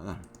nada.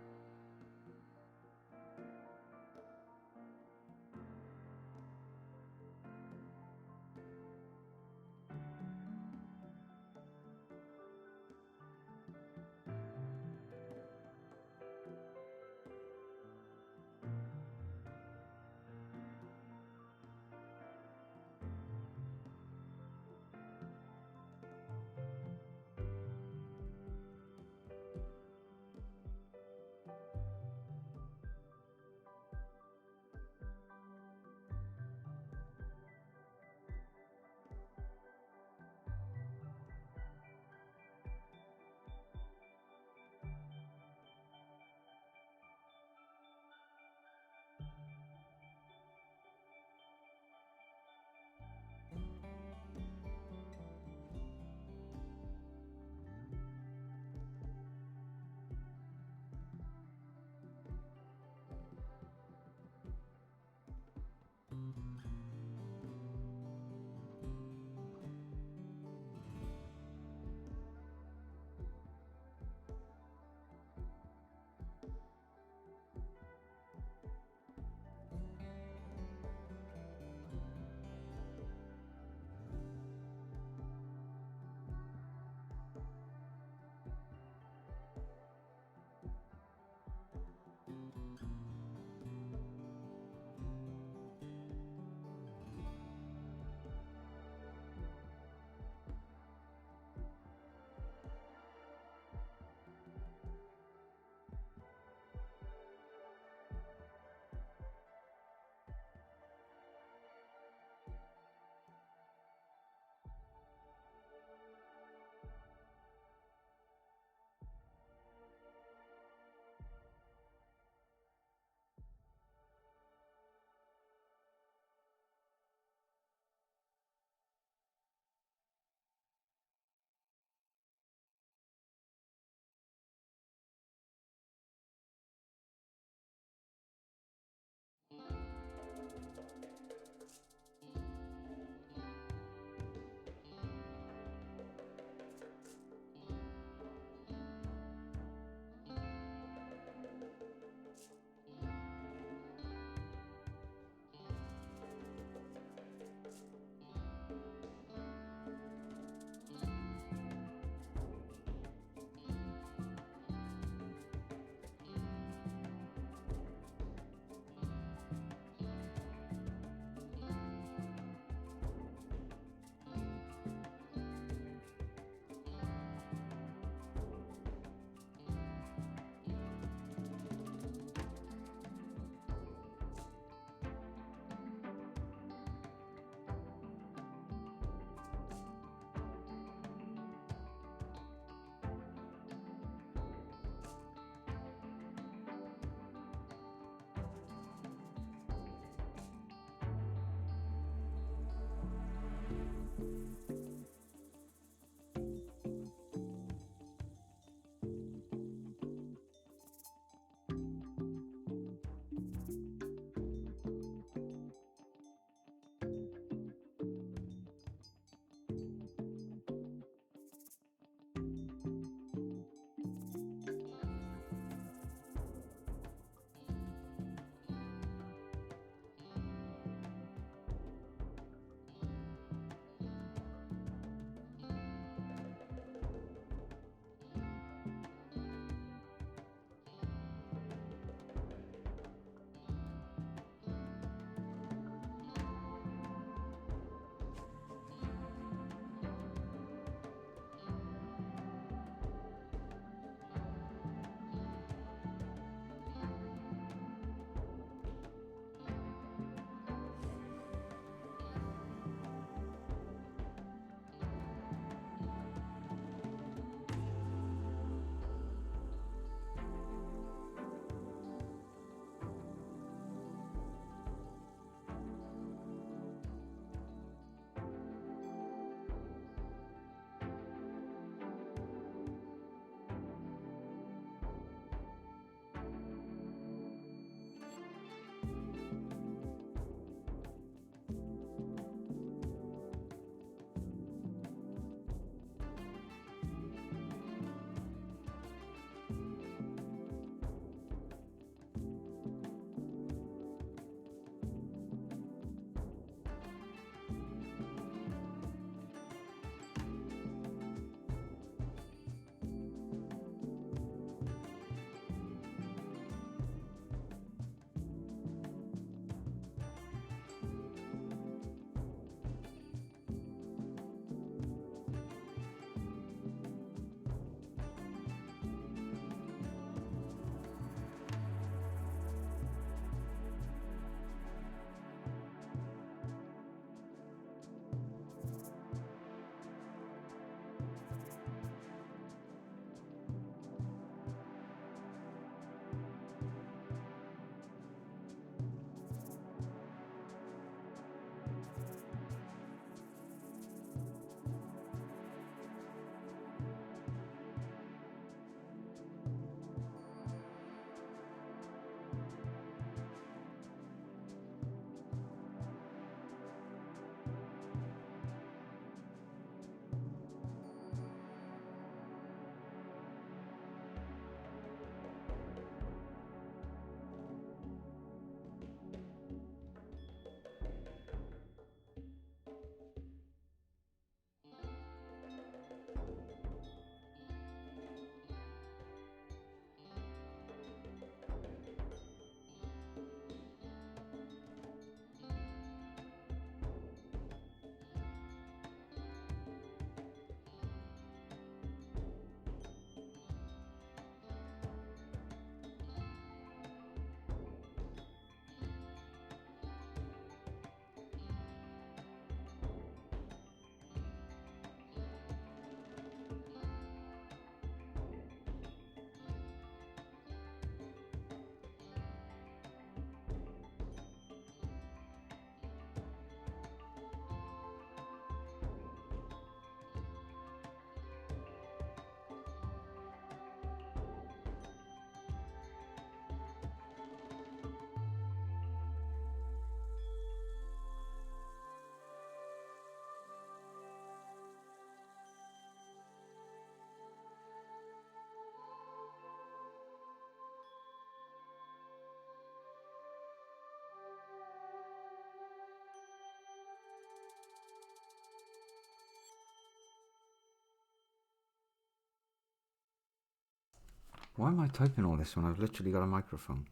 Why am I typing all this when I've literally got a microphone?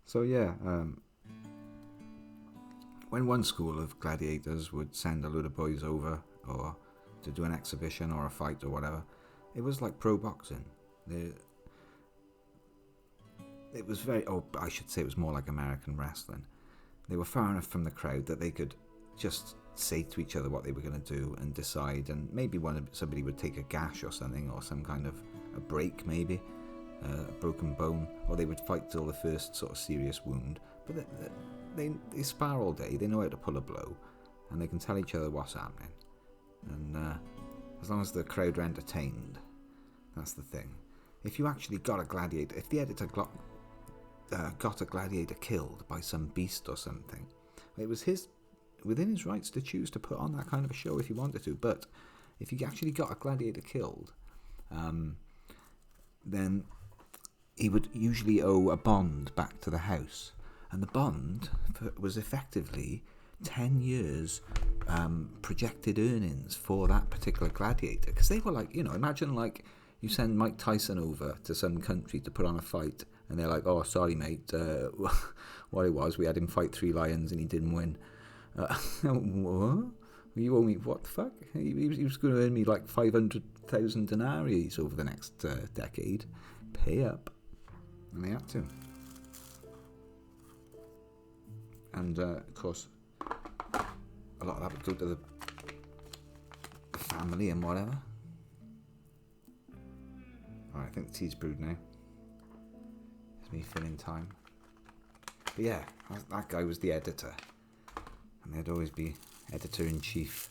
So yeah, when one school of gladiators would send a load of boys over or to do an exhibition or a fight or whatever, it was like pro boxing. It was I should say it was more like American wrestling. They were far enough from the crowd that they could just say to each other what they were going to do and decide, and maybe somebody would take a gash or something, or some kind of a break, maybe a broken bone, or they would fight till the first sort of serious wound. But they spar all day, they know how to pull a blow, and they can tell each other what's happening. And as long as the crowd are entertained, that's the thing. If you actually got a gladiator, if the editor got a gladiator killed by some beast or something, it was within his rights to choose to put on that kind of a show if he wanted to. But if you actually got a gladiator killed, then he would usually owe a bond back to the house, and the bond was effectively 10 years projected earnings for that particular gladiator. Because they were like, imagine like you send Mike Tyson over to some country to put on a fight, and they're like, oh, sorry, mate, what it was, we had him fight 3 lions and he didn't win. What? You owe me, what the fuck? He was going to earn me like 500,000 denarii over the next decade. Pay up. And they had to. And, of course, a lot of that would go to the family and whatever. Alright, I think the tea's brewed now. It's me filling time. But yeah, that guy was the editor. And there'd always be editor-in-chief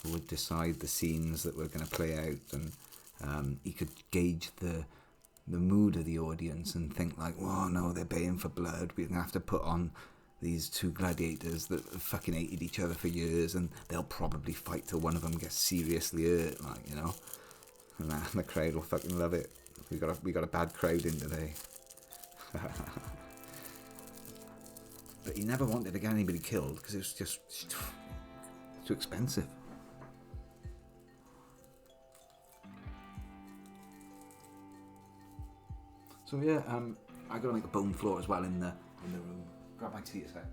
who would decide the scenes that were going to play out, and he could gauge the mood of the audience and think like, oh no, they're baying for blood, we're going to have to put on these 2 gladiators that have fucking hated each other for years, and they'll probably fight till one of them gets seriously hurt, like, and the crowd will fucking love it. We got a bad crowd in today. But he never wanted to get anybody killed because it was just too expensive. So yeah, I gotta make a bone floor as well in the room. Grab my tea a sec.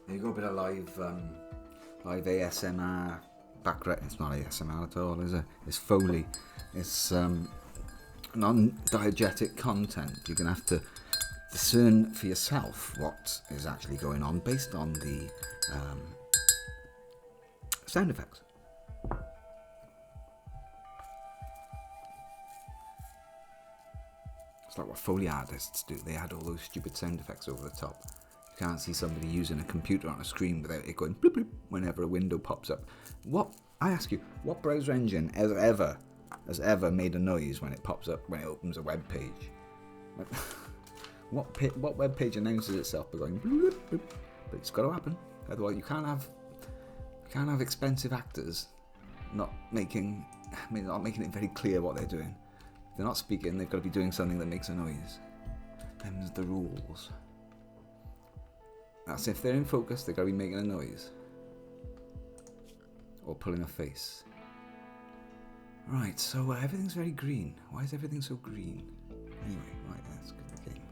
There you go, a bit of live ASMR background. It's not ASMR at all, is it? It's Foley. It's non-diegetic content. You're going to have to discern for yourself what is actually going on based on the sound effects. It's like what Foley artists do. They add all those stupid sound effects over the top. You can't see somebody using a computer on a screen without it going bloop bloop whenever a window pops up. I ask you, what browser engine has ever made a noise when it pops up, when it opens a web page? What web page announces itself by going bloop bloop? But it's got to happen. Otherwise, you can't have expensive actors not making it very clear what they're doing. If they're not speaking, they've got to be doing something that makes a noise. Them's the rules. That's if they're in focus, they've got to be making a noise. Or pulling a face. Right, so everything's very green. Why is everything so green? Anyway, right, let's get the game.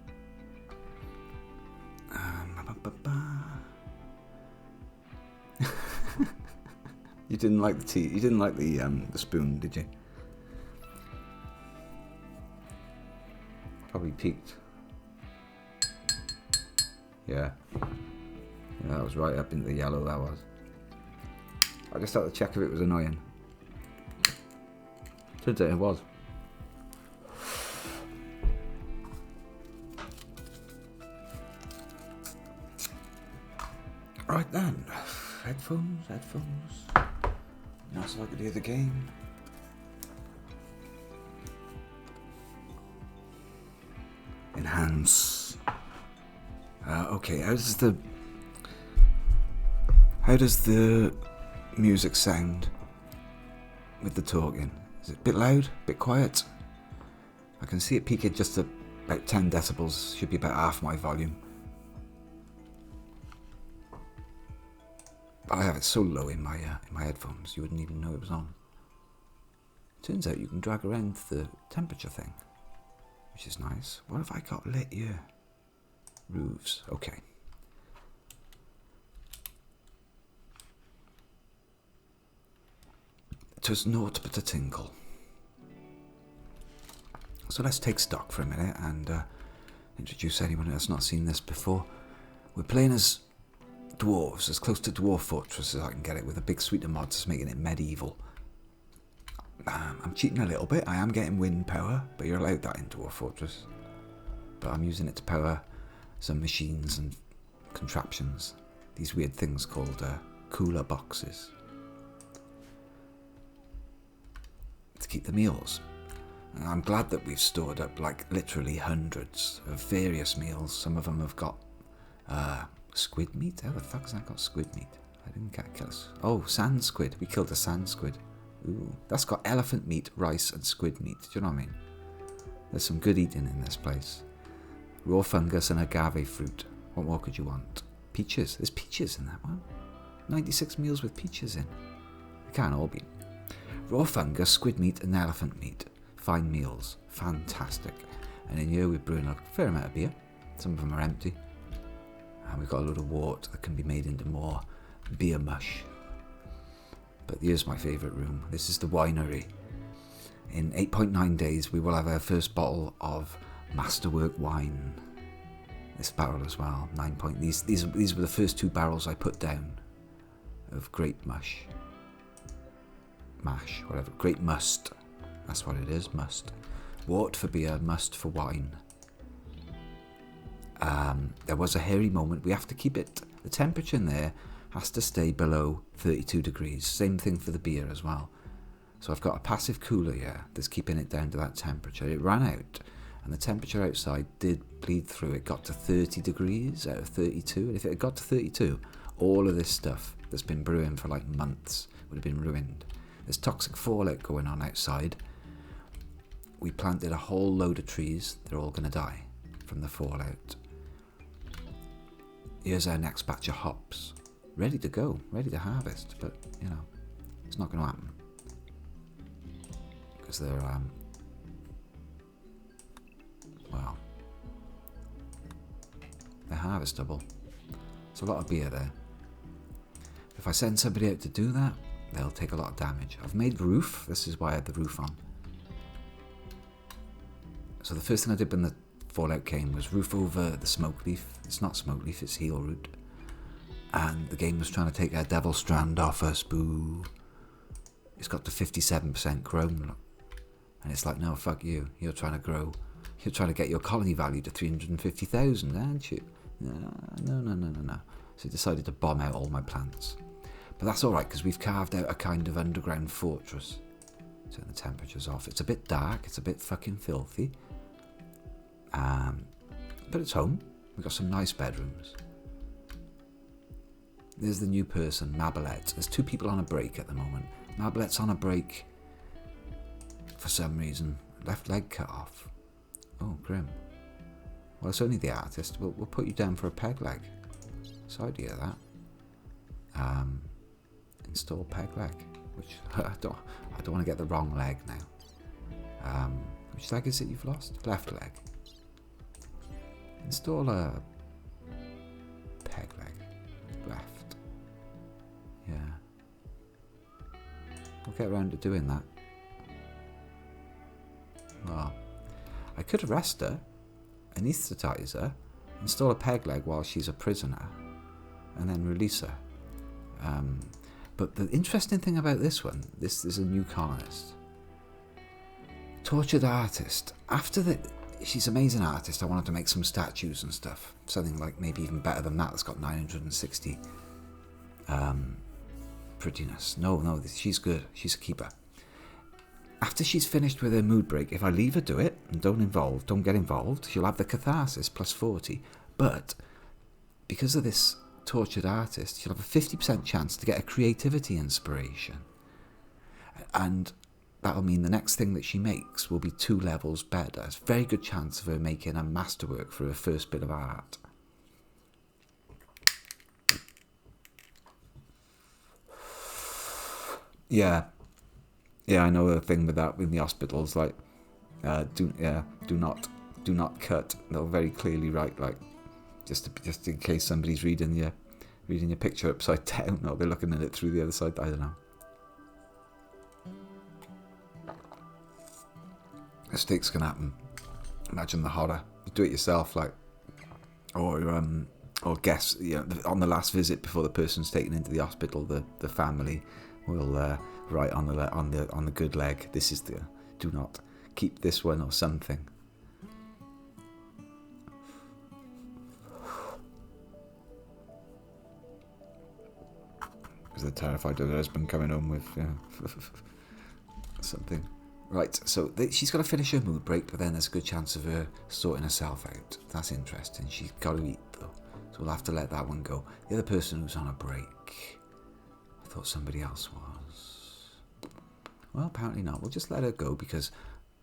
You didn't like the tea. You didn't like the spoon, did you? Probably peaked. Yeah. Yeah, that was right up into the yellow, that was. I just had to check if it was annoying. Turns out it was. Right then. Headphones. Now so I could hear the game. Enhance. Okay, how does the music sound with the talking? Is it a bit loud? A bit quiet? I can see it peaking just at about 10 decibels. Should be about half my volume. I have it so low in my headphones you wouldn't even know it was on. Turns out you can drag around the temperature thing, which is nice. What have I got lit here? Roofs. Okay. "'Twas naught but a tinkle." So let's take stock for a minute and introduce anyone that's not seen this before. We're playing as dwarves, as close to Dwarf Fortress as I can get it, with a big suite of mods making it medieval. I'm cheating a little bit. I am getting wind power, but you're allowed that in Dwarf Fortress. But I'm using it to power some machines and contraptions. These weird things called cooler boxes. To keep the meals. And I'm glad that we've stored up like literally hundreds of various meals. Some of them have got squid meat. How the fuck has that got squid meat? I didn't get kills. Oh, sand squid. We killed a sand squid. Ooh, that's got elephant meat, rice, and squid meat. Do you know what I mean? There's some good eating in this place. Raw fungus and agave fruit. What more could you want? Peaches. There's peaches in that one. 96 meals with peaches in. They can't all be. Raw fungus, squid meat, and elephant meat. Fine meals. Fantastic. And in here we're brewing a fair amount of beer. Some of them are empty. And we've got a load of wort that can be made into more beer mush. But here's my favourite room. This is the winery. In 8.9 days we will have our first bottle of Masterwork wine. This barrel as well. 9 point. These were the first 2 barrels I put down of grape mash, whatever. Grape must. That's what it is. Must. Wort for beer, must for wine. There was a hairy moment. We have to keep it. The temperature in there has to stay below 32 degrees. Same thing for the beer as well. So I've got a passive cooler here that's keeping it down to that temperature. It ran out, and the temperature outside did bleed through. It got to 30 degrees out of 32, and if it had got to 32, all of this stuff that's been brewing for like months would have been ruined. There's toxic fallout going on outside. We planted a whole load of trees. They're all going to die from the fallout. Here's our next batch of hops. Ready to go, ready to harvest, but, you know, it's not going to happen. Because they're, well, they're harvestable. There's a lot of beer there. If I send somebody out to do that, they'll take a lot of damage. I've made roof. This is why I had the roof on. So the first thing I did when the fallout came was roof over the smoke leaf. It's not smoke leaf, it's heel root. And the game was trying to take our devil strand off us. Boo. It's got to 57% grown. And it's like, no, fuck you. You're trying to grow. You're trying to get your colony value to 350,000, aren't you? No. So I decided to bomb out all my plants. But that's alright, because we've carved out a kind of underground fortress. Turn the temperatures off. It's a bit dark. It's a bit fucking filthy. But it's home. We've got some nice bedrooms. There's the new person, Mabelette. There's 2 people on a break at the moment. Mabelette's on a break for some reason. Left leg cut off. Oh, grim. Well, it's only the artist. We'll put you down for a peg leg. Sorry to hear that. Install peg leg. Which I don't want to get the wrong leg now. Which leg is it you've lost? Left leg. Install a peg leg. Left. Yeah. We'll get around to doing that. Well, I could arrest her, anaesthetize her, install a peg leg while she's a prisoner, and then release her. But the interesting thing about this one, this is a new colonist. Tortured artist. She's an amazing artist. I wanted to make some statues and stuff. Something like maybe even better than that. That's got 960 prettiness. No, she's good. She's a keeper. After she's finished with her mood break, if I leave her do it and don't get involved, she'll have the catharsis plus 40. But because of this tortured artist, she'll have a 50% chance to get a creativity inspiration. And that'll mean the next thing that she makes will be 2 levels better. It's a very good chance of her making a masterwork for her first bit of art. Yeah, I know the thing with that in the hospitals, like, do not cut. They'll very clearly write, like, just in case somebody's reading your picture upside down, or they're looking at it through the other side. I don't know. Mistakes can happen. Imagine the horror. You do it yourself, like, or guess. On the last visit before the person's taken into the hospital, the family will write on the good leg, this is the do not keep this one or something. Because they're terrified of her husband coming home with something. Right, so she's got to finish her mood break, but then there's a good chance of her sorting herself out. That's interesting. She's got to eat, though, so we'll have to let that one go. The other person who's on a break, I thought somebody else was. Well, apparently not. We'll just let her go, because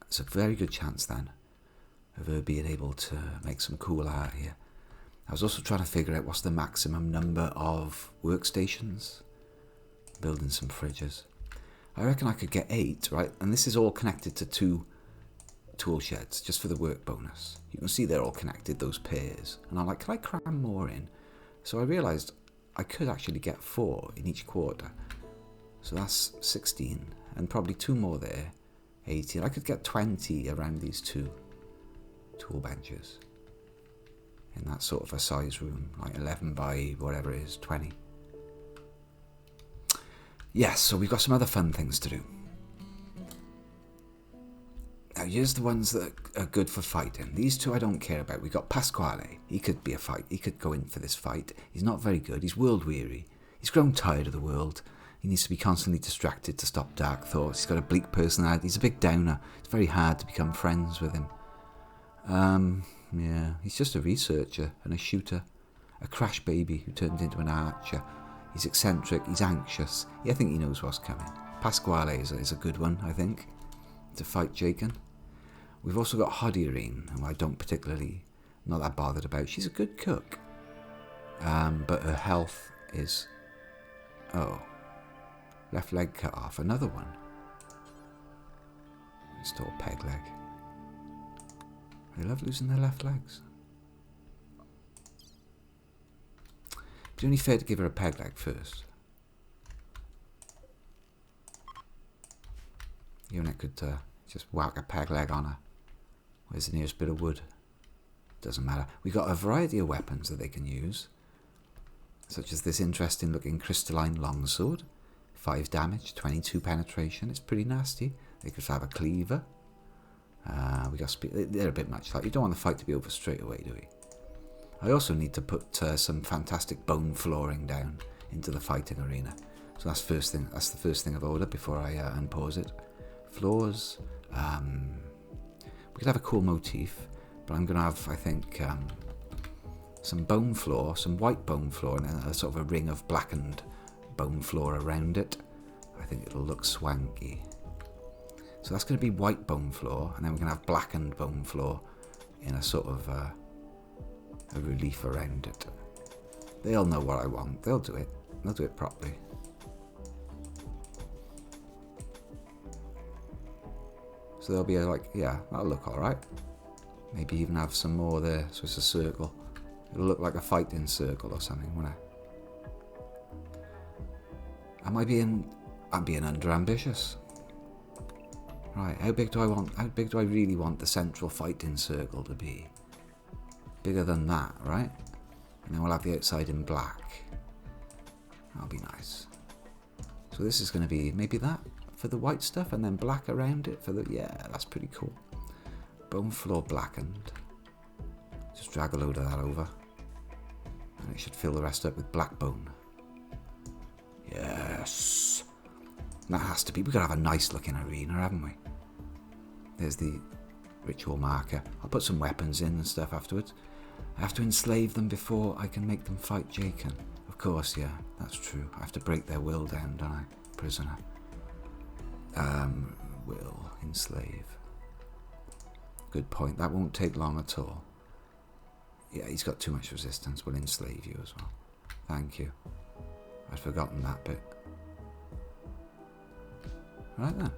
it's a very good chance, then, of her being able to make some cool art here. I was also trying to figure out what's the maximum number of workstations. Building some fridges. I reckon I could get 8, right? And this is all connected to 2 tool sheds, just for the work bonus. You can see they're all connected, those pairs. And I'm like, can I cram more in? So I realised I could actually get 4 in each quarter. So that's 16. And probably 2 more there, 18. I could get 20 around these 2 tool benches. In that sort of a size room, like 11 by whatever it is, 20. Yes, so we've got some other fun things to do. Now, here's the ones that are good for fighting. These 2 I don't care about. We've got Pasquale. He could be a fight. He could go in for this fight. He's not very good. He's world-weary. He's grown tired of the world. He needs to be constantly distracted to stop dark thoughts. He's got a bleak personality. He's a big downer. It's very hard to become friends with him. Yeah, he's just a researcher and a shooter. A crash baby who turned into an archer. He's eccentric, he's anxious. Yeah, I think he knows what's coming. Pasquale is a good one, I think, to fight Jaken. We've also got Hodierine, who I don't particularly, not that bothered about. She's a good cook. But her health is, left leg cut off. Another one. Install peg leg. They love losing their left legs. It's only fair to give her a peg leg first. Unit could just whack a peg leg on her. Where's the nearest bit of wood? Doesn't matter. We got a variety of weapons that they can use, such as this interesting looking crystalline longsword. 5 damage, 22 penetration. It's pretty nasty. They could have a cleaver. We got speed. They're a bit much. Like, you don't want the fight to be over straight away, do we? I also need to put some fantastic bone flooring down into the fighting arena. So that's first thing. That's the first thing I've ordered before I unpause it. Floors. We could have a cool motif, but I'm going to have, I think, some bone floor, some white bone floor, and a sort of a ring of blackened bone floor around it. I think it'll look swanky. So that's going to be white bone floor, and then we're going to have blackened bone floor in a sort of a relief around it. They'll know what I want. They'll do it. They'll do it properly. So they'll be like, yeah, that'll look alright. Maybe even have some more there, so it's a circle. It'll look like a fighting circle or something, won't it? I'm being under ambitious. Right, how big do I really want the central fighting circle to be? Bigger than that, right? And then we'll have the outside in black. So this is going to be maybe that for the white stuff and then black around it for the... Yeah, that's pretty cool. Bone floor blackened. Just drag a load of that over. And it should fill the rest up with black bone. Yes. That has to be... We've got to have a nice looking arena, haven't we? There's the ritual marker. I'll put some weapons in and stuff afterwards. I have to enslave them before I can make them fight Jaken. Of course, yeah, that's true. I have to break their will down, don't I? Prisoner. Will enslave. Good point. That won't take long at all. Yeah, he's got too much resistance. We'll enslave you as well. Thank you. I'd forgotten that bit. Right then.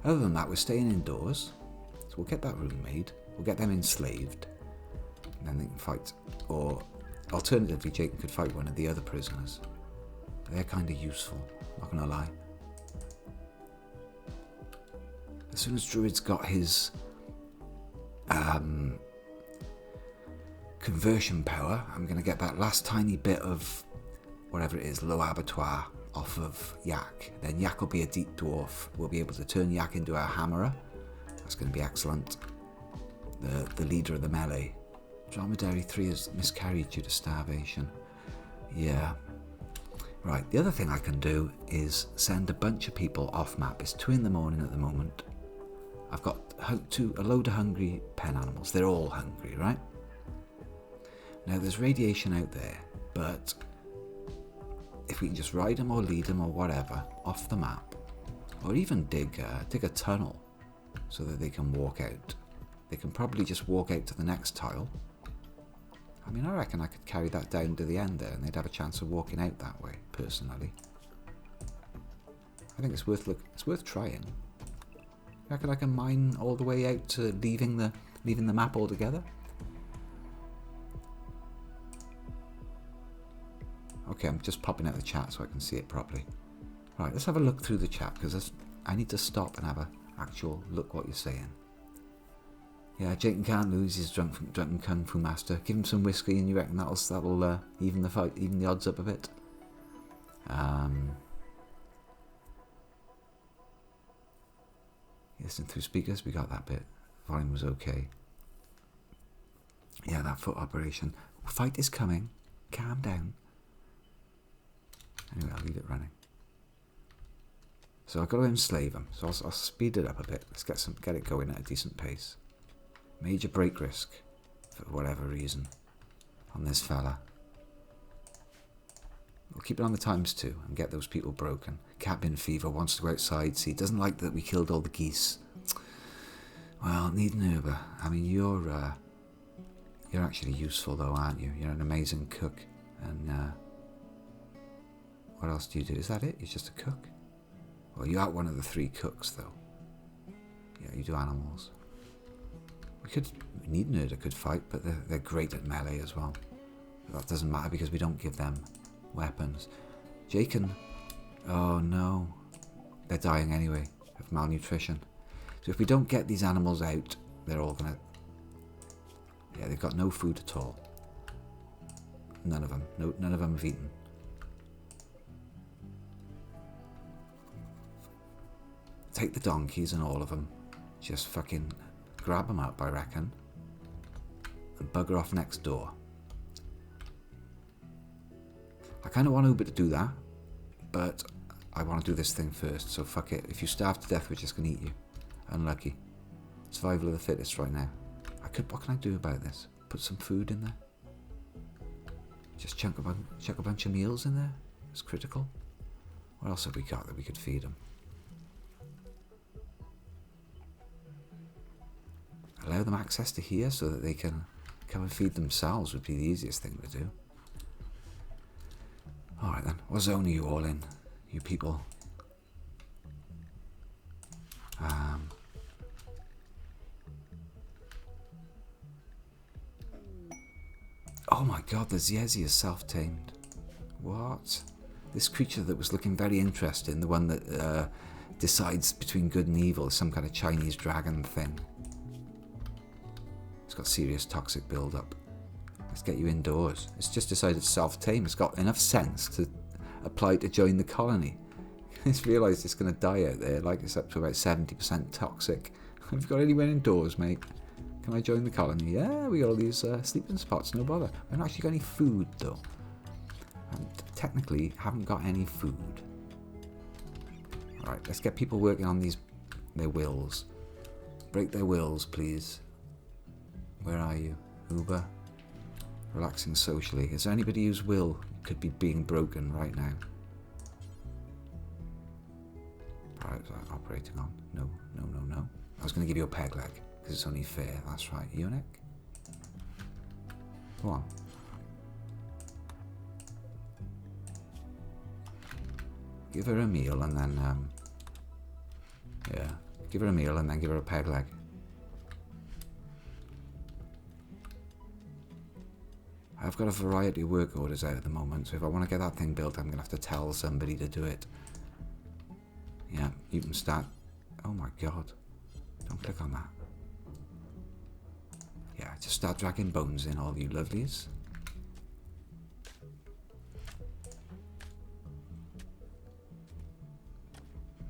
Other than that, we're staying indoors. So we'll get that room made. We'll get them enslaved. And then they can fight. Or, alternatively, Jaken could fight one of the other prisoners. But they're kind of useful, not going to lie. As soon as Druid's got his conversion power, I'm going to get that last tiny bit of whatever it is, low abattoir off of Yak. Then Yak will be a deep dwarf. We'll be able to turn Yak into a hammerer. That's going to be excellent. The leader of the melee. Dromedary 3 has miscarried due to starvation. Yeah. Right, the other thing I can do is send a bunch of people off map. It's 2 in the morning at the moment. I've got a load of hungry pen animals. They're all hungry, right? Now there's radiation out there, but if we can just ride them or lead them or whatever off the map, or even dig a tunnel so that they can walk out. They can probably just walk out to the next tile. I mean, I reckon I could carry that down to the end there and they'd have a chance of walking out that way, personally. I think it's worth trying. I reckon I can mine all the way out to leaving the map altogether. Okay, I'm just popping out the chat so I can see it properly. Right, let's have a look through the chat because I need to stop and have an actual look what you're saying. Yeah, Jaken can't lose. He's drunken kung fu master. Give him some whiskey, and you reckon that'll even the fight, even the odds up a bit. Listening through speakers, we got that bit. Volume was okay. Yeah, that foot operation. Fight is coming. Calm down. Anyway, I'll leave it running. So I've got to enslave him. So I'll speed it up a bit. Let's get it going at a decent pace. Major break risk, for whatever reason, on this fella. We'll keep it on the ×2 and get those people broken. Cabin fever wants to go outside. See, doesn't like that we killed all the geese. Well, need an Uber. I mean, you're actually useful though, aren't you? You're an amazing cook. And what else do you do? Is that it? You're just a cook? Well, you are one of the 3 cooks though. Yeah, you do animals. We need Nerd that could fight, but they're great at melee as well. But that doesn't matter because we don't give them weapons. Jaken, oh no, they're dying anyway of malnutrition. So if we don't get these animals out, they're all gonna... Yeah, they've got no food at all. None of them. No, none of them have eaten. Take the donkeys and all of them. Just fucking grab them up, I reckon. And bugger off next door. I kind of want Uber to do that, but I want to do this thing first, so fuck it. If you starve to death, we're just going to eat you. Unlucky. Survival of the fittest right now. What can I do about this? Put some food in there? Just chuck a bunch of meals in there? It's critical. What else have we got that we could feed them? Allow them access to here so that they can come and feed themselves would be the easiest thing to do. Alright then, what zone are you all in, you people? Oh my god, the Ziezi is self-tamed. What? This creature that was looking very interesting, the one that decides between good and evil, is some kind of Chinese dragon thing. It's got serious toxic build-up. Let's get you indoors. It's just decided to self-tame. It's got enough sense to apply to join the colony. just realised it's going to die out there. Like, it's up to about 70% toxic. Have you got anywhere indoors, mate? Can I join the colony? Yeah, we got all these sleeping spots, no bother. I haven't actually got any food, though. And technically, haven't got any food. Alright, let's get people working on their wills. Break their wills, please. Where are you? Uber? Relaxing socially. Is there anybody whose will could be being broken right now? Alright, is that operating on? No, no, no, no. I was going to give you a peg leg, because it's only fair. That's right. Eunuch? Go on. Give her a meal and then, yeah. Give her a meal and then give her a peg leg. I've got a variety of work orders out at the moment, so if I want to get that thing built, I'm going to have to tell somebody to do it. Yeah, you can start. Oh my god. Don't click on that. Yeah, just start dragging bones in, all you lovelies.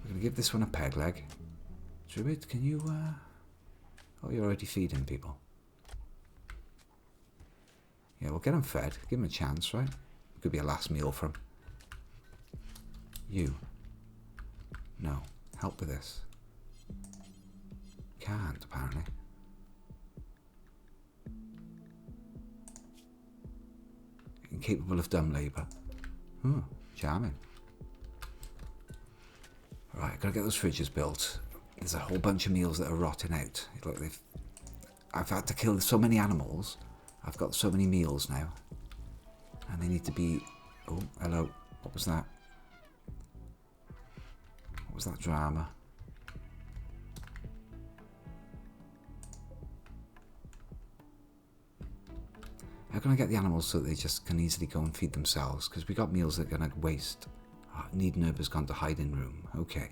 We're going to give this one a peg leg. Druid, can you, oh, you're already feeding people. Yeah, we'll get him fed. Give him a chance, right? Could be a last meal for him. You. No. Help with this. Can't, apparently. Incapable of dumb labour. Hmm, charming. Right, gotta get those fridges built. There's a whole bunch of meals that are rotting out. Look, I've had to kill so many animals. I've got so many meals now. And they need to be... Oh, hello. What was that? What was that drama? How can I get the animals so that they just can easily go and feed themselves? Because we got meals that are going to waste. Oh, Need Nurb has gone to hiding room. Okay.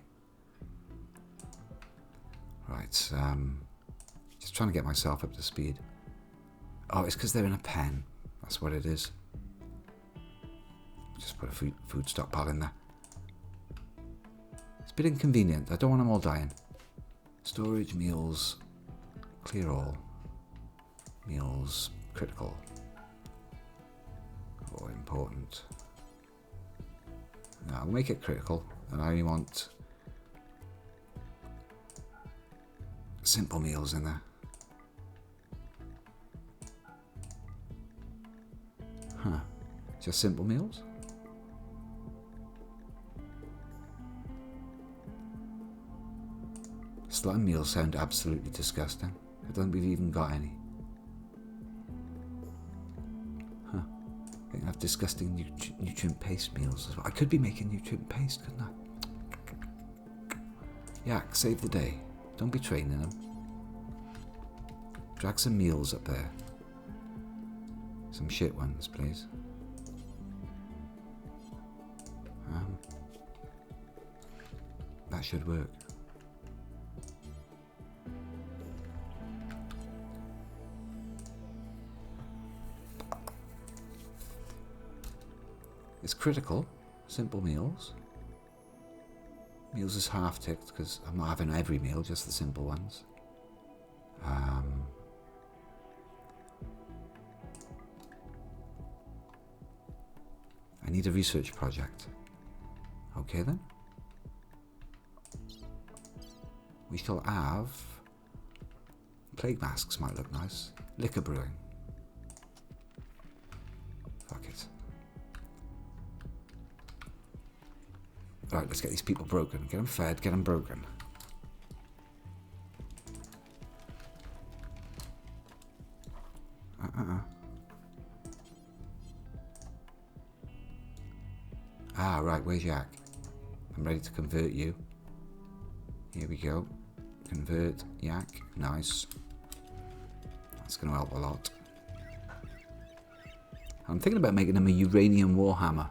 Right, just trying to get myself up to speed. Oh, it's because they're in a pen. That's what it is. Just put a food stockpile in there. It's a bit inconvenient. I don't want them all dying. Storage, meals, clear all. Meals, critical. Oh, important. No, I'll make it critical. And I only want simple meals in there. Huh. Just simple meals? Slime meals sound absolutely disgusting. I don't think we've even got any. Huh. I think I have disgusting nutrient paste meals as well. I could be making nutrient paste, couldn't I? Yak, save the day. Don't be training them. Drag some meals up there. Some shit ones, please. That should work. It's critical. Simple meals. Meals is half ticked because I'm not having every meal, just the simple ones. I need a research project. Okay then. We shall have... Plague masks might look nice. Liquor brewing. Fuck it. Right, let's get these people broken. Get them fed, get them broken. Ah, right, where's Yak? I'm ready to convert you. Here we go. Convert Yak. Nice. That's going to help a lot. I'm thinking about making him a uranium warhammer.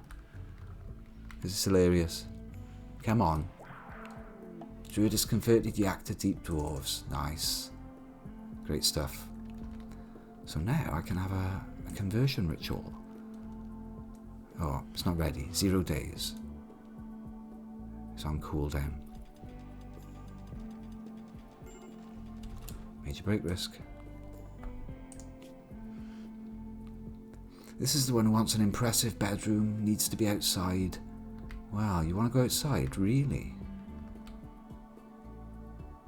This is hilarious. Come on. Druid has converted Yak to deep dwarves. Nice. Great stuff. So now I can have a conversion ritual. Oh, it's not ready. 0 days. It's on cooldown. Major break risk. This is the one who wants an impressive bedroom, needs to be outside. Wow, you want to go outside? Really?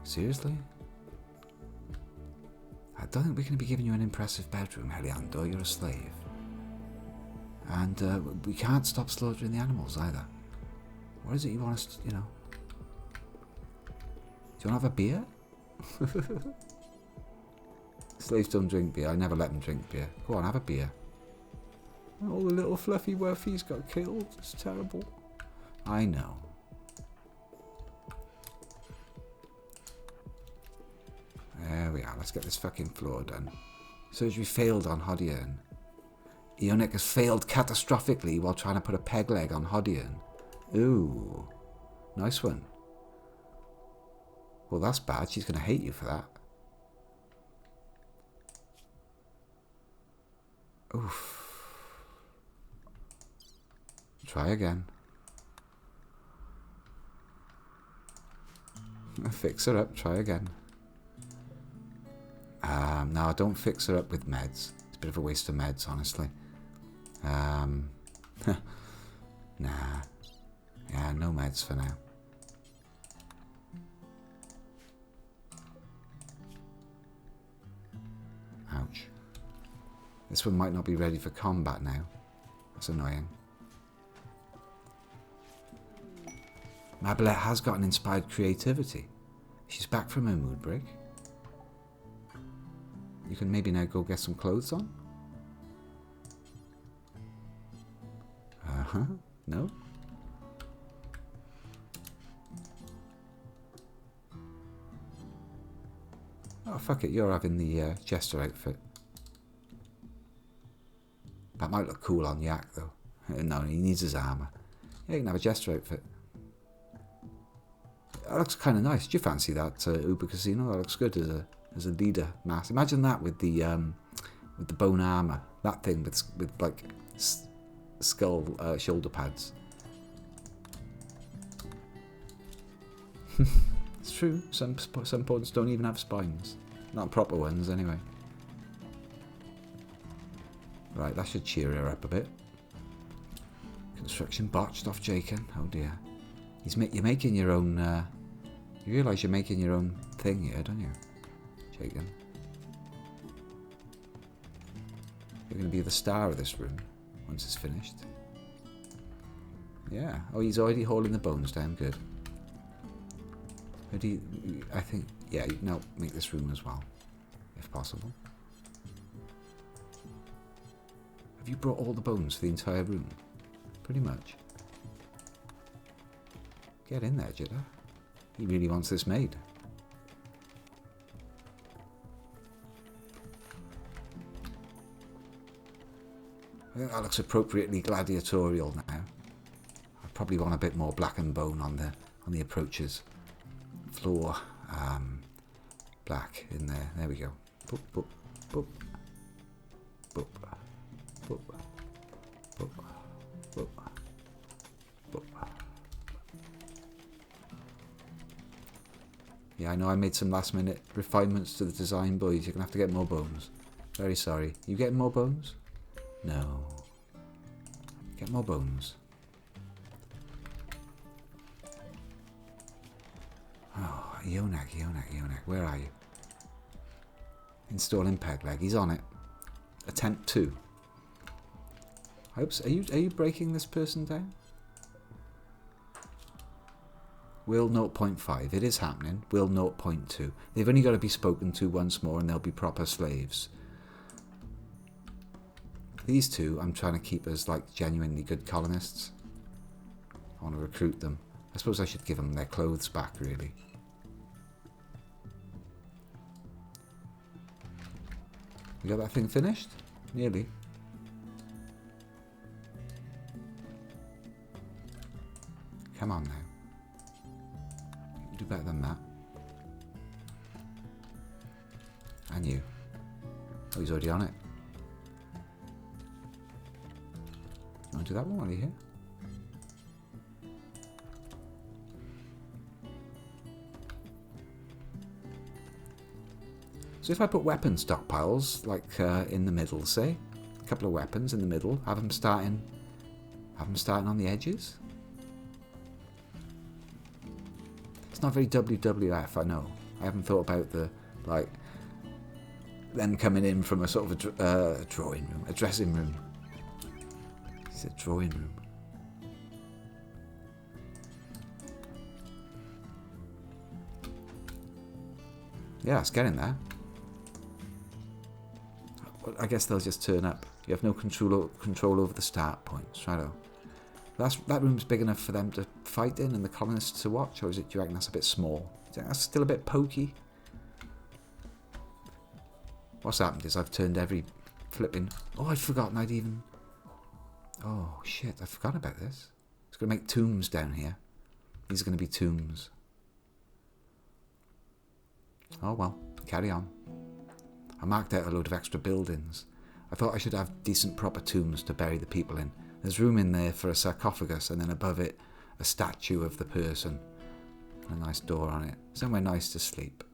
Seriously? I don't think we're going to be giving you an impressive bedroom, Heliandor. You're a slave. And we can't stop slaughtering the animals either. What is it you want us to, you know? Do you want to have a beer? Slaves don't drink beer. I never let them drink beer. Go on, have a beer. All the little fluffy wuffies got killed. It's terrible. I know. There we are. Let's get this fucking floor done. Surgery failed on Hodiern. Ionic has failed catastrophically while trying to put a peg leg on Hodiern. Ooh. Nice one. Well, that's bad. She's going to hate you for that. Oof. Try again. Fix her up. Try again. No, don't fix her up with meds. It's a bit of a waste of meds, honestly. Nah. Yeah, no meds for now. Ouch. This one might not be ready for combat now. That's annoying. Mabelette has got an inspired creativity. She's back from her mood break. You can maybe now go get some clothes on? Uh-huh. No? Oh, fuck it. You're having the jester outfit. That might look cool on Yak, though. No, he needs his armour. Yeah, you can have a jester outfit. That looks kind of nice. Do you fancy that Uber Casino? That looks good as a leader mask. Imagine that with the bone armour. That thing with like skull shoulder pads. It's true. Some pods don't even have spines. Not proper ones, anyway. Right, that should cheer her up a bit. Construction botched off Jaken. Oh dear. You're making your own. You realise you're making your own thing here, don't you, Jaken? You're going to be the star of this room once it's finished. Yeah. Oh, he's already hauling the bones down. Good. I think, yeah, you can help make this room as well, if possible. Have you brought all the bones for the entire room? Pretty much. Get in there, Jitter. He really wants this made. I think that looks appropriately gladiatorial now. I probably want a bit more black and bone on the approaches. Floor, black in there. There we go. Boop, boop, boop, boop, boop, boop, boop, boop. Yeah, I know I made some last minute refinements to the design, boys. You're gonna have to get more bones. Very sorry. You getting more bones? No. Get more bones. Oh, Yonak, where are you? Installing peg leg. He's on it. Attempt 2. I hope so. Are you breaking this person down? Will 0.5. It is happening. Will 0.2. They've only got to be spoken to once more and they'll be proper slaves. These two I'm trying to keep as like genuinely good colonists. I want to recruit them. I suppose I should give them their clothes back, really. We got that thing finished? Nearly. Come on now. You can do better than that. And you. Oh, he's already on it. Want to do that one while you're here? So if I put weapon stockpiles, like in the middle, say, a couple of weapons in the middle, have them starting on the edges. It's not very WWF, I know. I haven't thought about the, like, them coming in from a sort of a drawing room, a dressing room. It's a drawing room. Yeah, it's getting there. I guess they'll just turn up. You have no control over the start points, righto. That room's big enough for them to fight in and the colonists to watch, or do you reckon that's a bit small? Do you think that's still a bit pokey? What's happened is I've turned every flipping... Oh, I'd forgotten I'd even... Oh, shit, I forgot about this. It's going to make tombs down here. These are going to be tombs. Oh, well, carry on. I marked out a load of extra buildings. I thought I should have decent proper tombs to bury the people in. There's room in there for a sarcophagus, and then above it, a statue of the person. And a nice door on it. Somewhere nice to sleep.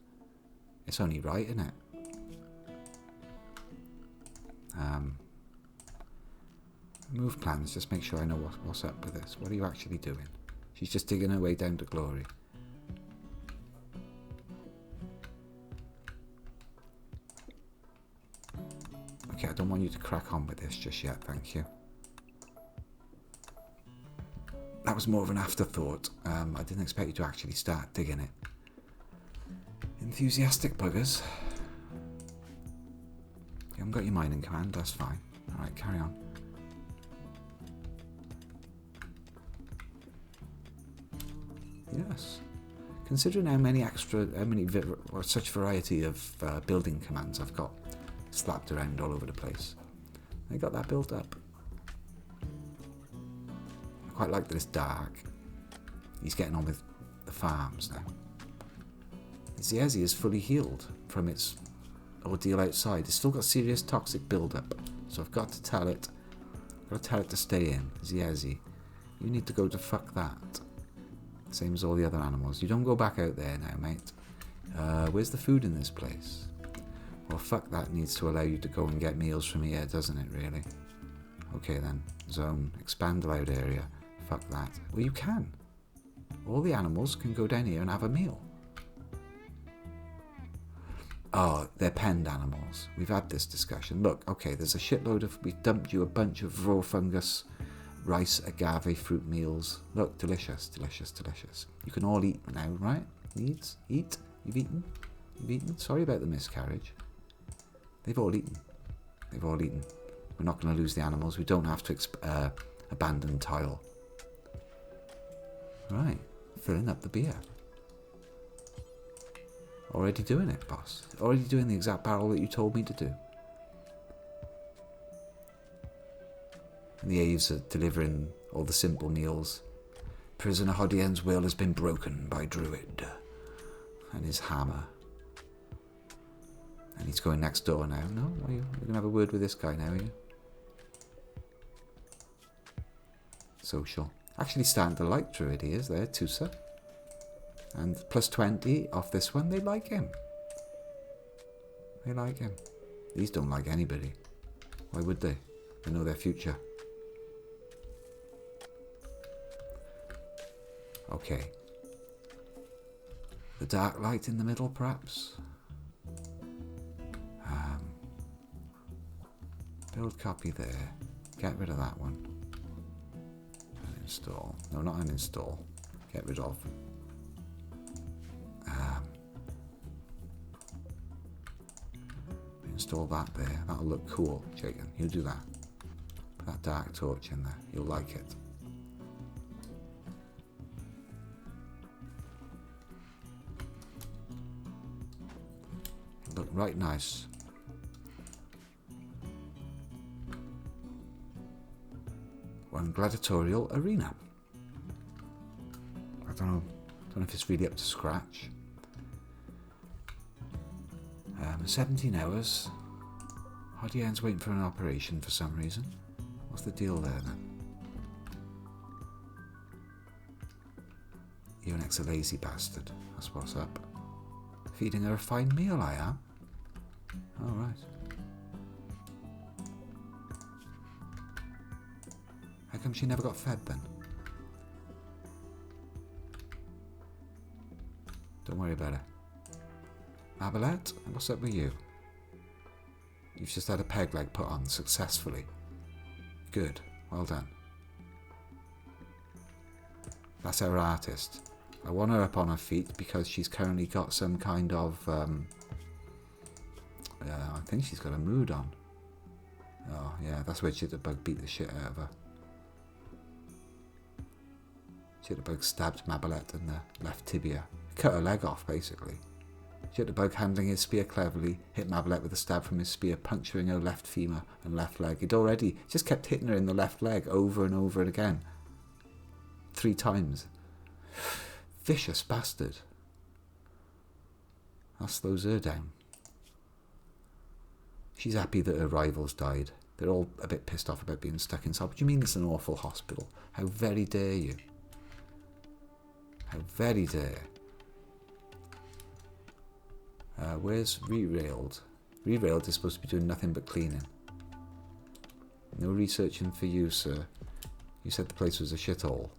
It's only right, isn't it? Move plans, just make sure I know what's up with this. What are you actually doing? She's just digging her way down to glory. Okay, I don't want you to crack on with this just yet, thank you. That was more of an afterthought. I didn't expect you to actually start digging it. Enthusiastic buggers. You haven't got your mining command, that's fine. Alright, carry on. Yes. Considering how many such variety of building commands I've got slapped around all over the place. I got that built up. I quite like that it's dark. He's getting on with the farms now. Ziezi is fully healed from its ordeal outside. It's still got serious toxic build-up, so I've got to tell it. To stay in. Ziezi, you need to go to fuck that. Same as all the other animals. You don't go back out there now, mate. Where's the food in this place? Well, fuck that needs to allow you to go and get meals from here, doesn't it, really? Okay then. Zone. Expand allowed area. Fuck that. Well, you can. All the animals can go down here and have a meal. Oh, they're penned animals. We've had this discussion. Look, okay, there's a shitload of... We've dumped you a bunch of raw fungus, rice, agave, fruit meals. Look, delicious, delicious, delicious. You can all eat now, right? Eat? Eat? You've eaten? You've eaten? Sorry about the miscarriage. They've all eaten. They've all eaten. We're not going to lose the animals. We don't have to abandon tile. Right. Filling up the beer. Already doing it, boss. Already doing the exact barrel that you told me to do. And the Aves are delivering all the simple meals. Prisoner Hodien's will has been broken by Druid. And his hammer. And he's going next door now. No? You're going to have a word with this guy now, are you? Social. Actually starting to like Druid, he is there, Tusa. And plus 20 off this one, they like him. They like him. These don't like anybody. Why would they? They know their future. Okay. The dark light in the middle, perhaps? Build copy there. Get rid of that one. Uninstall. No, not uninstall. Get rid of. Install that there. That'll look cool, Jacob. You do that. Put that dark torch in there. You'll like it. Look right nice. One gladiatorial arena. I don't know if it's really up to scratch. 17 hours. Hodian's waiting for an operation for some reason. What's the deal there then? Eonex's a lazy bastard. That's what's up. Feeding her a fine meal, I am. All right. How come she never got fed then? Don't worry about it. Abilette, what's up with you? You've just had a peg leg put on successfully. Good. Well done. That's our artist. I want her up on her feet because she's currently got some kind of... I think she's got a mood on. Oh, yeah, that's where Jitterbug beat the shit out of her. Jitterbug stabbed Mabelette in the left tibia. Cut her leg off, basically. Jitterbug, handling his spear cleverly, hit Mabelette with a stab from his spear, puncturing her left femur and left leg. He'd already just kept hitting her in the left leg over and over and again. 3 times. Vicious bastard. That slows her down. She's happy that her rivals died. They're all a bit pissed off about being stuck inside. What do you mean it's an awful hospital? How very dare you? How very dare. Where's Rerailed? Rerailed is supposed to be doing nothing but cleaning. No researching for you, sir. You said the place was a shithole.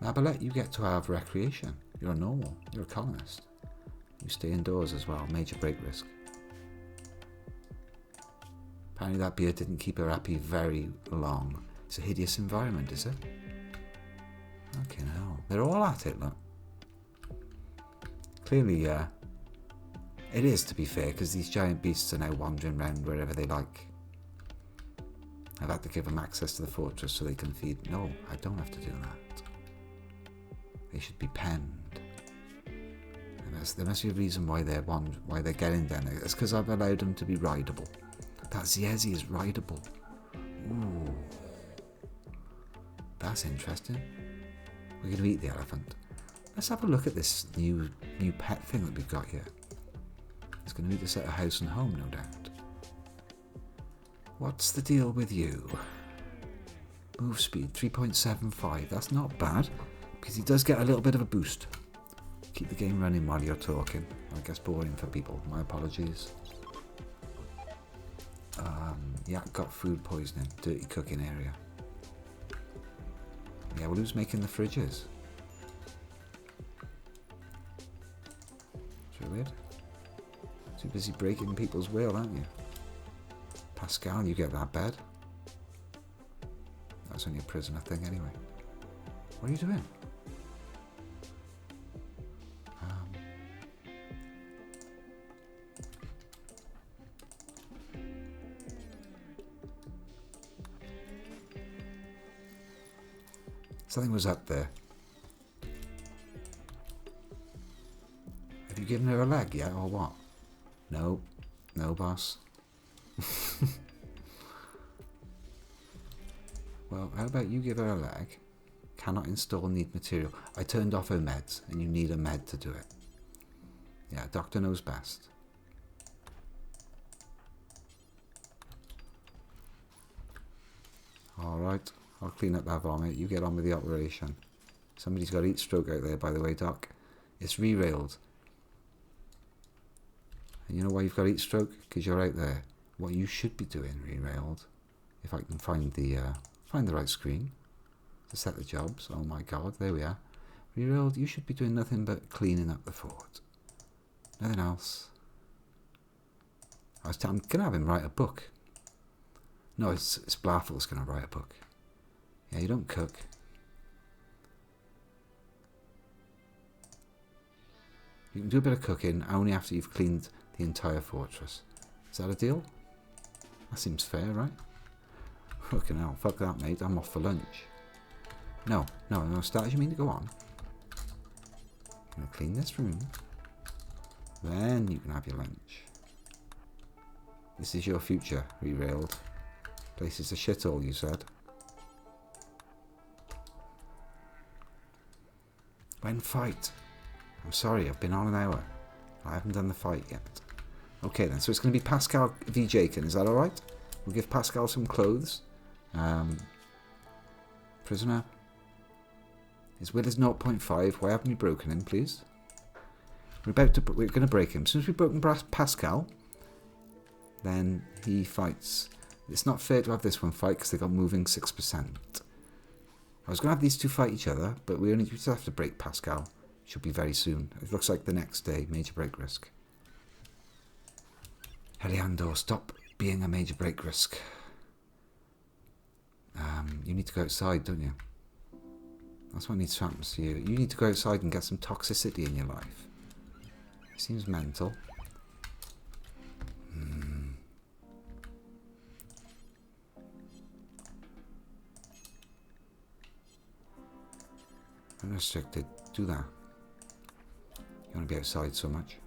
Mabelette, you get to have recreation. You're a normal. You're a colonist. You stay indoors as well. Major break risk. Apparently that beer didn't keep her happy very long. It's a hideous environment, is it? Okay, no. They're all at it, look. Clearly, it is, to be fair, because these giant beasts are now wandering around wherever they like. I've had to give them access to the fortress so they can feed. No, I don't have to do that. They should be penned. There must be a reason why they're getting them. It's because I've allowed them to be rideable. That Ziezi is rideable. Ooh. That's interesting. We're going to eat the elephant. Let's have a look at this new pet thing that we've got here. It's going to eat us at a house and home, no doubt. What's the deal with you? Move speed 3.75. That's not bad, because he does get a little bit of a boost. Keep the game running while you're talking. I guess boring for people. My apologies. Yeah, got food poisoning. Dirty cooking area. Yeah, well, who's making the fridges? It's weird. Too busy breaking people's will, aren't you? Pascal, you get that bed. That's only a prisoner thing anyway. What are you doing? Something was up there. Have you given her a leg yet, or what? No. No, boss. Well, how about you give her a leg? Cannot install, need material. I turned off her meds, and you need a med to do it. Yeah, doctor knows best. Alright. I'll clean up that vomit. You get on with the operation. Somebody's got heat stroke out there, by the way, Doc. It's Rerailed. And you know why you've got heat stroke? Because you're out there. What you should be doing, Rerailed, if I can find the right screen to set the jobs. Oh my God, there we are. Rerailed, you should be doing nothing but cleaning up the fort. Nothing else. I'm going to have him write a book. No, it's Blarfel's going to write a book. Yeah, you don't cook. You can do a bit of cooking only after you've cleaned the entire fortress. Is that a deal? That seems fair, right? Fucking hell, fuck that, mate. I'm off for lunch. No, start. You mean to go on? I'm going to clean this room. Then you can have your lunch. This is your future, Rerailed. Place is a shithole, you said. When fight? I'm sorry, I've been on an hour. I haven't done the fight yet. Okay then, so it's going to be Pascal v Jakin, is that alright? We'll give Pascal some clothes. Prisoner. His will is 0.5. Why haven't we broken him, please? We're going to break him. As soon as we've broken Pascal, then he fights. It's not fair to have this one fight because they got moving 6%. I was going to have these two fight each other, but we just have to break Pascal. Should be very soon. It looks like the next day. Major break risk. Heliandor, stop being a major break risk. You need to go outside, don't you? That's what needs to happen to you. You need to go outside and get some toxicity in your life. Seems mental. Unrestricted. Do that. You want to be outside so much.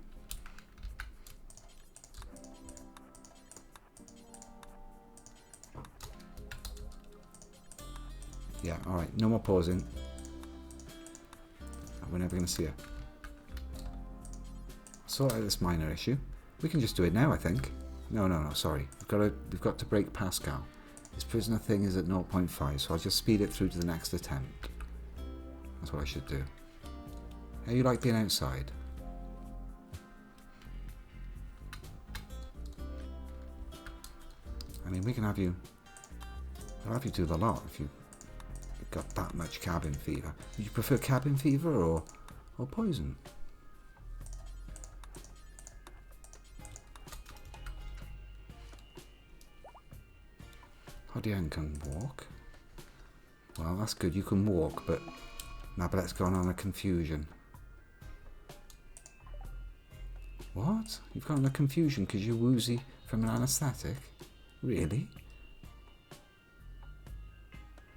Yeah, alright. No more pausing. We're never going to see her. Sort out this minor issue. We can just do it now, I think. No, sorry. We've got to break Pascal. This prisoner thing is at 0.5, so I'll just speed it through to the next attempt. That's what I should do. How you like being outside? I mean, we can have you... I'll have you do the lot if you've got that much cabin fever. Would you prefer cabin fever or poison? Hodian can walk. Well, that's good. You can walk, but Nabalet's gone on a confusion. What? You've gone on a confusion because you're woozy from an anaesthetic? Really?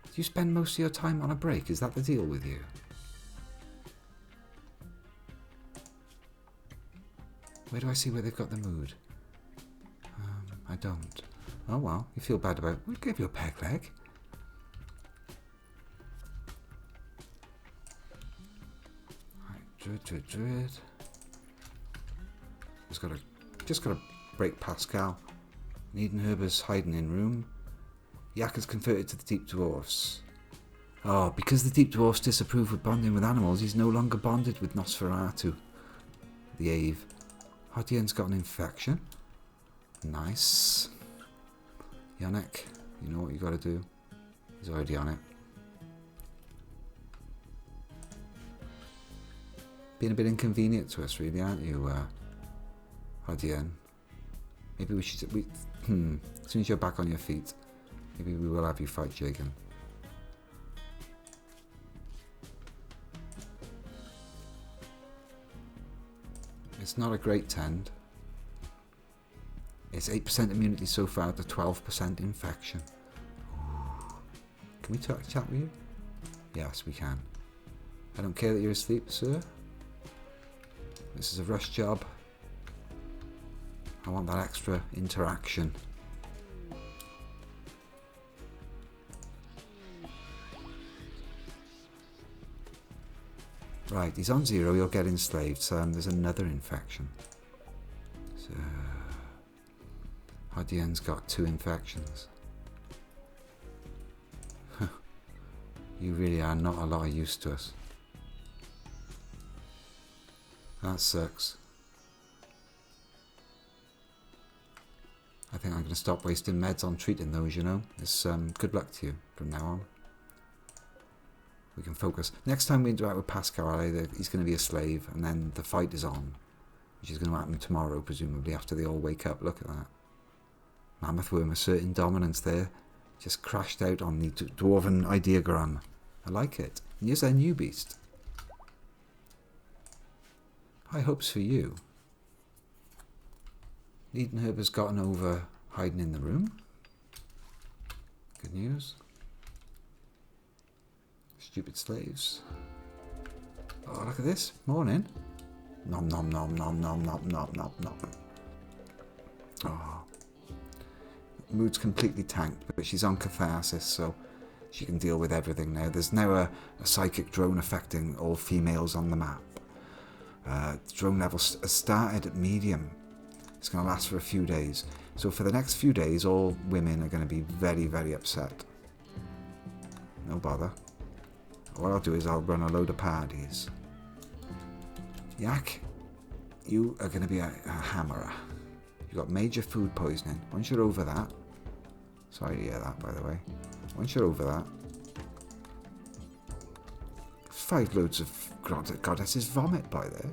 Do you spend most of your time on a break? Is that the deal with you? Where do I see where they've got the mood? I don't. Oh well, you feel bad about it. We'll give you a peg leg. Right, Druid. Just gotta break Pascal. Needenherber's hiding in room. Yak has converted to the Deep Dwarfs. Oh, because the Deep Dwarfs disapprove of bonding with animals, he's no longer bonded with Nosferatu. The Ave. Hodian's got an infection. Nice. Yannick, you know what you gotta do. He's already on it. Being a bit inconvenient to us, really, aren't you, Hodian? Maybe we should... as soon as you're back on your feet, maybe we will have you fight Jagan. It's not a great tend. It's 8% immunity so far to 12% infection. Ooh. Can we chat with you? Yes, we can. I don't care that you're asleep, sir. This is a rush job. I want that extra interaction. Right, he's on 0, you'll get enslaved, so there's another infection. So, Hodian's got 2 infections. You really are not a lot of use to us. That sucks. I think I'm going to stop wasting meds on treating those, you know. It's good luck to you from now on. We can focus. Next time we interact with Pascal, he's going to be a slave, and then the fight is on, which is going to happen tomorrow, presumably, after they all wake up. Look at that. Mammoth worm asserting dominance there. Just crashed out on the dwarven ideogram. I like it. And here's their new beast. High hopes for you. Needenherber's gotten over hiding in the room. Good news. Stupid slaves. Oh, look at this. Morning. Nom nom nom nom nom nom nom nom nom. Oh. Mood's completely tanked, but she's on catharsis, so she can deal with everything now. There's now a psychic drone affecting all females on the map. The drone level has started at medium. It's going to last for a few days. So for the next few days, all women are going to be very, very upset. No bother. what I'll do is I'll run a load of parties. Yak, you are going to be a hammerer. You got major food poisoning. Once you're over that, sorry to hear that, by the way. Once you're over that, 5 loads of goddess's vomit by there.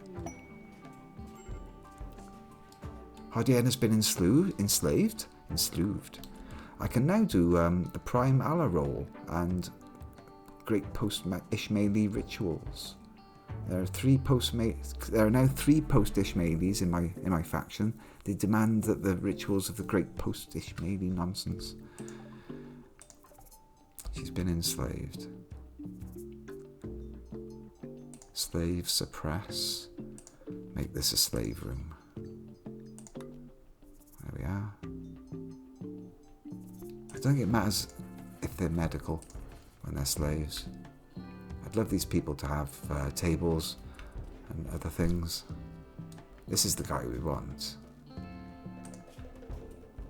Hardien has been enslaved. I can now do the prime Allah roll and great post-Ishmaeli rituals. There are now 3 post-Ishmaelis in my faction. They demand that the rituals of the great post-Ishmaeli nonsense. She's been enslaved. Slave suppress. Make this a slave room. There we are. I don't think it matters if they're medical when they're slaves. I'd love these people to have tables and other things. This is the guy we want.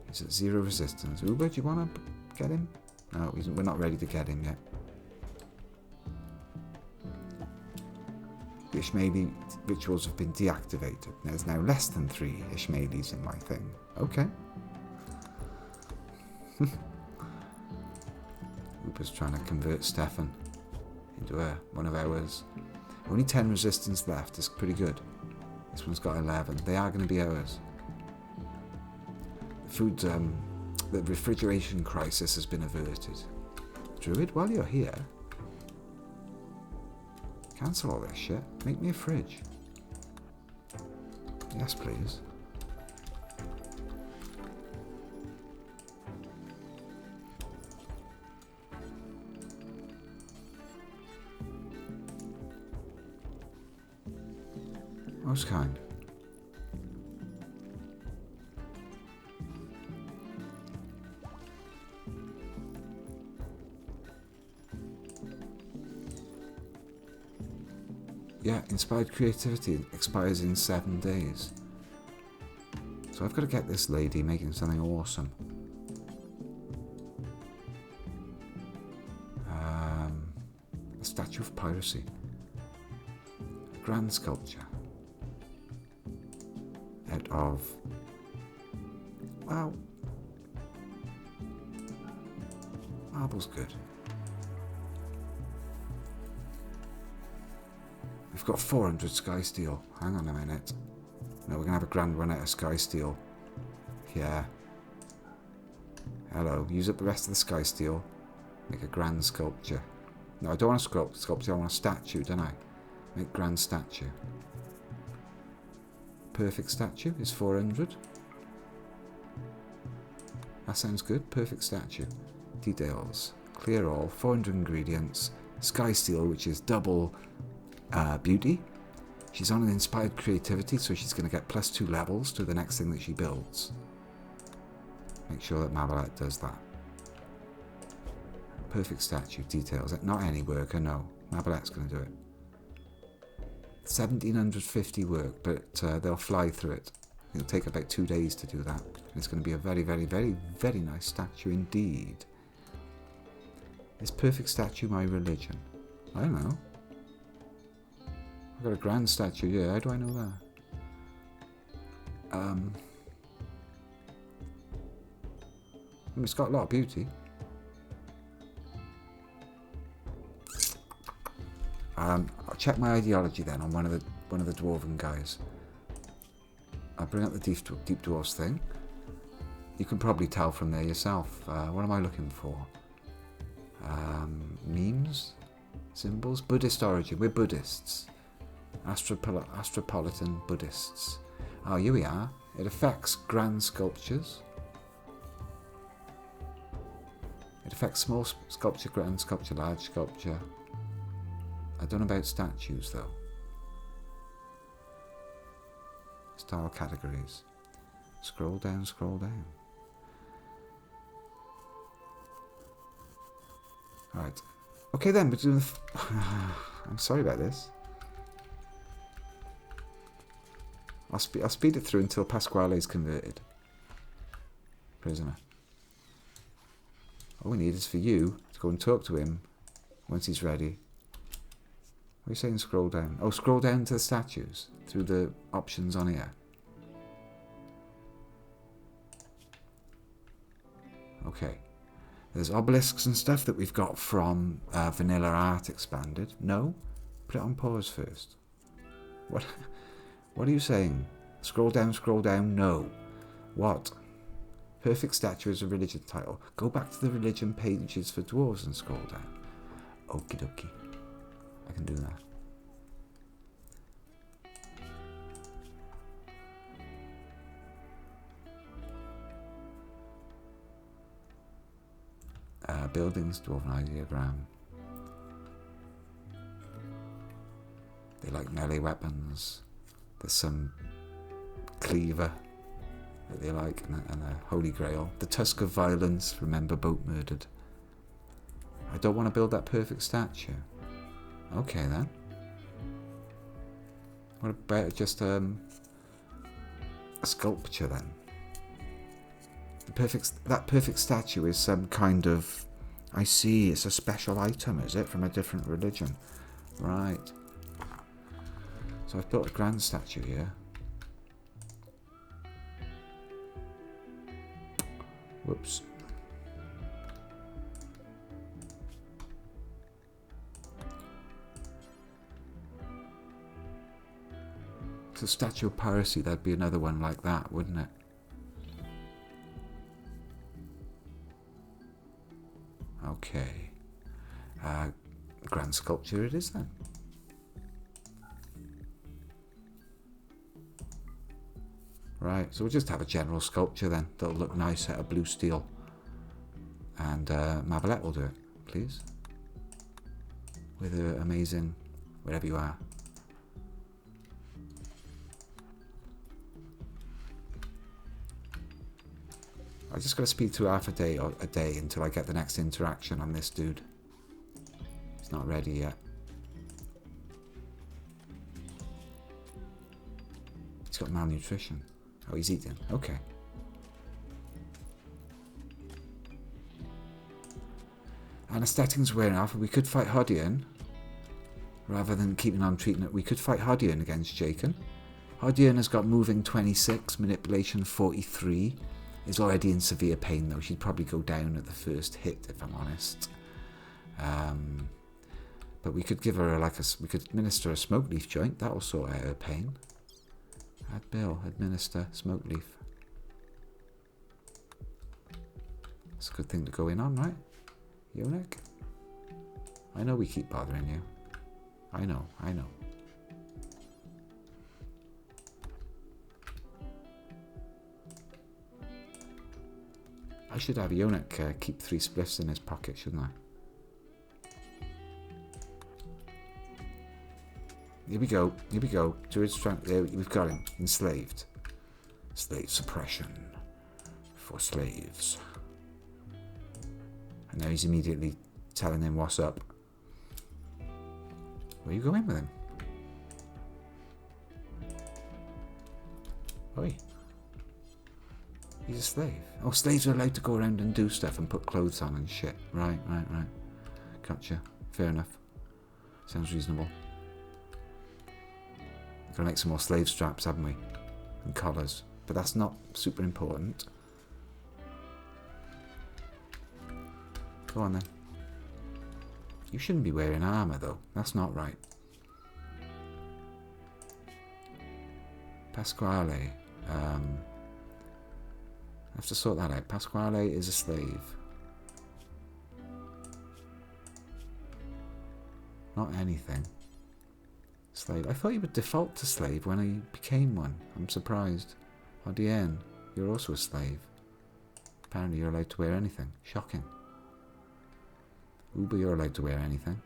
He's at 0 resistance. Uber, do you want to get him? No, we're not ready to get him yet. The Ishmaeli rituals have been deactivated. There's now less than 3 Ishmaelis in my thing. Okay. Uber's trying to convert Stefan into one of ours. Only 10 resistance left. It's pretty good. This one's got 11. They are going to be ours. The refrigeration crisis has been averted. Druid, while you're here, cancel all this shit. Make me a fridge. Yes, please. Most kind. Yeah, inspired creativity expires in 7 days. So I've got to get this lady making something awesome. A statue of piracy. A grand sculpture. Out of... well... marble's good. We've got 400 sky steel. Hang on a minute. No, we're going to have a grand run out of sky steel. Yeah. Hello. Use up the rest of the sky steel. Make a grand sculpture. No, I don't want a sculpture. I want a statue, don't I? Make grand statue. Perfect statue is 400. That sounds good. Perfect statue. Details. Clear all. 400 ingredients. Sky steel, which is double... beauty. She's on an inspired creativity, so she's going to get +2 levels to the next thing that she builds. Make sure that Mabelet does that. Perfect statue details. Not any worker, no. Mabelet's going to do it. 1750 work, but they'll fly through it. It'll take about 2 days to do that. And it's going to be a very, very, very, very nice statue indeed. Is perfect statue my religion? I don't know. I've got a grand statue, yeah, how do I know that? I mean, it's got a lot of beauty. I'll check my ideology then on one of the dwarven guys. I'll bring up the deep dwarfs thing. You can probably tell from there yourself. What am I looking for? Memes? Symbols? Buddhist origin. We're Buddhists. Astropolitan Buddhists. Oh, here we are. It affects grand sculptures. It affects small sculpture, grand sculpture, large sculpture. I don't know about statues though. Style categories. Scroll down, scroll down. Alright. Okay then, we're doing I'm sorry about this. I'll speed it through until Pasquale is converted. Prisoner. All we need is for you to go and talk to him once he's ready. What are you saying scroll down? Oh, scroll down to the statues through the options on here. Okay. There's obelisks and stuff that we've got from Vanilla Art Expanded. No? Put it on pause first. What? What are you saying? Scroll down, no. What? Perfect statue is a religion title. Go back to the religion pages for dwarves and scroll down. Okie dokie. I can do that. Buildings, dwarven ideogram. They like melee weapons. There's some cleaver that they like, and a holy grail. The tusk of violence, remember boat murdered. I don't want to build that perfect statue. Okay then. What about just a sculpture then? That perfect statue is some kind of... I see, it's a special item, is it? From a different religion. Right. So I've built a grand statue here. Whoops. It's a statue of piracy, there'd be another one like that, wouldn't it? Okay. Grand sculpture it is then. Right, so we'll just have a general sculpture then. That'll look nice out of blue steel. And Mabalette will do it, please. With her amazing, wherever you are. I just got to speed through half a day until I get the next interaction on this dude. He's not ready yet. He's got malnutrition. Oh, he's eating. Okay. Anesthetic's wearing off. We could fight Hodian. Rather than keeping on treating it, we could fight Hodian against Jaken. Hodian has got moving 26, manipulation 43. Is already in severe pain though. She'd probably go down at the first hit, if I'm honest. But we could give her we could administer a smoke leaf joint. That'll sort out her pain. Add Bill, administer smoke leaf. It's a good thing to go in on, right? Eunuch? I know we keep bothering you. I know. I should have Eunuch keep 3 spliffs in his pocket, shouldn't I? Here we go. Druid strength. There, we've got him. Enslaved. Slave suppression. For slaves. And now he's immediately telling him what's up. Where are you going with him? Oi. He's a slave. Oh, slaves are allowed to go around and do stuff and put clothes on and shit. Right. Gotcha. Fair enough. Sounds reasonable. Gonna make some more slave straps, haven't we? And collars. But that's not super important. Go on then. You shouldn't be wearing armour though. That's not right. Pasquale. I have to sort that out. Pasquale is a slave. Not anything. Slave. I thought you would default to slave when I became one. I'm surprised. Odien, you're also a slave. Apparently you're allowed to wear anything. Shocking. Uber, you're allowed to wear anything.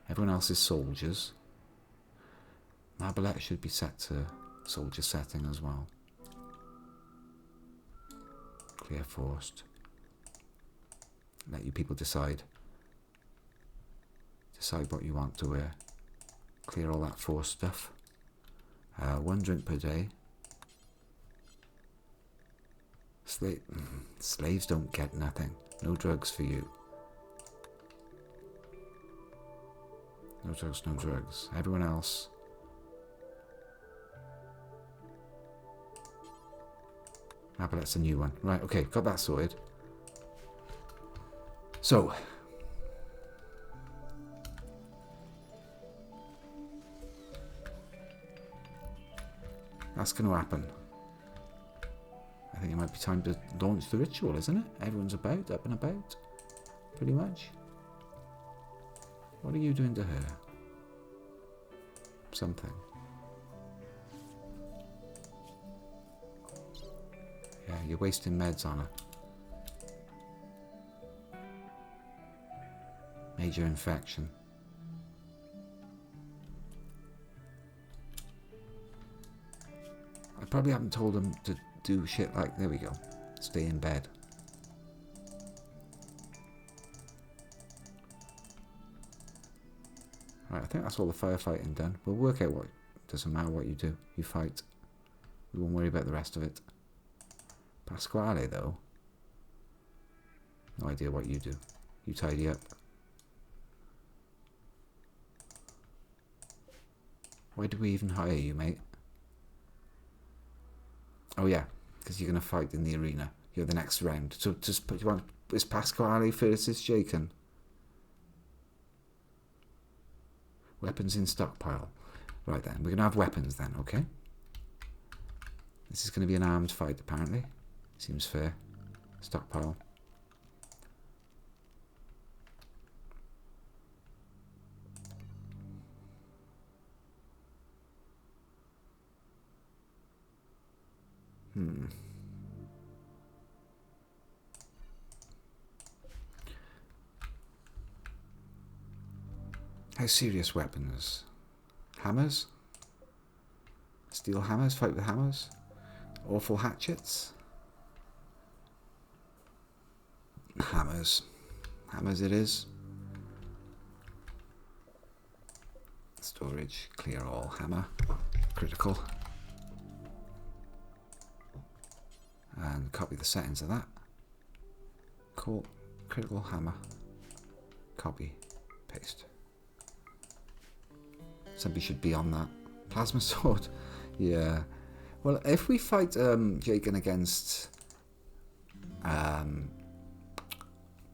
Everyone else is soldiers. Mabalette should be set to soldier setting as well. Clear forced. Let you people decide. Decide what you want to wear. Clear all that forced stuff. 1 drink per day. Slaves don't get nothing. No drugs for you. No drugs, no drugs. Everyone else. Ah, but that's a new one. Right, okay, got that sorted. So. That's going to happen. I think it might be time to launch the ritual, isn't it? Everyone's up and about. Pretty much. What are you doing to her? Something. Yeah, you're wasting meds on her. Major infection. I probably haven't told them to do shit like, there we go, stay in bed. Right, I think that's all the firefighting done. We'll work out what, doesn't matter what you do, you fight. We won't worry about the rest of it. Pasquale though, no idea what you do. You tidy up. Why do we even hire you, mate? Oh yeah, because you're going to fight in the arena. You're the next round. So just put you on. Is Pasquale versus Jaken? Weapons in stockpile. Right then, we're going to have weapons then, okay? This is going to be an armed fight apparently. Seems fair. Stockpile. How serious weapons? Hammers? Steel hammers? Fight with hammers? Awful hatchets? Hammers. Hammers it is. Storage. Clear all. Hammer. Critical. And copy the settings of that. Cool. Critical hammer. Copy. Paste. Somebody should be on that. Plasma sword. Yeah. Well, if we fight Jaken against...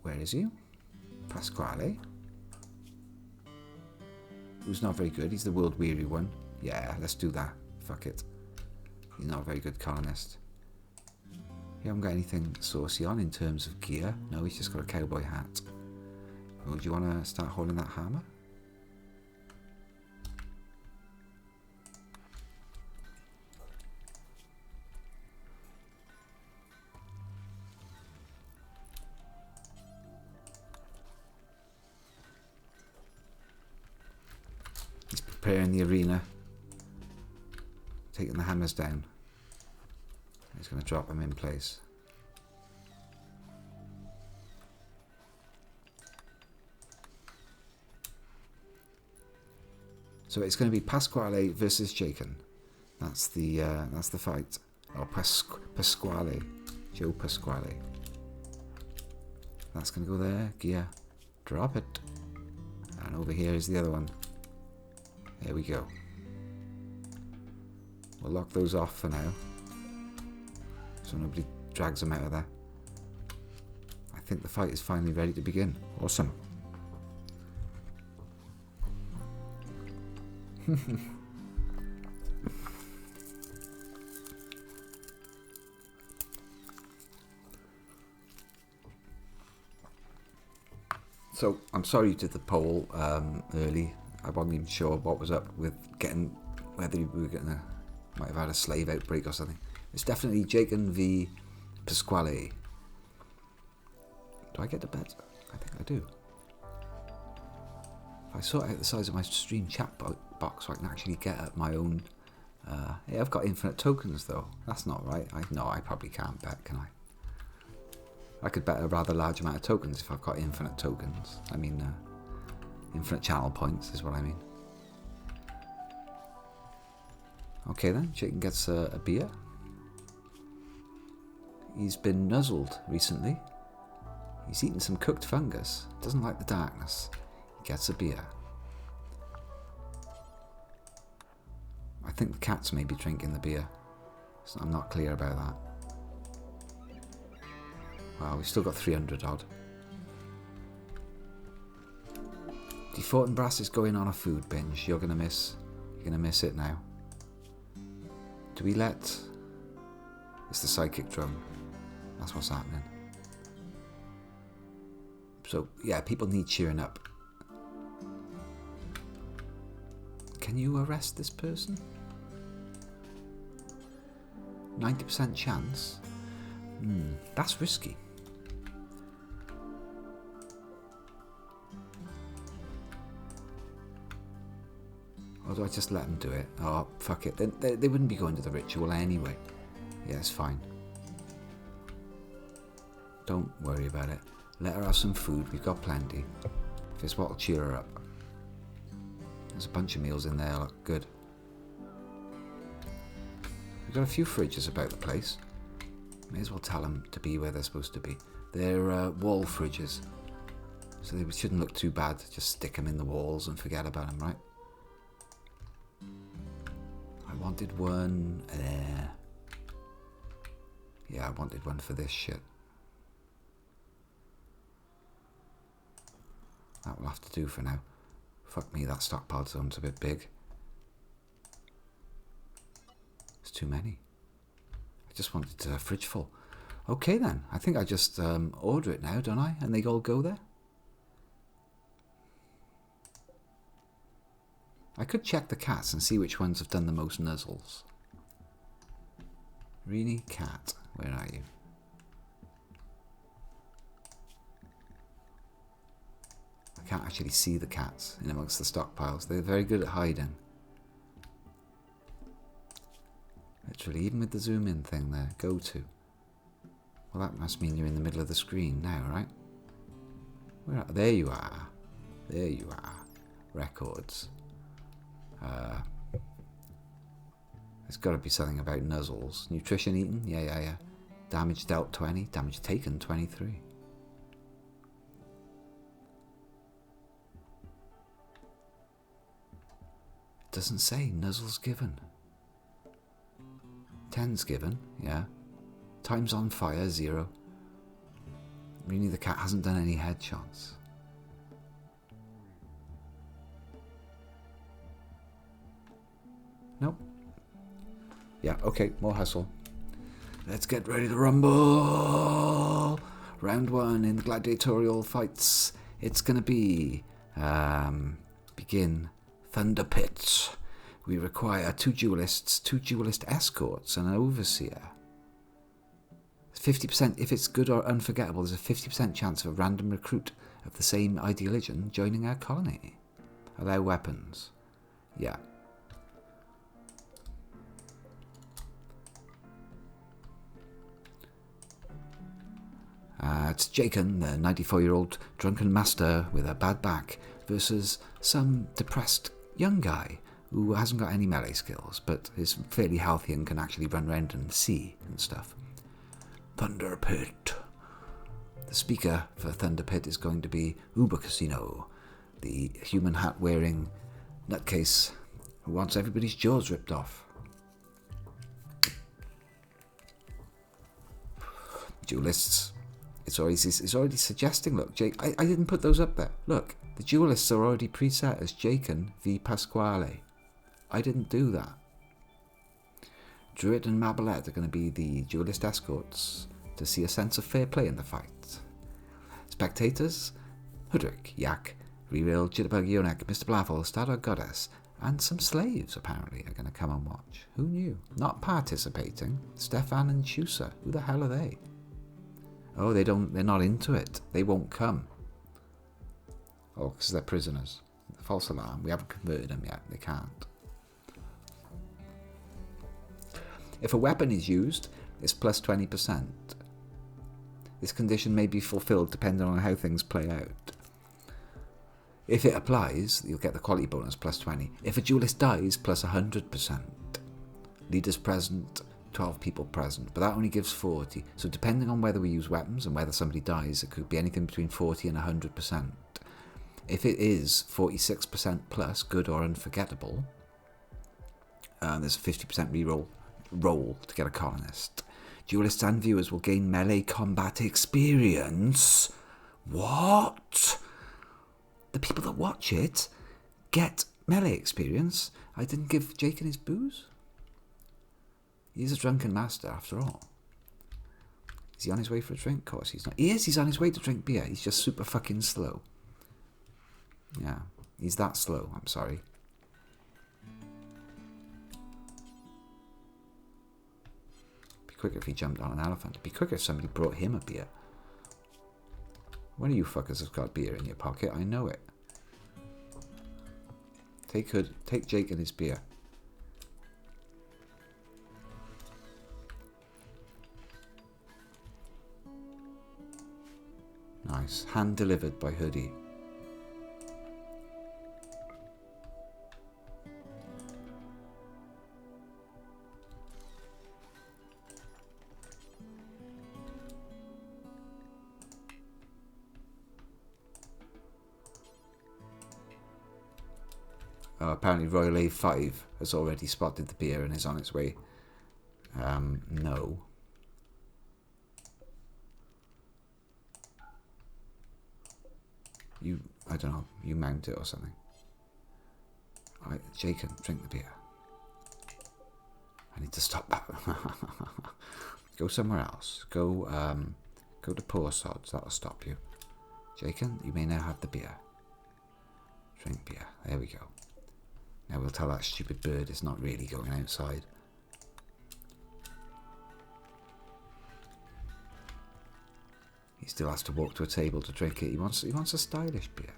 where is he? Pasquale. Who's not very good. He's the world weary one. Yeah, let's do that. Fuck it. He's not a very good colonist. You haven't got anything saucy on in terms of gear. No, he's just got a cowboy hat. Well, do you want to start holding that hammer? He's preparing the arena. Taking the hammers down. He's going to drop them in place. So it's going to be Pasquale versus Jaken. That's the fight. Or Pasquale, Joe Pasquale. That's going to go there. Gear, drop it, and over here is the other one. There we go. We'll lock those off for now, so nobody drags them out of there. I think the fight is finally ready to begin. Awesome. So I'm sorry you did the poll early. I wasn't even sure what was up with getting, whether we were gonna, might have had a slave outbreak or something. It's definitely Jaken v Pasquale. Do I get to bet? I think I do. If I sort out the size of my stream chat box so I can actually get at my own... yeah, I've got infinite tokens though. That's not right. No, I probably can't bet, can I? I could bet a rather large amount of tokens if I've got infinite tokens. I mean, infinite channel points is what I mean. Okay then, Jaken gets a beer. He's been nuzzled recently. He's eaten some cooked fungus. Doesn't like the darkness. He gets a beer. think the cats may be drinking the beer. So I'm not clear about that. Wow, we've still got 300 odd. Fortinbras is going on a food binge. You're gonna miss it now. Do we let... It's the psychic drone. That's what's happening. So, yeah, people need cheering up. Can you arrest this person? 90% chance? That's risky. Or do I just let them do it? Oh, fuck it. They wouldn't be going to the ritual anyway. Yeah, it's fine. Don't worry about it. Let her have some food. We've got plenty. If it's what'll cheer her up. There's a bunch of meals in there. Look, good. We've got a few fridges about the place. May as well tell them to be where they're supposed to be. They're wall fridges. So they shouldn't look too bad. Just stick them in the walls and forget about them, right? I wanted one. Yeah, I wanted one for this shit. That will have to do for now. Fuck me, that stockpile zone's a bit big. It's too many. I just wanted a fridge full. Okay then, I think I just order it now, don't I? And they all go there? I could check the cats and see which ones have done the most nuzzles. Rini cat, where are you? I can't actually see the cats in amongst the stockpiles. They're very good at hiding. Literally, even with the zoom in thing there, go to. Well, that must mean you're in the middle of the screen now, right? There you are. There you are. Records. There's got to be something about nuzzles. Nutrition eaten? Yeah. Damage dealt 20. Damage taken 23. It doesn't say nuzzles given. 10's given, yeah. Times on fire, 0. Really, the cat hasn't done any headshots. Nope. Yeah, okay, more hustle. Let's get ready to rumble! Round 1 in the gladiatorial fights. It's gonna be... begin Thunder Pit. We require 2 duelists, 2 duelist escorts, and an overseer. 50%, if it's good or unforgettable, there's a 50% chance of a random recruit of the same ideology joining our colony. Allow weapons. Yeah. It's Jaken, the 94-year-old drunken master with a bad back, versus some depressed young guy who hasn't got any melee skills, but is fairly healthy and can actually run around and see and stuff. Thunder Pit. The speaker for Thunder Pit is going to be Uber Casino, the human hat-wearing nutcase who wants everybody's jaws ripped off. Duelists. It's already suggesting, look, Jake, I didn't put those up there. Look, the duelists are already preset as Jaken v Pasquale. I didn't do that. Druid and Mabelet are going to be the duelist escorts to see a sense of fair play in the fight. Spectators, Hudrick, Yak, Rimworld, Jitterbug, Yonek, Mr. Blavel, Star Goddess, and some slaves apparently are going to come and watch. Who knew? Not participating, Stefan and Chusa. Who the hell are they? Oh, they're not into it. They won't come. Oh, because they're prisoners. False alarm. We haven't converted them yet. They can't. If a weapon is used, it's plus 20%. This condition may be fulfilled depending on how things play out. If it applies, you'll get the quality bonus plus 20. If a duelist dies, plus 100%. Leaders present, 12 people present, but that only gives 40. So depending on whether we use weapons and whether somebody dies, it could be anything between 40 and 100%. If it is 46% plus, good or unforgettable, There's a 50% roll to get a colonist. Duelists and viewers will gain melee combat experience. What? The people that watch it get melee experience? I didn't give Jake his booze? He's a drunken master after all. Is he on his way for a drink? Of course he's not. He is, he's on his way to drink beer. He's just super fucking slow. Yeah, he's that slow, I'm sorry. Be quicker if he jumped on an elephant. Be quicker if somebody brought him a beer. One of you fuckers has got beer in your pocket, I know it. Take Jake and his beer. Nice. Hand delivered by Hoodie. Apparently Royal A5 has already spotted the beer and is on its way. No. I don't know, you mount it or something. Jacob, drink the beer. I need to stop that. Go somewhere else. Go to Poor Sods, that'll stop you. Jacob, you may now have the beer. Drink beer, there we go. Now we'll tell that stupid bird it's not really going outside. He still has to walk to a table to drink it. He wants a stylish beer.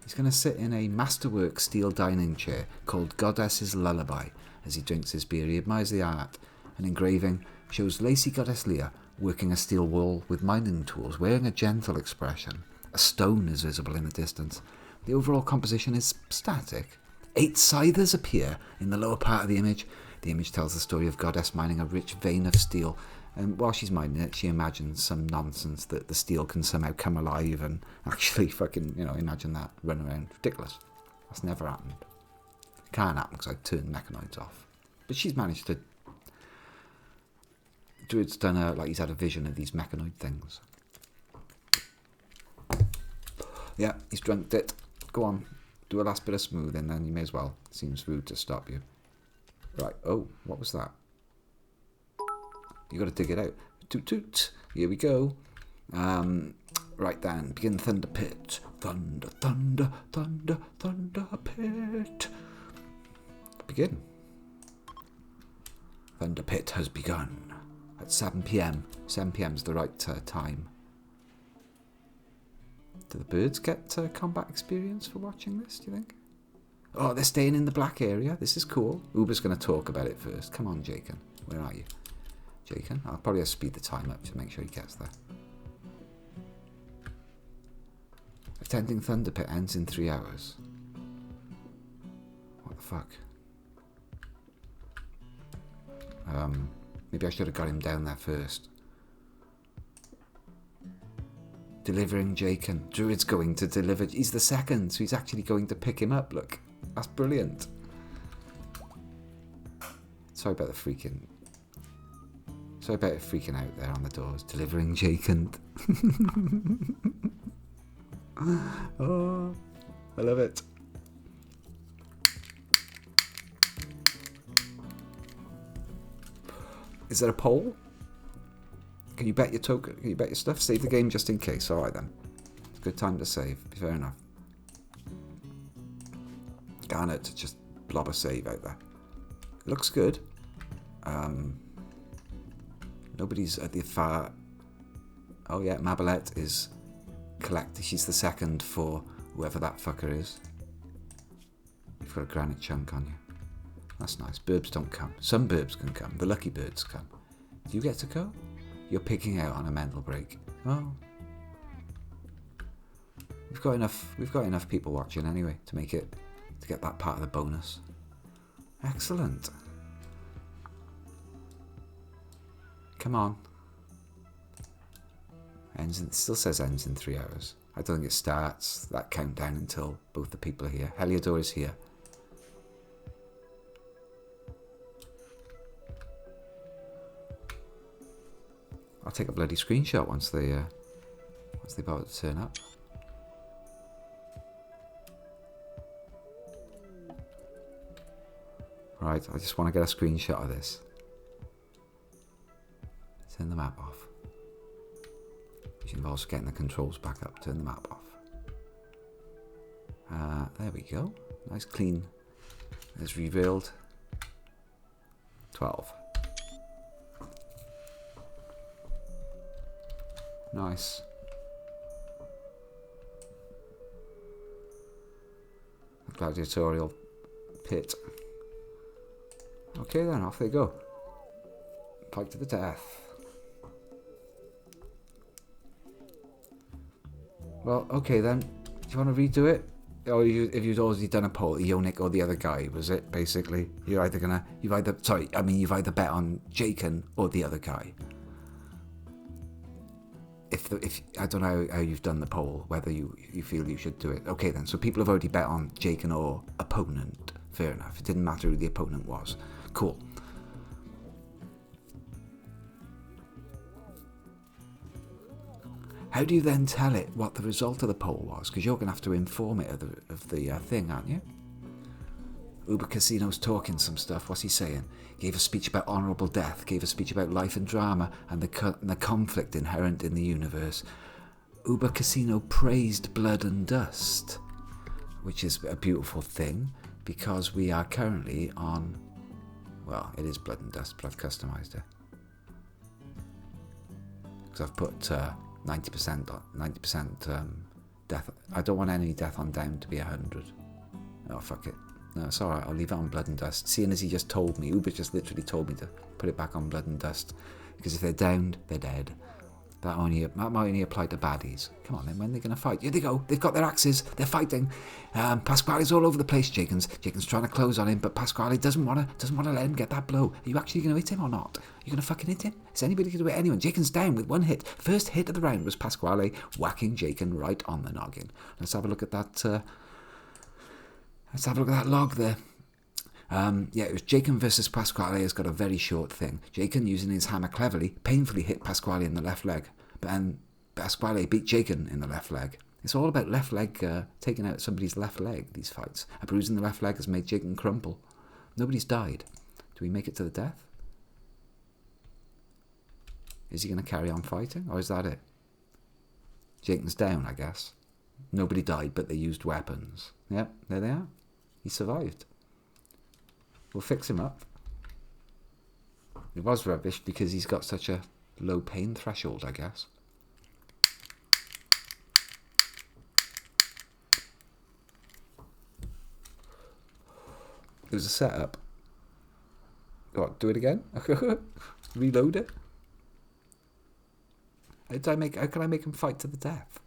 He's going to sit in a masterwork steel dining chair called Goddess's Lullaby as he drinks his beer. He admires the art. An engraving shows Lacey Goddess Leah working a steel wall with mining tools, wearing a gentle expression. A stone is visible in the distance. The overall composition is static. 8 scythers appear in the lower part of the image. The image tells the story of Goddess mining a rich vein of steel. And while she's mining it, she imagines some nonsense that the steel can somehow come alive and actually fucking, imagine that, run around. Ridiculous. That's never happened. It can't happen because I turned mechanoids off. But she's managed to... Druid's done like he's had a vision of these mechanoid things. Yeah, he's drunked it. Go on. Do a last bit of smoothing, then you may as well. Seems rude to stop you. Right, oh, what was that? You got to dig it out. Toot toot. Here we go. Right then, begin Thunder Pit. Thunder, thunder, thunder, thunder pit. Begin. Thunder Pit has begun. At 7 PM. 7 PM is the right time. Do the birds get combat experience for watching this, do you think? Oh, they're staying in the black area. This is cool. Uber's going to talk about it first. Come on, Jacob. Where are you? Jacob? I'll probably have to speed the time up to make sure he gets there. Attending Thunder Pit ends in 3 hours. What the fuck? Maybe I should have got him down there first. Delivering Jacob. Druid's going to deliver. He's the second, so he's actually going to pick him up. Look, that's brilliant. Sorry about it freaking out there on the doors. Delivering Jacob. Oh, I love it. Is there a poll? Can you bet your token? Can you bet your stuff? Save the game just in case. All right then. It's a good time to save. Fair enough. Garnet to just blob a save out there. It looks good. Nobody's at the far. Oh yeah, Mabalette is collected. She's the second for whoever that fucker is. You've got a granite chunk on you. That's nice. Burbs don't come. Some burbs can come. The lucky birds come. Do you get to go? You're picking out on a mental break. Oh. We've got enough people watching anyway to get that part of the bonus. Excellent. Come on. It still says ends in 3 hours. I don't think it starts that countdown until both the people are here. Heliodor is here. I'll take a bloody screenshot once they about to turn up. Right, I just want to get a screenshot of this. Turn the map off. Which involves getting the controls back up. Turn the map off. There we go. Nice clean. There's Rimworld. 12. Nice. A gladiatorial pit. Okay then, off they go. Fight to the death. Well, okay then. Do you want to redo it? Or if you'd already done a poll, Ionic or the other guy, was it, basically? You've either bet on Jaken or the other guy. If I don't know how you've done the poll, whether you feel you should do it. Okay then, so people have already bet on Jaken or opponent. Fair enough. It didn't matter who the opponent was. Cool. How do you then tell it what the result of the poll was? Because you're going to have to inform it of the thing, aren't you? Uber Casino's talking some stuff. What's he saying? Gave a speech about honourable death. Gave a speech about life and drama and the conflict inherent in the universe. Uber Casino praised Blood and Dust, which is a beautiful thing because we are currently on... Well, it is Blood and Dust, but I've customised it. Because I've put 90% death. I don't want any death on down to be 100. Oh, fuck it. No, it's alright, I'll leave it on Blood and Dust. Seeing as he just told me, Uber just literally told me to put it back on Blood and Dust. Because if they're downed, they're dead. That might only apply to baddies. Come on then, when are they going to fight? Here they go, they've got their axes, they're fighting. Pasquale's all over the place, Jaken's trying to close on him, but Pasquale doesn't want to let him get that blow. Are you actually going to hit him or not? Are you going to fucking hit him? Is anybody going to hit anyone? Jaken's down with one hit. First hit of the round was Pasquale whacking Jaken right on the noggin. Let's have a look at that. Let's have a look at that log there. Yeah, it was Jaken versus Pasquale. Has got a very short thing. Jaken, using his hammer cleverly, painfully hit Pasquale in the left leg. But Pasquale beat Jaken in the left leg. It's all about left leg, taking out somebody's left leg, these fights. A bruise in the left leg has made Jaken crumple. Nobody's died. Do we make it to the death? Is he going to carry on fighting, or is that it? Jaken's down, I guess. Nobody died, but they used weapons. Yep, there they are. He survived. We'll fix him up. It was rubbish because he's got such a low pain threshold, I guess. It was a setup. What, do it again? Reload it? How can I make him fight to the death?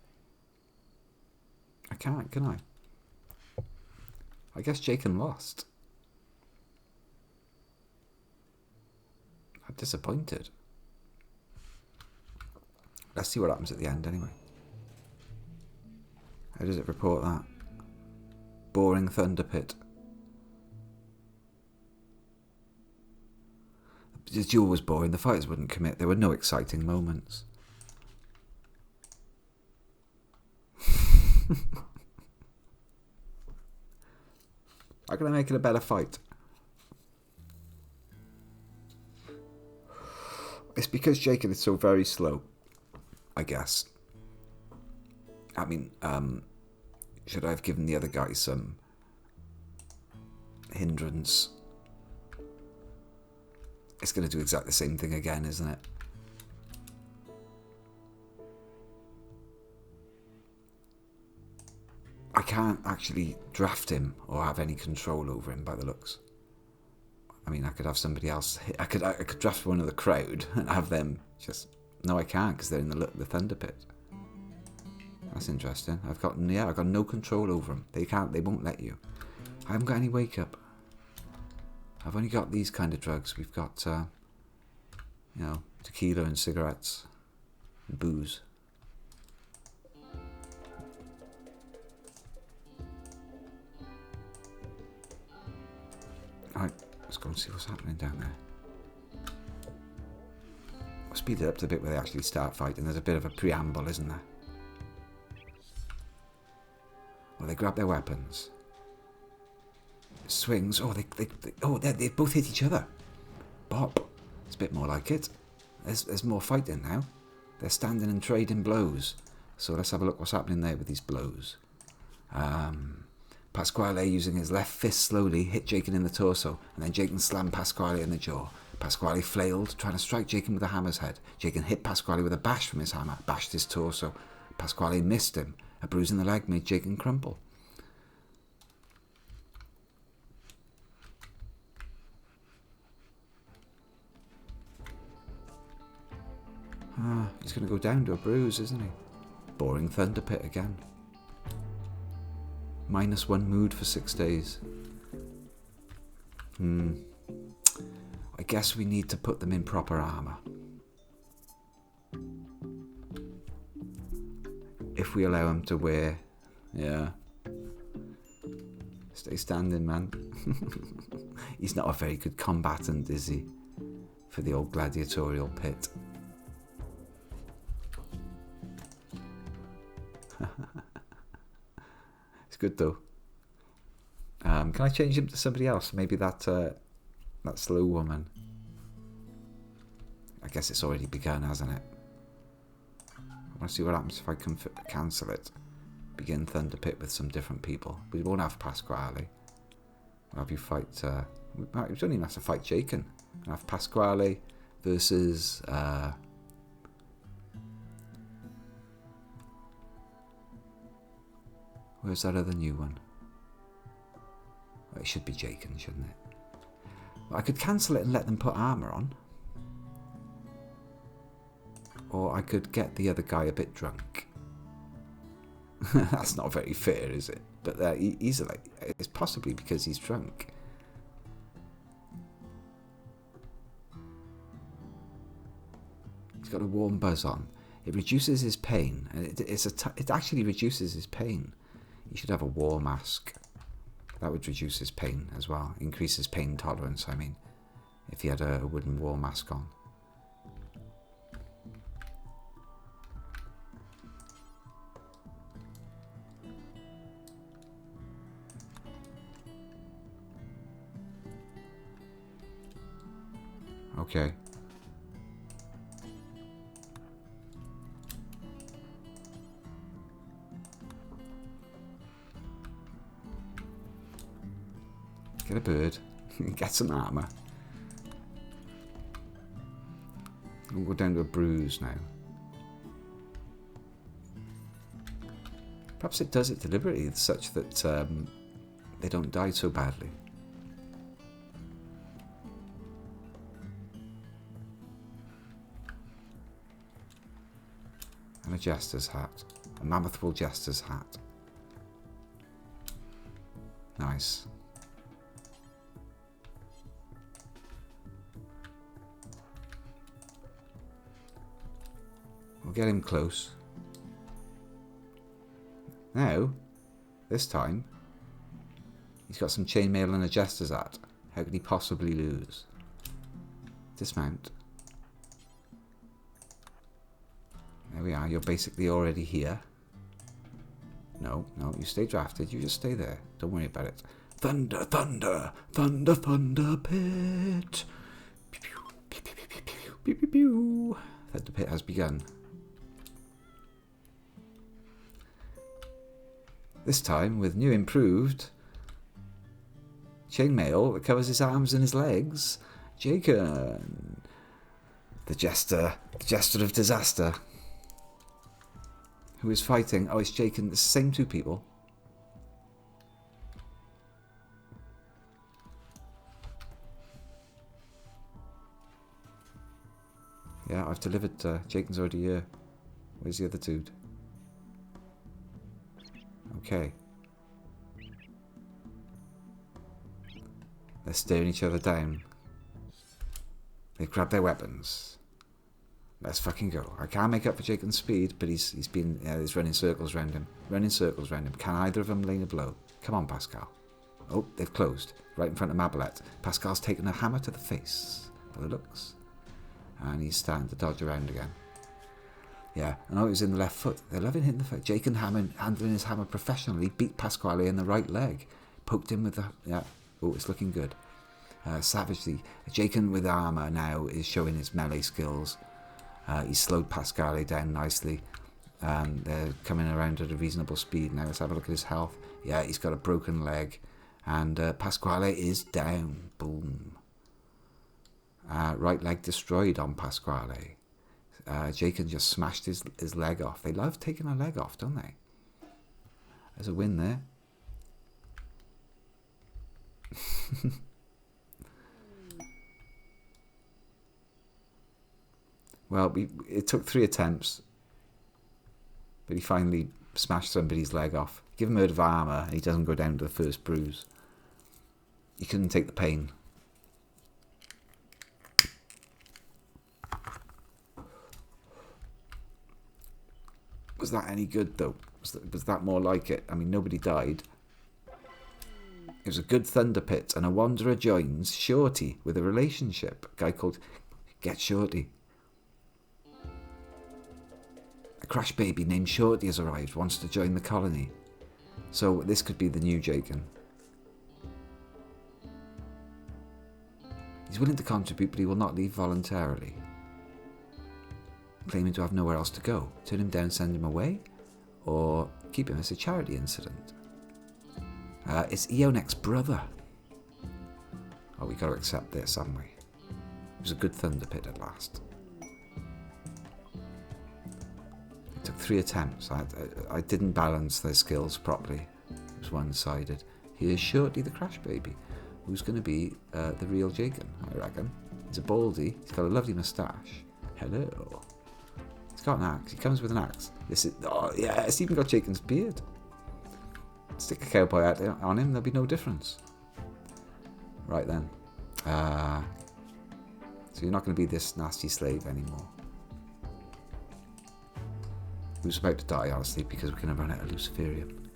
I can't, can I? I guess Jaken lost. I'm disappointed. Let's see what happens at the end anyway. How does it report that? Boring thunder pit. The duel was boring. The fighters wouldn't commit. There were no exciting moments. How can I make it a better fight? It's because Jaken is so very slow, I guess. I mean, should I have given the other guy some hindrance? It's going to do exactly the same thing again, isn't it? I can't actually draft him or have any control over him by the looks. I mean, I could have somebody else. I could draft one of the crowd and have them just. No, I can't because they're in the thunder pit. That's interesting. I've got no control over them. They can't. They won't let you. I haven't got any wake up. I've only got these kind of drugs. We've got, tequila and cigarettes, and booze. Alright, let's go and see what's happening down there. speed it up to the bit where they actually start fighting. There's a bit of a preamble, isn't there? Well, they grab their weapons. Swings. Oh, they both hit each other. Bop. It's a bit more like it. There's more fighting now. They're standing and trading blows. So let's have a look what's happening there with these blows. Pasquale, using his left fist slowly, hit Jakin in the torso, and then Jakin slammed Pasquale in the jaw. Pasquale flailed, trying to strike Jakin with a hammer's head. Jakin hit Pasquale with a bash from his hammer, bashed his torso. Pasquale missed him. A bruise in the leg made Jakin crumple. He's going to go down to a bruise, isn't he? Boring Thunder Pit again. -1 mood for 6 days. I guess we need to put them in proper armour. If we allow him to wear... Yeah. Stay standing, man. He's not a very good combatant, is he? For the old gladiatorial pit. It's good though. Can I change him to somebody else? Maybe that slow woman. I guess it's already begun, hasn't it? I want to see what happens if I can cancel it. Begin Thunder Pit with some different people. We won't have Pasquale. We'll have you fight... we don't even have to fight Jakin. We'll have Pasquale versus... where's that other new one? Well, it should be Jakin, shouldn't it? Well, I could cancel it and let them put armour on. Or I could get the other guy a bit drunk. That's not very fair, is it? But he's like, it's possibly because he's drunk. He's got a warm buzz on. It reduces his pain. And it actually reduces his pain. He should have a war mask. That would reduce his pain as well. Increase his pain tolerance, I mean. If he had a wooden war mask on. Okay. Get a bird. Get some armour. We'll go down to a bruise now. Perhaps it does it deliberately, such that they don't die so badly. And a jester's hat. A mammoth wool jester's hat. Nice. We'll get him close. Now, this time, he's got some chainmail and a jester's hat. How could he possibly lose? Dismount. There we are, you're basically already here. No, you stay drafted, you just stay there. Don't worry about it. Thunder, thunder, thunder, thunder pit. Pew, pew, pew, pew, pew, pew, pew, pew, pew. Thunder pit has begun. This time with new improved chainmail that covers his arms and his legs. Jakin, the jester of disaster. Who is fighting? Oh, it's Jakin. It's the same two people. Yeah, I've delivered. Jakin's already here. Where's the other dude? Okay. They're staring each other down. They've grabbed their weapons. Let's fucking go. I can't make up for Jakin's speed, but he's running circles around him. Running circles around him. Can either of them lay a blow? Come on, Pascal. Oh, they've closed. Right in front of Mabelet. Pascal's taken a hammer to the face. By the looks. And he's starting to dodge around again. Yeah, I know it was in the left foot. They're loving hitting the foot. Jake and handling his hammer professionally, beat Pasquale in the right leg. Poked him with the... Yeah, oh, it's looking good. Savagely. Jaken with armour now is showing his melee skills. He's slowed Pasquale down nicely. They're coming around at a reasonable speed now. Let's have a look at his health. Yeah, he's got a broken leg. And Pasquale is down. Boom. Right leg destroyed on Pasquale. Jaken just smashed his leg off. They love taking a leg off, don't they? There's a win there. Well, it took 3 attempts, but he finally smashed somebody's leg off. Give him a bit of armour, and he doesn't go down to the first bruise. He couldn't take the pain. Was that any good, though? Was that more like it? I mean, nobody died. It was a good thunder pit, and a wanderer joins Shorty with a relationship. A guy called Get Shorty. A crash baby named Shorty has arrived, wants to join the colony. So this could be the new Jaken. He's willing to contribute, but he will not leave voluntarily. Claiming to have nowhere else to go. Turn him down, send him away? Or keep him as a charity incident? It's Eonek's brother. Oh, we got to accept this, haven't we? It was a good thunder pit at last. It took 3 attempts. I didn't balance their skills properly. It was one-sided. Here's Shorty the Crash Baby, who's going to be the real Jaken, I reckon. He's a baldy. He's got a lovely moustache. Hello. He's got an axe. He comes with an axe. This is... Oh, yeah, it's even got Jaken's beard. Stick a cowboy hat on him, there'll be no difference. Right then. So you're not going to be this nasty slave anymore. Who's about to die, honestly, because we're going to run out of Luciferium.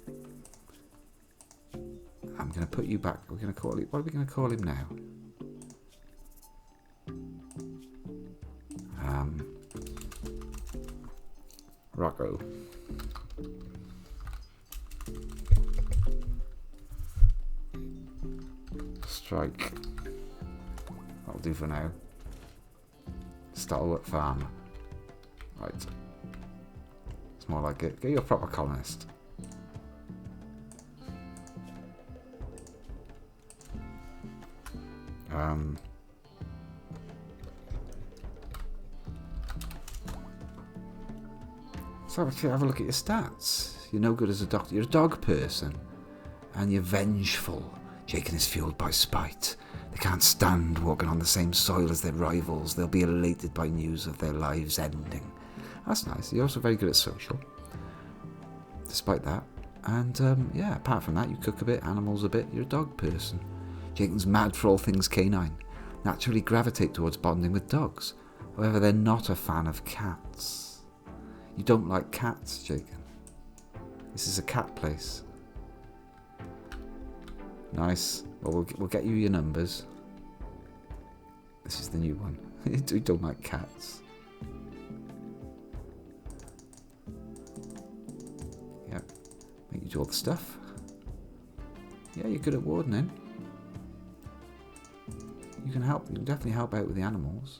I'm going to put you back. We're going to call it... What are we going to call him now? Rocco. Strike. That'll do for now. Stalwart farmer. Right. It's more like it. Get you a proper colonist. So actually have a look at your stats. You're no good as a doctor. You're a dog person. And you're vengeful. Jaken is fueled by spite. They can't stand walking on the same soil as their rivals. They'll be elated by news of their lives ending. That's nice. You're also very good at social. Despite that. And, yeah, apart from that, you cook a bit, animals a bit. You're a dog person. Jaken's mad for all things canine. Naturally gravitate towards bonding with dogs. However, they're not a fan of cats. You don't like cats, Jaken. This is a cat place. Nice. Well, we'll get you your numbers. This is the new one. We don't like cats. Yep. Make you do all the stuff. Yeah, you're good at wardening. You can help. You can definitely help out with the animals.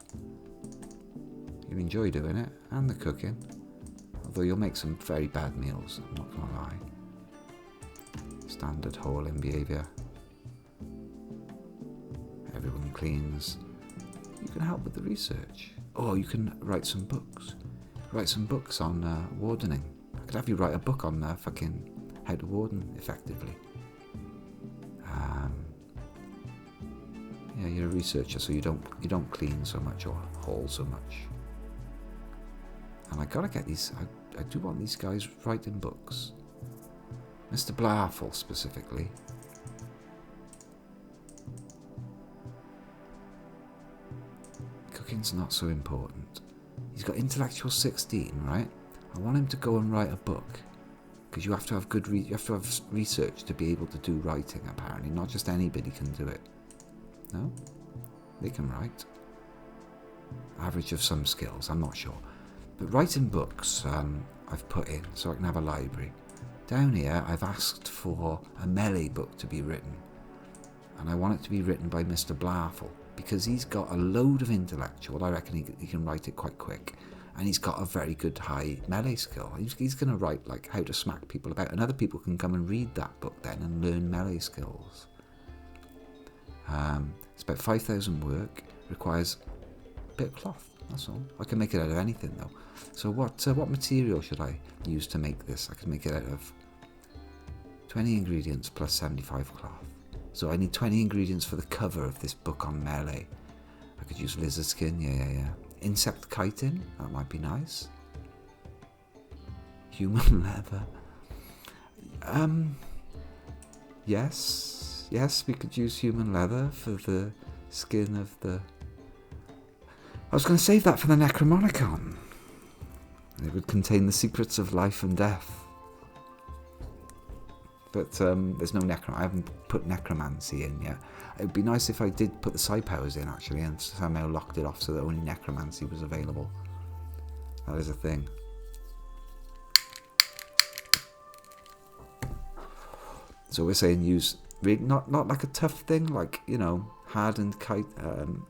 You enjoy doing it, and the cooking. Although you'll make some very bad meals, I'm not gonna lie. Standard hauling behaviour. Everyone cleans. You can help with the research. Or you can write some books. Write some books on wardening. I could have you write a book on fucking how to warden effectively. Yeah, you're a researcher, so you don't clean so much or haul so much. And I gotta get these. I do want these guys writing books. Mr. Blarful specifically. Cooking's not so important. He's got intellectual 16, right? I want him to go and write a book, because you have to have you have to have research to be able to do writing. Apparently, not just anybody can do it. No, they can write. Average of some skills, I'm not sure. But writing books, I've put in so I can have a library. Down here, I've asked for a melee book to be written. And I want it to be written by Mr. Blarful, because he's got a load of intellectual. I reckon he can write it quite quick. And he's got a very good high melee skill. He's going to write like how to smack people about. And other people can come and read that book then and learn melee skills. It's about 5,000 work. Requires a bit of cloth, that's all. I can make it out of anything though. So what material should I use to make this? I can make it out of 20 ingredients plus 75 cloth. So I need 20 ingredients for the cover of this book on melee. I could use lizard skin, yeah. Insect chitin, that might be nice. Human leather. Yes, we could use human leather for the skin of the... I was going to save that for the Necromonicon. It would contain the secrets of life and death. But there's no I haven't put necromancy in yet. It would be nice if I did put the psi powers in, actually, and somehow locked it off so that only necromancy was available. That is a thing. So we're saying use not like a tough thing, like, you know, hardened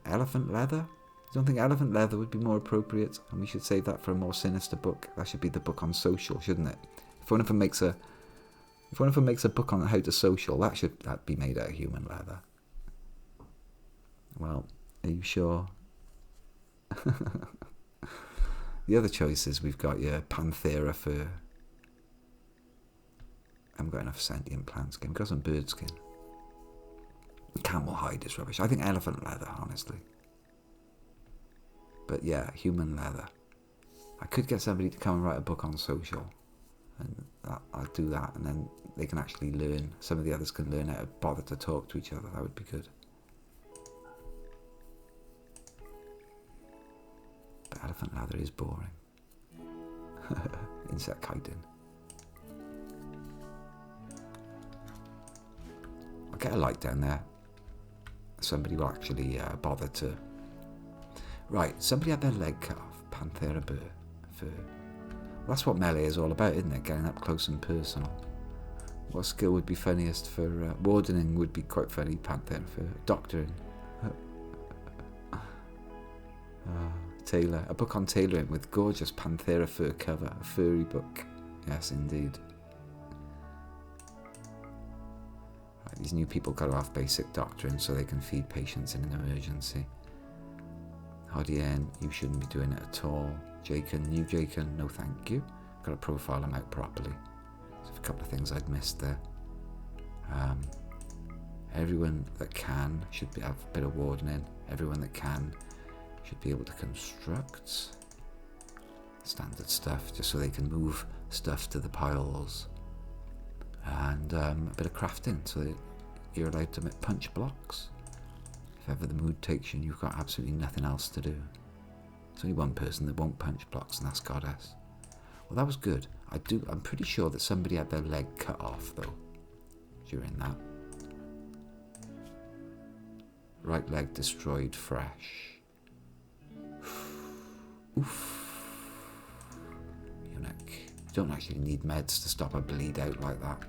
elephant leather. I don't think elephant leather would be more appropriate, and we should save that for a more sinister book. That should be the book on social, shouldn't it? If one of them makes a book on how to social, that be made out of human leather. Well, are you sure? The other choices we've got your Panthera fur. I haven't got enough sentient plant skin. We've got some bird skin. Camel hide is rubbish. I think elephant leather, honestly. But yeah, human leather. I could get somebody to come and write a book on social. And I'll do that, and then they can actually learn. Some of the others can learn how to bother to talk to each other. That would be good. But elephant leather is boring. Insect chitin. I'll get a light down there. Somebody will actually bother to... Right, somebody had their leg cut off. Panthera fur. That's what melee is all about, isn't it? Getting up close and personal. What skill would be funniest for... wardening would be quite funny. Panthera fur. Doctoring. Tailor. A book on tailoring with gorgeous Panthera fur cover. A furry book. Yes, indeed. Right, these new people got to have basic doctoring so they can feed patients in an emergency. Hardien, you shouldn't be doing it at all. Jaken, new Jaken, no thank you. Got to profile them out properly. There's a couple of things I'd missed there. Everyone that can should have a bit of wardening. Everyone that can should be able to construct standard stuff, just so they can move stuff to the piles. And a bit of crafting, so that you're allowed to make punch blocks. If ever the mood takes you and you've got absolutely nothing else to do. There's only one person that won't punch blocks, and that's Goddess. Well, that was good. I'm pretty sure that somebody had their leg cut off, though, during that. Right leg destroyed fresh. Oof. Eunuch. You don't actually need meds to stop a bleed out like that.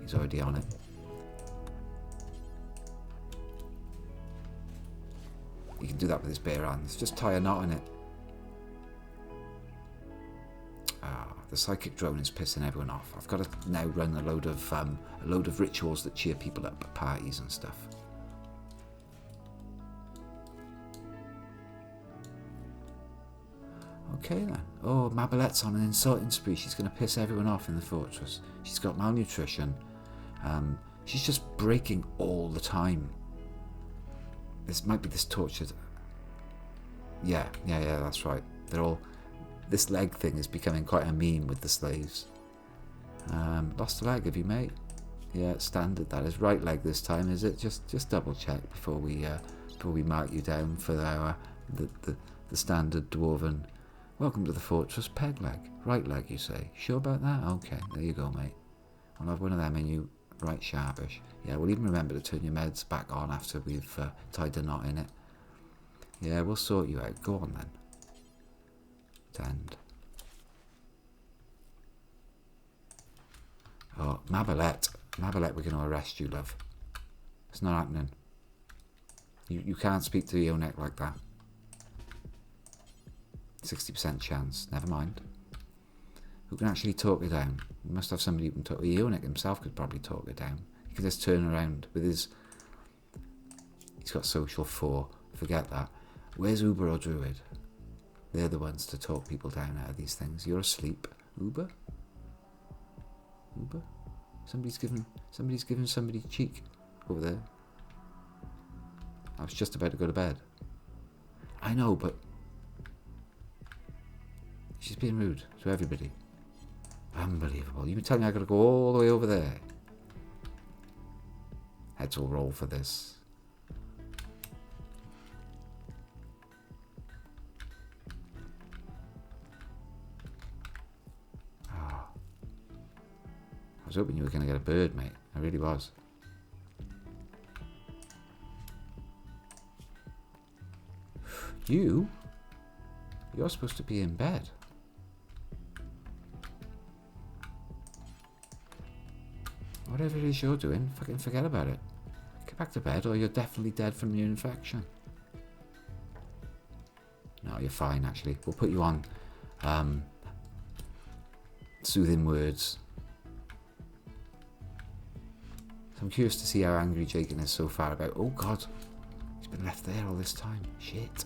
He's already on it. You can do that with his bare hands. Just tie a knot in it. The psychic drone is pissing everyone off. I've got to now run a load of rituals that cheer people up at parties and stuff. Okay then. Oh, Mabelette's on an insulting spree. She's going to piss everyone off in the fortress. She's got malnutrition. She's just breaking all the time. This might be this tortured. Yeah, that's right. They're all... This leg thing is becoming quite a meme with the slaves. Lost a leg, have you, mate? Yeah, standard that is. Right leg this time, is it? Just double check before we mark you down for the standard dwarven. Welcome to the fortress, peg leg. Right leg, you say? Sure about that? Okay, there you go, mate. I'll have one of them in you right sharpish. Yeah, we'll even remember to turn your meds back on after we've tied a knot in it. Yeah, we'll sort you out. Go on then. Tend. Oh, Mabelet. Mabelet, we're going to arrest you, love. It's not happening. You can't speak to Eonek like that. 60% chance. Never mind. Who can actually talk her down? We must have somebody who can talk. Eonek himself could probably talk her down. He can just turn around with his... He's got social 4. Forget that. Where's Uber or Druid? They're the ones to talk people down out of these things. You're asleep. Uber? Uber? Somebody's giving somebody cheek over there. I was just about to go to bed. I know, but she's being rude to everybody. Unbelievable. You tell me I gotta go all the way over there. Heads will roll for this. Oh. I was hoping you were gonna get a bird, mate. I really was. You're supposed to be in bed. Whatever it is you're doing, fucking forget about it. Get back to bed or you're definitely dead from your infection. No, you're fine actually. We'll put you on soothing words. So I'm curious to see how angry Jacob is so far about... Oh God, he's been left there all this time. Shit.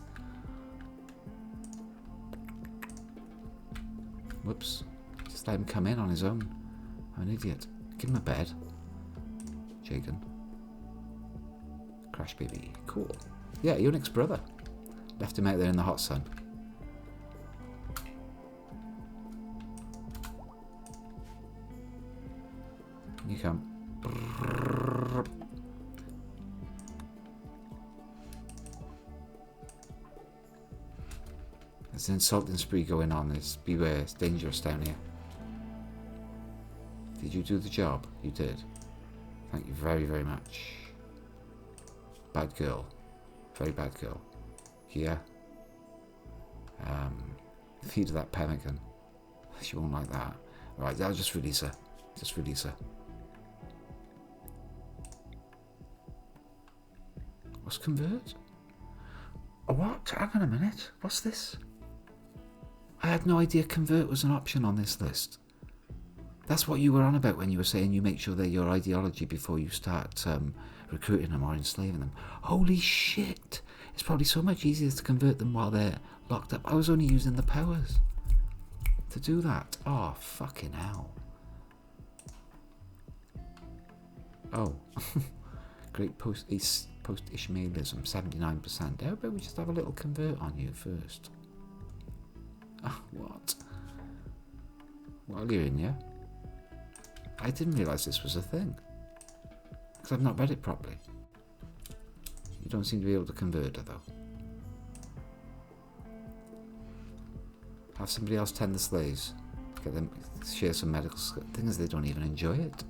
Whoops. Just let him come in on his own. I'm an idiot. Give him a bed. Jagan. Crash baby. Cool. Yeah, Eonek's brother. Left him out there in the hot sun. You come. There's an insulting spree going on. Beware, it's dangerous down here. Did you do the job? You did. Thank you very, very much. Bad girl. Very bad girl. Yeah. Feed her that pemmican. She won't like that. Right, I'll just release her. Just release her. What's convert? Oh, what? Hang on a minute. What's this? I had no idea convert was an option on this list. That's what you were on about when you were saying you make sure they're your ideology before you start recruiting them or enslaving them. Holy shit! It's probably so much easier to convert them while they're locked up. I was only using the powers to do that. Oh, fucking hell. Oh. Great post-Ishmaelism, 79%. How about we just have a little convert on you first? Oh, what? While you're in, yeah? I didn't realise this was a thing. Because I've not read it properly. You don't seem to be able to convert her, though. Have somebody else tend the slaves. Get them, share some medical skills. The thing is, they don't even enjoy it.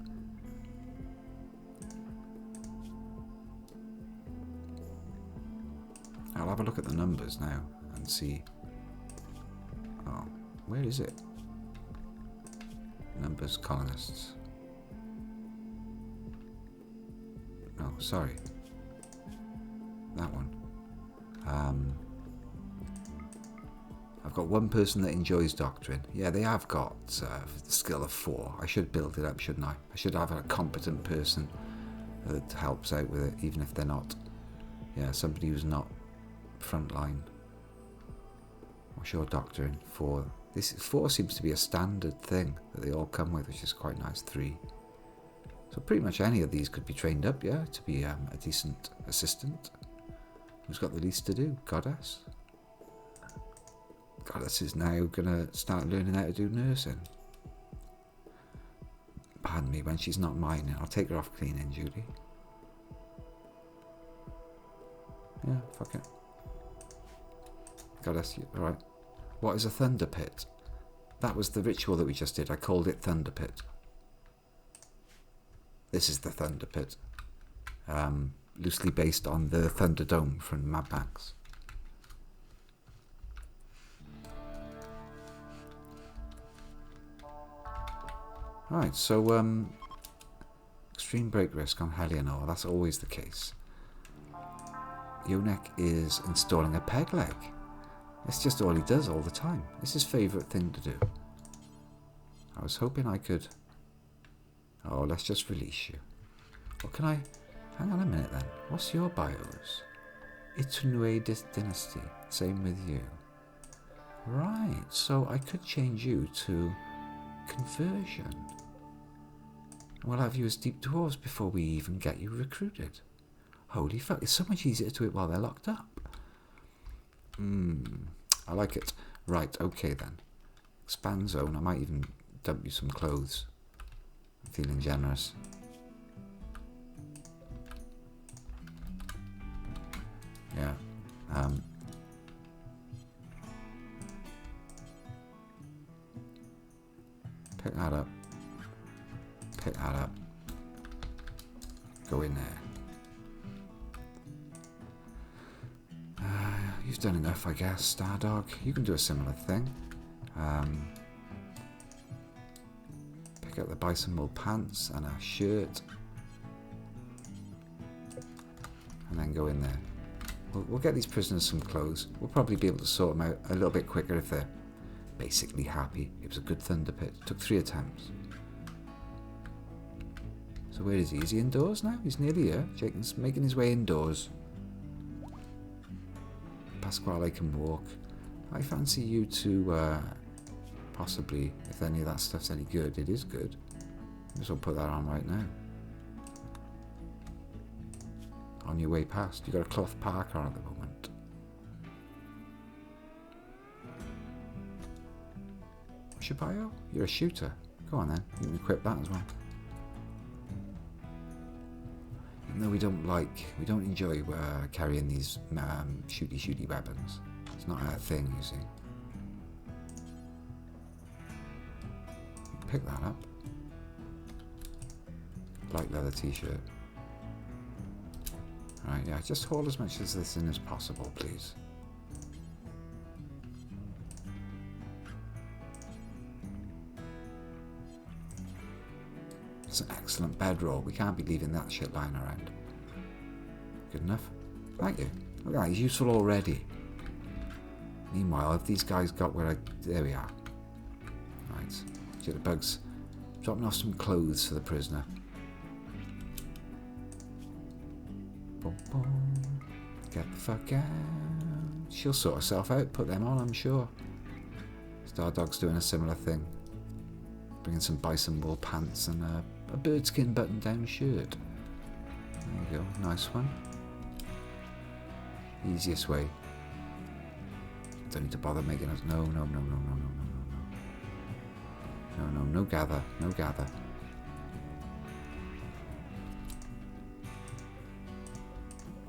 I'll have a look at the numbers now and see. Oh, where is it? Numbers, colonists. Oh, sorry. That one. I've got one person that enjoys doctrine. Yeah, they have got the skill of 4. I should build it up, shouldn't I? I should have a competent person that helps out with it, even if they're not. Yeah, somebody who's not frontline. What's your doctrine? 4. This 4 seems to be a standard thing that they all come with, which is quite nice. 3. So pretty much any of these could be trained up, yeah, to be a decent assistant. Who's got the least to do? Goddess. Goddess is now going to start learning how to do nursing. Pardon me, when she's not mine, I'll take her off cleaning duty. Yeah, fuck it. Goddess, alright. What is a thunder pit? That was the ritual that we just did. I called it thunder pit. This is the thunder pit. Loosely based on the Thunderdome from Mad Max. Right, so extreme break risk on Helianor, that's always the case. Yonek is installing a peg leg. It's just all he does all the time. It's his favourite thing to do. I was hoping I could... Oh, let's just release you. What can I... Hang on a minute then. What's your bios? Itunue Dynasty. Same with you. Right, so I could change you to conversion. We'll have you as deep dwarves before we even get you recruited. Holy fuck, it's so much easier to do it while they're locked up. I like it. Right, okay then. Expand zone. I might even dump you some clothes. I'm feeling generous. Yeah. Pick that up. Pick that up. Go in there. You've done enough, I guess, Stardog. You can do a similar thing. Pick up the bison wool pants and a shirt. And then go in there. We'll get these prisoners some clothes. We'll probably be able to sort them out a little bit quicker if they're basically happy. It was a good thunder pit. Took 3 attempts. So where is he? Is he indoors now? He's nearly here. Jaken's making his way indoors. Pasquale can walk. I fancy you to possibly, if any of that stuff's any good, it is good. Might as well put that on right now. On your way past. You've got a cloth parka on at the moment. What's your bio? You're a shooter. Go on then. You can equip that as well. Even though we don't enjoy carrying these shooty weapons. It's not our thing, you see. Pick that up. Light leather t-shirt. Right, yeah, just haul as much of this in as possible, please. It's an excellent bedroll. We can't be leaving that shit lying around. Good enough? Thank you. Look at that, he's useful already. Meanwhile, have these guys got where I... There we are. Right. Jitterbugs. Dropping off some clothes for the prisoner. Boom, boom. Get the fuck out. She'll sort herself out. Put them on, I'm sure. Stardog's doing a similar thing. Bringing some bison wool pants and a birdskin button-down shirt. There you go. Nice one. Easiest way. Don't need to bother making us... No. No gather. No gather.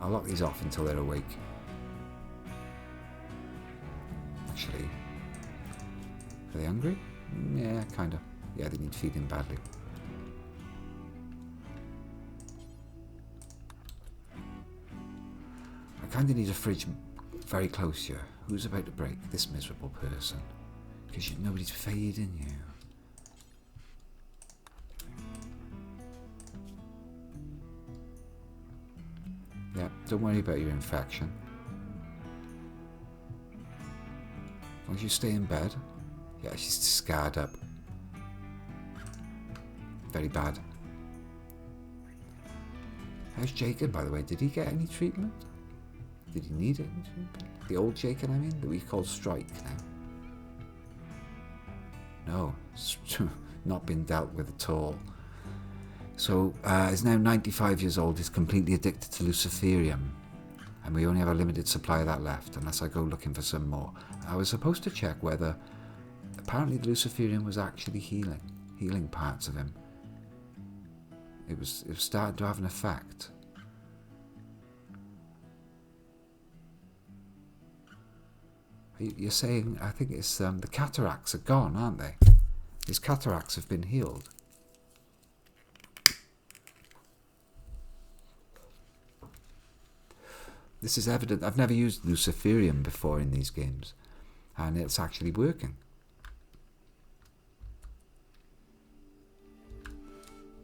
I'll lock these off until they're awake. Actually, are they hungry? Yeah, kinda. Yeah, they need feeding badly. I kinda need a fridge very close here. Who's about to break? This miserable person. Because nobody's feeding you. Yeah, don't worry about your infection. As long as you stay in bed. Yeah, she's scarred up. Very bad. How's Jacob, by the way? Did he get any treatment? Did he need any treatment? The old Jacob, I mean, that we call Strike now. No, not been dealt with at all. So, he's now 95 years old, he's completely addicted to Luciferium. And we only have a limited supply of that left, unless I go looking for some more. I was supposed to check whether... Apparently the Luciferium was actually healing parts of him. It was starting to have an effect. You're saying, I think it's the cataracts are gone, aren't they? His cataracts have been healed. This is evident. I've never used Luciferium before in these games, and it's actually working.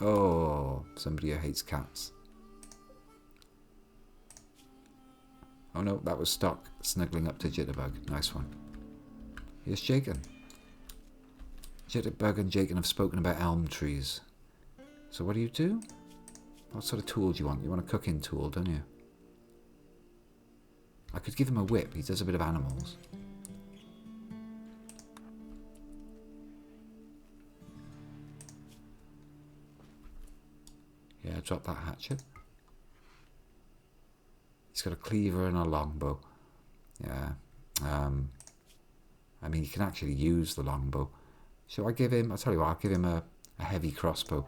Oh, somebody who hates cats. Oh no, that was Stock snuggling up to Jitterbug. Nice one. Here's Jaken. Jitterbug and Jaken have spoken about elm trees. So what do you do? What sort of tool do you want? You want a cooking tool, don't you? I could give him a whip. He does a bit of animals. Yeah, drop that hatchet. He's got a cleaver and a longbow. Yeah. I mean, he can actually use the longbow. Shall I give him... I'll tell you what, I'll give him a heavy crossbow.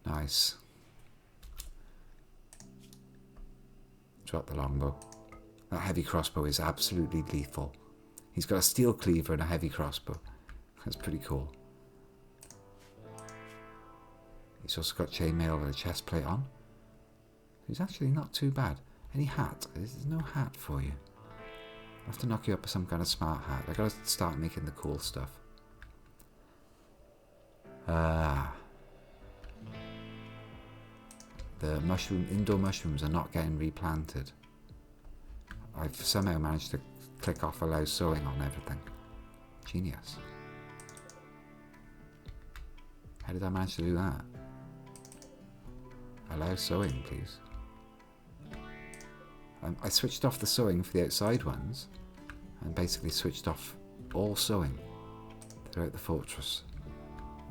Nice. Drop the longbow. That heavy crossbow is absolutely lethal. He's got a steel cleaver and a heavy crossbow. That's pretty cool. He's also got chainmail with a chest plate on. He's actually not too bad. Any hat? There's no hat for you. I'll have to knock you up with some kind of smart hat. I gotta start making the cool stuff. The indoor mushrooms are not getting replanted. I've somehow managed to click off allow sowing on everything. Genius. How did I manage to do that? Allow sowing, please. I switched off the sowing for the outside ones and basically switched off all sowing throughout the fortress.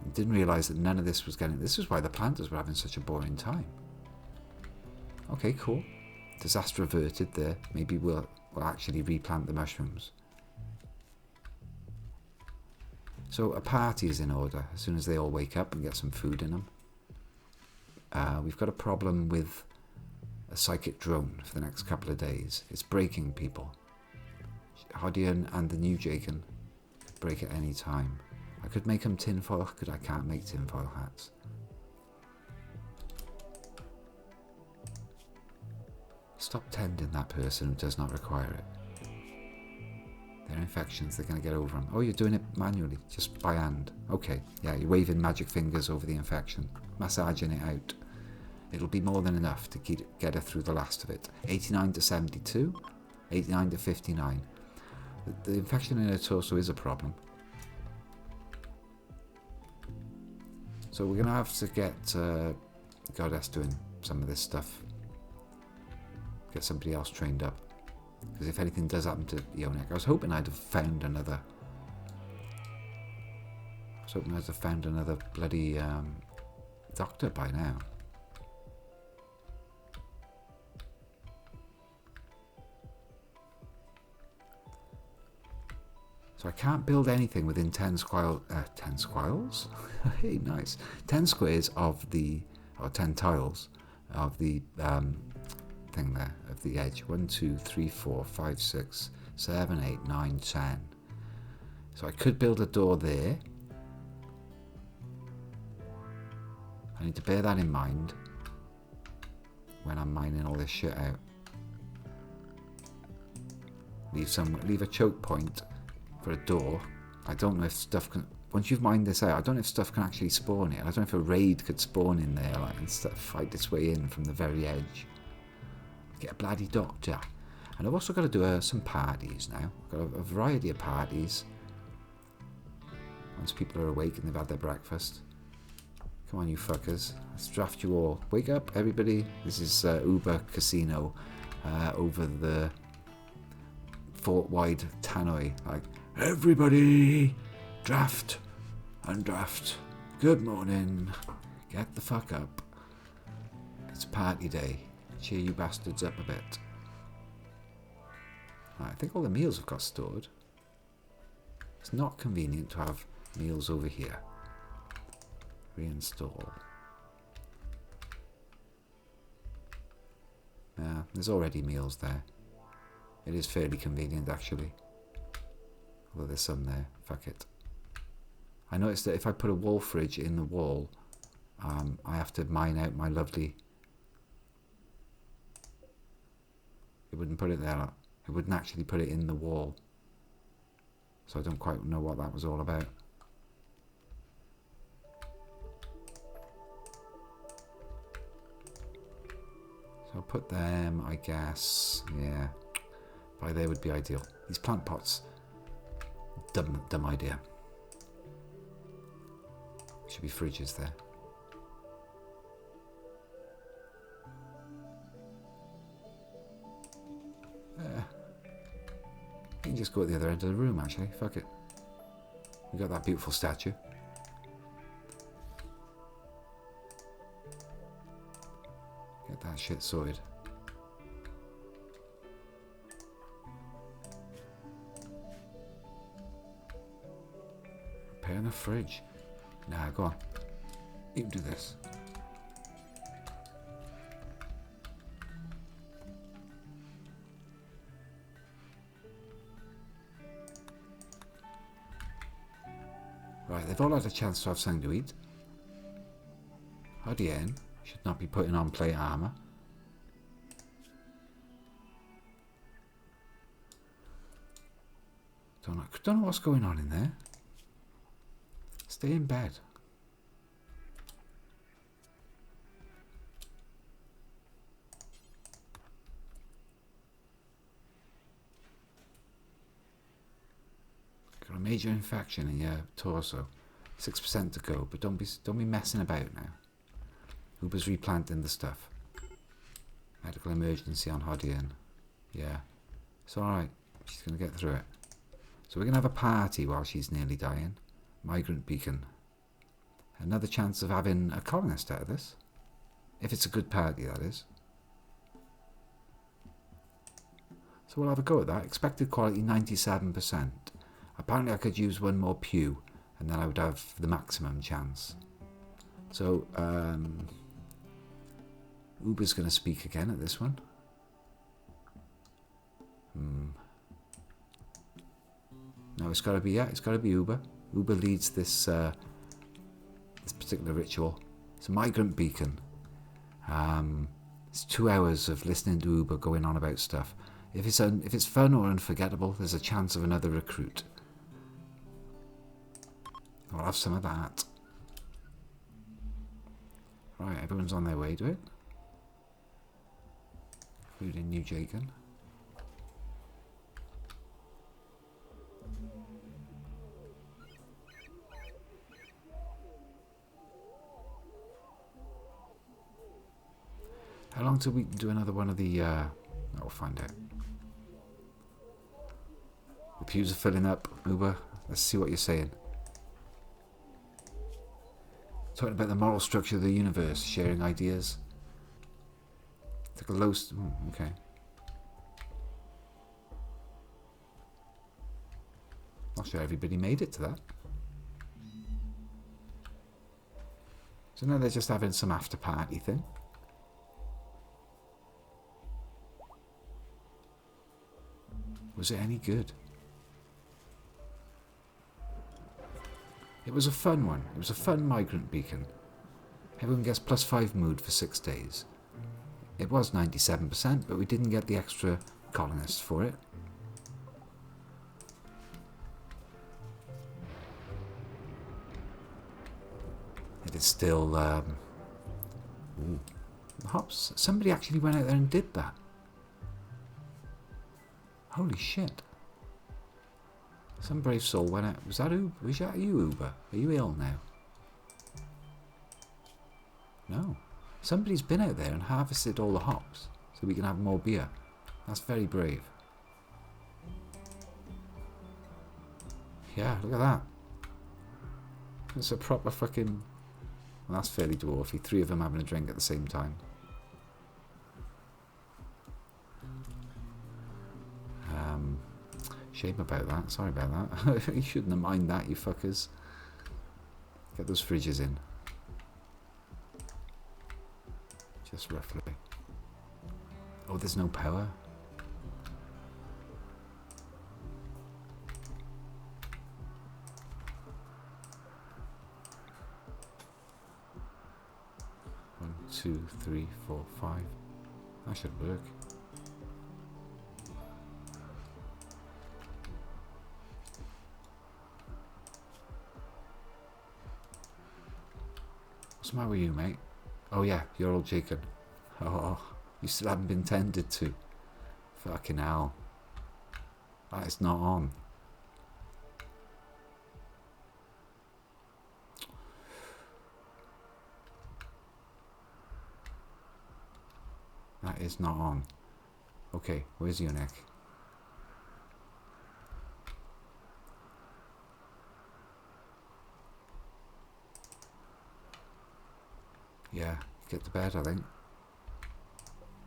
I didn't realise that none of this was getting... This is why the planters were having such a boring time. Okay, cool. Disaster averted there. Maybe we'll actually replant the mushrooms. So a party is in order as soon as they all wake up and get some food in them. We've got a problem with a psychic drone for the next couple of days. It's breaking people. Hodian and the new Jaken break at any time. I could make them tinfoil. I can't make tinfoil hats. Stop tending that person who does not require it. They're infections, they're going to get over them. Oh, you're doing it manually, just by hand. Okay, yeah, you're waving magic fingers over the infection, massaging it out. It'll be more than enough to get her through the last of it. 89 to 72, 89 to 59. The infection in her torso is a problem. So we're going to have to get Goddess doing some of this stuff. Get somebody else trained up. Because if anything does happen to Yonek, I was hoping I'd have found another... bloody doctor by now. So I can't build anything within 10 squirrels. 10 squirrels? Hey, nice. 10 squares of the... or 10 tiles of the... thing there of the edge. 1, 2, 3, 4, 5, 6, 7, 8, 9, 10. So I could build a door there. I need to bear that in mind when I'm mining all this shit out. Leave a choke point for a door. I don't know if stuff can... Once you've mined this out, I don't know if stuff can actually spawn it. I don't know if a raid could spawn in there and fight its way in from the very edge. Get a bloody doctor. And I've also got to do some parties now. I've got a variety of parties. Once people are awake and they've had their breakfast. Come on, you fuckers. Let's draft you all. Wake up, everybody. This is Uber Casino over the Fort Wide Tannoy. Like, everybody, draft and draft. Good morning. Get the fuck up. It's party day. Cheer you bastards up a bit. Right, I think all the meals have got stored. It's not convenient to have meals over here. Reinstall. Yeah, there's already meals there. It is fairly convenient actually. Although there's some there. Fuck it. I noticed that if I put a wall fridge in the wall, I have to mine out my lovely... It wouldn't put it there. It wouldn't actually put it in the wall. So I don't quite know what that was all about. put them, I guess, yeah. By there would be ideal. These plant pots, dumb idea. Should be fridges there. You can just go at the other end of the room, actually. Fuck it. We got that beautiful statue. Get that shit sorted. Repairing the fridge. Nah, go on. You can do this. Right, they've all had a chance to have something to eat. Hardien should not be putting on plate armor. Don't know what's going on in there. Stay in bed. Got a major infection in your torso. 6% to go, but don't be messing about now. Uber's replanting the stuff. Medical emergency on Hodian. Yeah. It's alright. She's gonna get through it. So we're gonna have a party while she's nearly dying. Migrant beacon. Another chance of having a colonist out of this. If it's a good party, that is. So we'll have a go at that. Expected quality 97%. Apparently I could use one more pew and then I would have the maximum chance. So, Uber's going to speak again at this one. No, it's got to be, yeah, it's got to be Uber. Uber leads this this particular ritual. It's a migrant beacon. It's 2 hours of listening to Uber going on about stuff. If it's fun or unforgettable, there's a chance of another recruit. I'll have some of that. Right, everyone's on their way to it. Including New Jagan. How long till we do another one of the... I'll find out. The pews are filling up, Uber. Let's see what you're saying. Talking about the moral structure of the universe, sharing ideas. Took a low... okay. Not sure everybody made it to that. So now they're just having some after party thing. Was it any good? It was a fun one. It was a fun migrant beacon. Everyone gets +5 mood for 6 days. It was 97%, but we didn't get the extra colonists for it. It is still... ooh, hops. Somebody actually went out there and did that. Holy shit. Some brave soul went out. Was that Uber? Was that you, Uber? Are you ill now? No. Somebody's been out there and harvested all the hops so we can have more beer. That's very brave. Yeah, look at that. It's a proper fucking... Well, that's fairly dwarfy. 3 of them having a drink at the same time. Shame about that. Sorry about that. You shouldn't have minded that, you fuckers. Get those fridges in. Just roughly. Oh, there's no power. One, 2, 3, 4, 5. That should work. What's the matter with you, mate? Oh yeah, you're all shaken. Oh, You still haven't been tended to. Fucking hell. That is not on. That is not on. Okay, where's your neck? Yeah, get to bed, I think.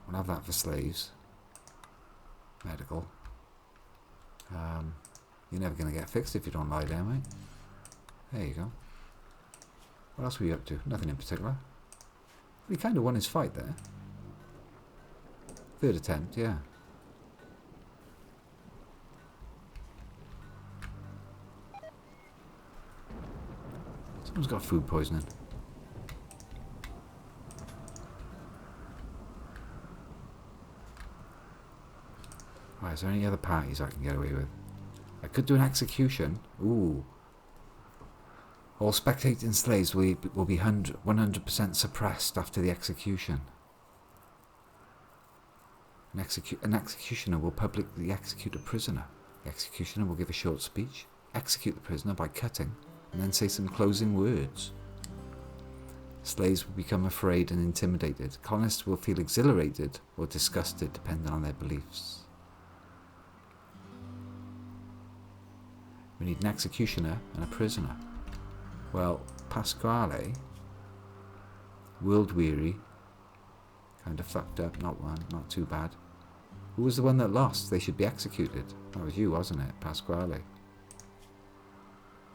We'll have that for slaves. Medical. You're never going to get fixed if you don't lie down, mate. There you go. What else were you up to? Nothing in particular. We kind of won his fight there. Third attempt, yeah. Someone's got food poisoning. Right, is there any other parties I can get away with? I could do an execution. Ooh. All spectating slaves will be 100% suppressed after the execution. An executioner will publicly execute a prisoner. The executioner will give a short speech, execute the prisoner by cutting, and then say some closing words. Slaves will become afraid and intimidated. Colonists will feel exhilarated or disgusted depending on their beliefs. We need an executioner and a prisoner. Well, Pasquale, world weary, kind of fucked up, not too bad. Who was the one that lost? They should be executed. That was you, wasn't it, Pasquale?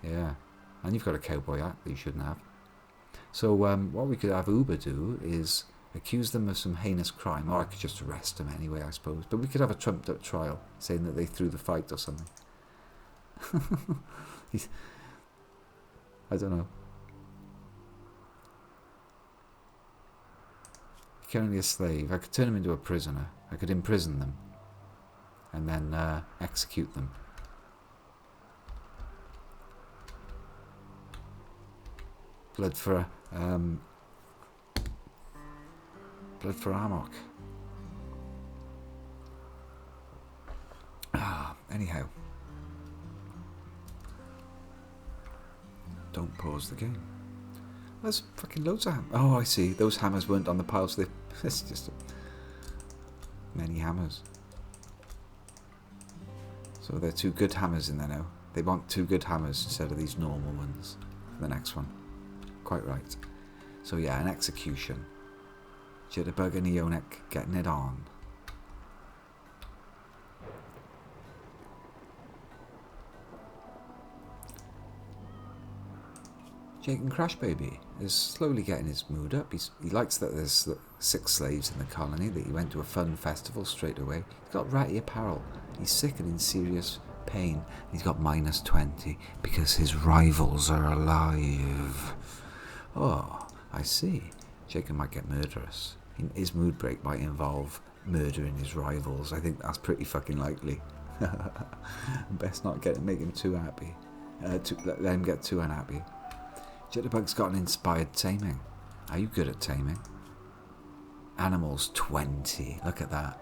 Yeah, and you've got a cowboy hat that you shouldn't have. So what we could have Uber do is accuse them of some heinous crime, or I could just arrest them anyway, I suppose. But we could have a trumped up trial, saying that they threw the fight or something. I don't know. You're currently a slave. I could turn them into a prisoner. I could imprison them. And then execute them. Blood for Amok. Anyhow. Don't pause the game. There's fucking loads of hammers. Oh, I see. Those hammers weren't on the pile, so it's just many hammers. So they're two good hammers in there now. They want two good hammers instead of these normal ones for the next one. Quite right. So yeah, an execution. Jitterbug and Eonek getting it on. Jake and Crash Baby is slowly getting his mood up. He likes that there's 6 slaves in the colony, that he went to a fun festival straight away. He's got ratty apparel. He's sick and in serious pain. He's got -20 because his rivals are alive. Oh, I see. Jacob might get murderous. His mood break might involve murdering his rivals. I think that's pretty fucking likely. Best not make him too happy. Let him get too unhappy. Jitterbug's got an inspired taming. Are you good at taming? Animals 20. Look at that.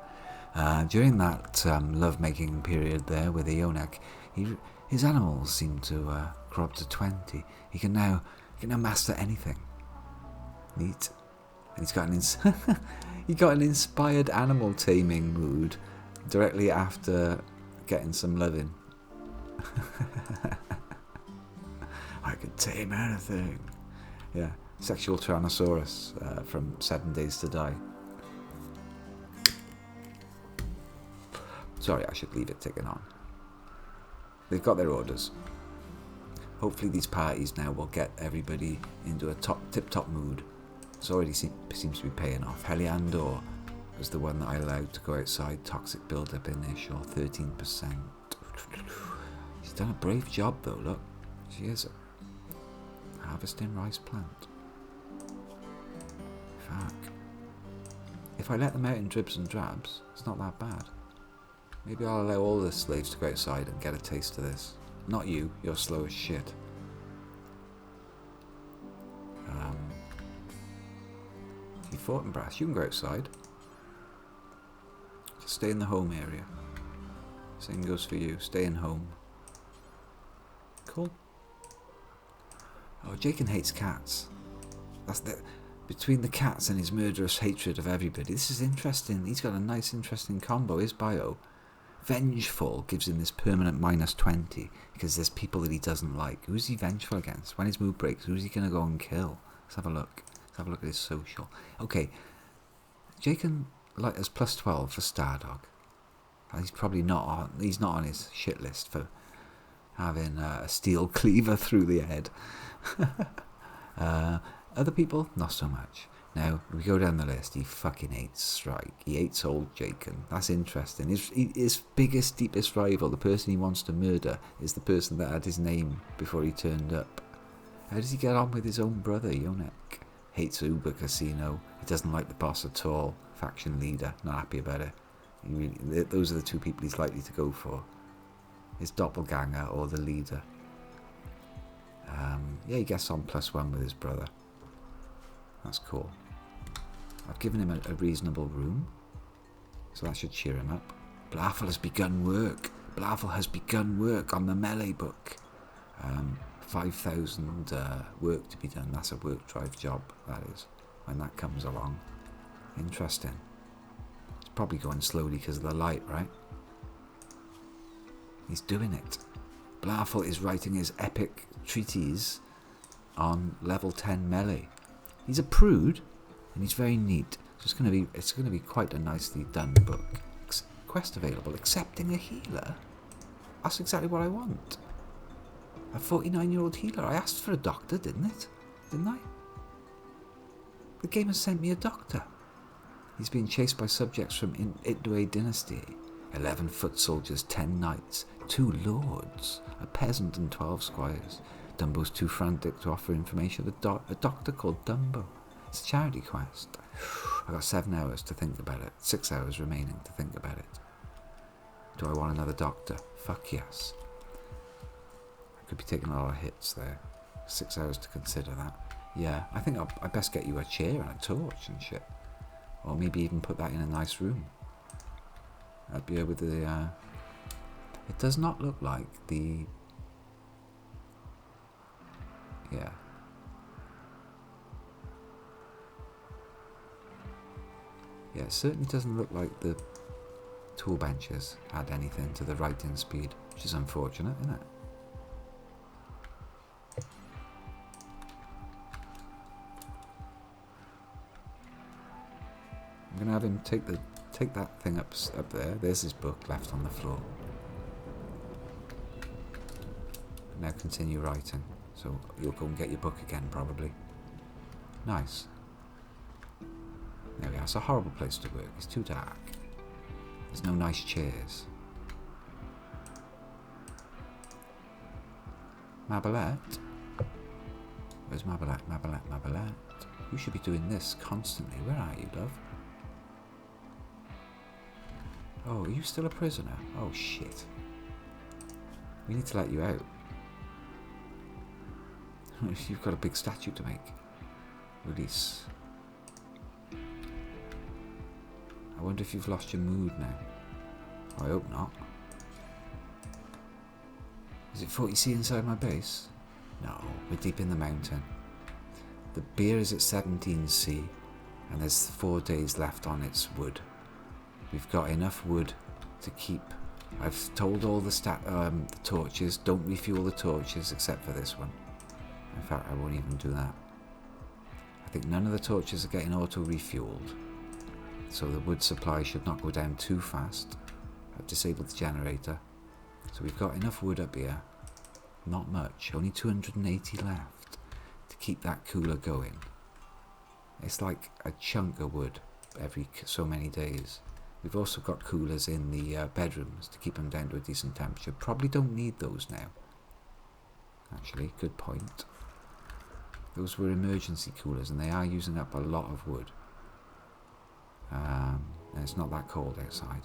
During that love-making period there with Eonek, his animals seem to grow up to 20. He can now master anything. Neat. And he's got he got an inspired animal taming mood directly after getting some loving. I could tame anything. Yeah, sexual Tyrannosaurus from 7 Days to Die. Sorry, I should leave it ticking on. They've got their orders. Hopefully these parties now will get everybody into a tip-top mood. It already seems to be paying off. Heliandor was the one that I allowed to go outside. Toxic build-up initial, 13%. She's done a brave job though, look. She is harvesting rice plant. Fuck. If I let them out in dribs and drabs, it's not that bad. Maybe I'll allow all the slaves to go outside and get a taste of this. Not you, you're slow as shit. You Fortinbras, you can go outside. Stay in the home area. Same goes for you. Stay in home. Cool. Oh, Jacob hates cats. That's the... Between the cats and his murderous hatred of everybody. This is interesting. He's got a nice, interesting combo. His bio. Vengeful gives him this permanent -20 because there's people that he doesn't like. Who's he vengeful against? When his mood breaks, who's he going to go and kill? Let's have a look. Let's have a look at his social. Okay. Jacob has +12 for Stardog. He's probably not on. He's not on his shit list for having a steel cleaver through the head. Other people, not so much. Now, we go down the list. He fucking hates Strike. He hates old Jacob. That's interesting. His biggest, deepest rival, the person he wants to murder, is the person that had his name before he turned up. How does he get on with his own brother, Yonek? Hates Uber Casino. He doesn't like the boss at all. Faction leader. Not happy about it. Those are the two people he's likely to go for. His doppelganger or the leader. Yeah, he gets on +1 with his brother. That's cool. I've given him a reasonable room, so that should cheer him up. Blafel has begun work. Blafel has begun work on the melee book. 5,000 work to be done. That's a work drive job, that is, when that comes along. Interesting. It's probably going slowly because of the light, right? He's doing it. Blafel is writing his epic treatise on level 10 melee. He's a prude, and he's very neat. So it's going to be quite a nicely done book. Quest available. Accepting a healer. That's exactly what I want. A 49-year-old healer. I asked for a doctor, didn't it? Didn't I? The game has sent me a doctor. He's being chased by subjects from Idwe dynasty. 11 foot soldiers, 10 knights, 2 lords, a peasant and 12 squires. Dumbo's too frantic to offer information. A doctor called Dumbo. It's a charity quest. I've got 7 hours to think about it. 6 hours remaining to think about it. Do I want another doctor? Fuck yes. I could be taking a lot of hits there. 6 hours to consider that. Yeah, I think I best get you a chair and a torch and shit. Or maybe even put that in a nice room. I'd be able to... It does not look like the... Yeah. Yeah, it certainly doesn't look like the tool benches add anything to the writing speed, which is unfortunate, isn't it? I'm going to have him take that thing up there. There's his book left on the floor. Now continue writing. So you'll go and get your book again, probably. Nice. There we are. It's a horrible place to work. It's too dark. There's no nice chairs. Mabelette? Where's Mabelette? Mabelette. You should be doing this constantly. Where are you, love? Oh, are you still a prisoner? Oh, shit. We need to let you out. You've got a big statue to make. Release. I wonder if you've lost your mood now. I hope not. Is it 40C inside my base? No, we're deep in the mountain. The beer is at 17C, and there's 4 days left on its wood. We've got enough wood to keep. I've told all the torches, don't refuel the torches except for this one. In fact, I won't even do that. I think none of the torches are getting auto-refueled, so the wood supply should not go down too fast. I've disabled the generator. So we've got enough wood up here. Not much, only 280 left to keep that cooler going. It's like a chunk of wood every so many days. We've also got coolers in the bedrooms to keep them down to a decent temperature. Probably don't need those now. Actually, good point. Those were emergency coolers and they are using up a lot of wood. And it's not that cold outside.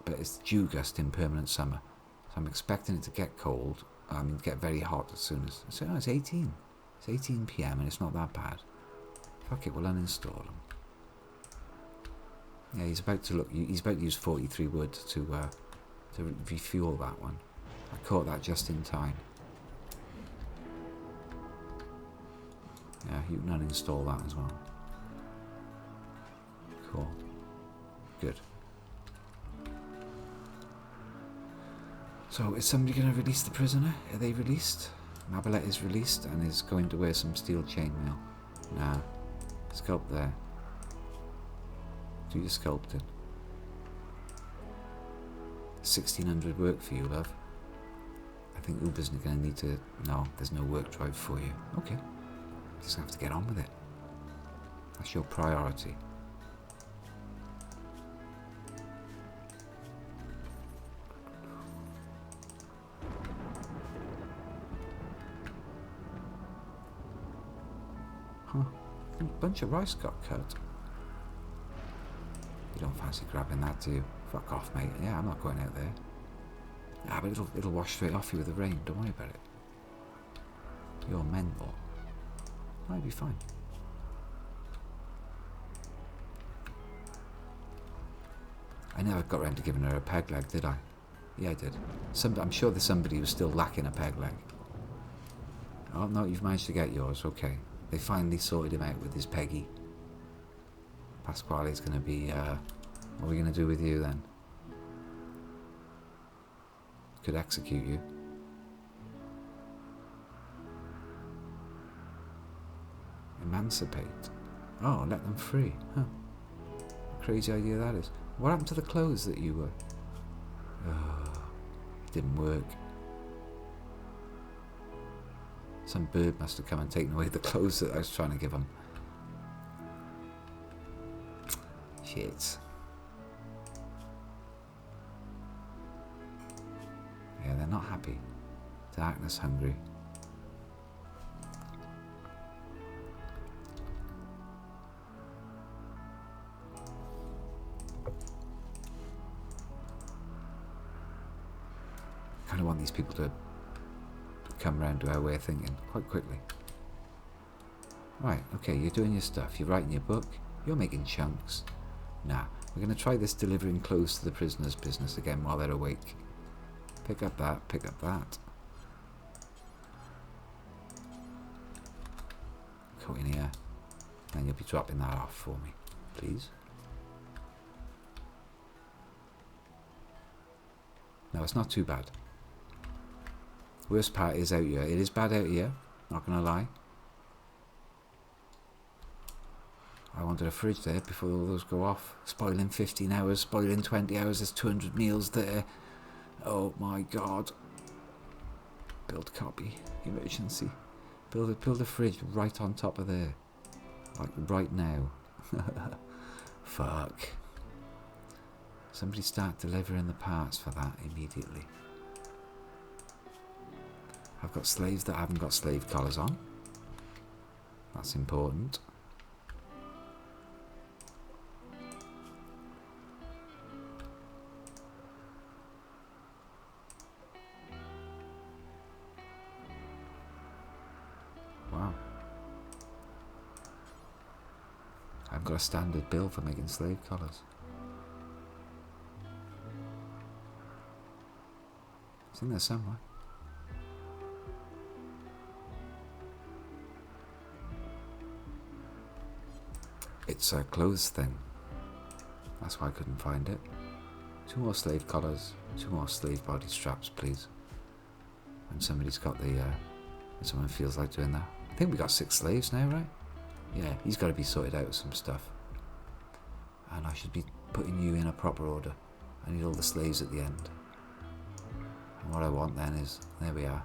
But it's dew gust in permanent summer. So I'm expecting it to get cold. Get very hot as soon as... So, it's 18. It's 18 PM and it's not that bad. Fuck it, we'll uninstall them. Yeah, he's about to look. He's about to use 43 wood to refuel that one. I caught that just in time. Yeah, you can uninstall that as well. Cool. Good. So, is somebody going to release the prisoner? Are they released? Mabelet is released and is going to wear some steel chainmail. Nah. Sculpt there. Do your sculpting. 1600 work for you, love. I think Uber's going to need to... No, there's no work drive for you. Okay. Just have to get on with it. That's your priority. Huh. A bunch of rice got cut. You don't fancy grabbing that, do you? Fuck off, mate. Yeah, I'm not going out there. Ah, but it'll wash straight off you with the rain. Don't worry about it. You're mental. I'll be fine. I never got around to giving her a peg leg, did I? Yeah, I did. I'm sure there's somebody who's still lacking a peg leg. Oh, no, you've managed to get yours. Okay. They finally sorted him out with his Peggy. Pasquale's going to be... what are we going to do with you then? Could execute you. Emancipate. Oh, let them free. Huh. Crazy idea that is. What happened to the clothes that you were... Oh, it didn't work. Some bird must have come and taken away the clothes that I was trying to give them. Shit. Yeah, they're not happy. Darkness hungry. I kind of want these people to come round to our way of thinking quite quickly. Right, okay, you're doing your stuff. You're writing your book. You're making chunks. Nah, we're going to try this delivering clothes to the prisoners business again while they're awake. Pick up that, pick up that. Coat in here. Then you'll be dropping that off for me, please. No, it's not too bad. Worst part is out here. It is bad out here, not gonna lie. I wanted a fridge there before all those go off. Spoiling 15 hours, spoiling 20 hours, there's 200 meals there. Oh my god. Build copy. Emergency. Build a fridge right on top of there. Like right now. Fuck. Somebody start delivering the parts for that immediately. I've got slaves that haven't got slave collars on. That's important. Wow. I've got a standard bill for making slave collars. It's in there somewhere. It's a clothes thing. That's why I couldn't find it. 2 more slave collars, 2 more slave body straps, please. When somebody's got the, when someone feels like doing that. I think we got 6 slaves now, right? Yeah, he's got to be sorted out with some stuff. And I should be putting you in a proper order. I need all the slaves at the end. And what I want then is, there we are.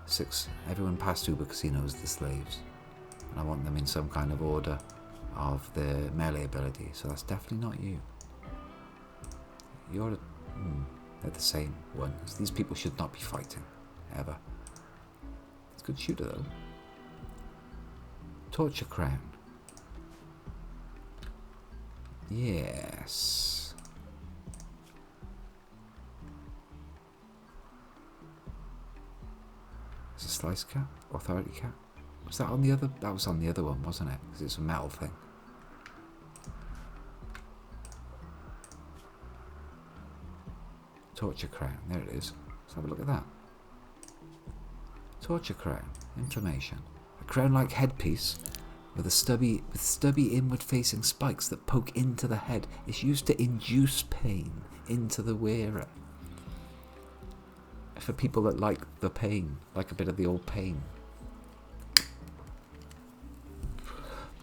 6, everyone past Uber Casinos, the slaves. And I want them in some kind of order of their melee ability. So that's definitely not you. You're they're the same ones. These people should not be fighting, ever. It's a good shooter though. Torture crown. Yes. It's a slice cap? Authority cap? Was that on the other? That was on the other one, wasn't it? Because it's a metal thing. Torture crown. There it is. Let's have a look at that. Torture crown. Information. A crown-like headpiece with stubby inward-facing spikes that poke into the head. It's used to induce pain into the wearer. For people that like the pain, like a bit of the old pain.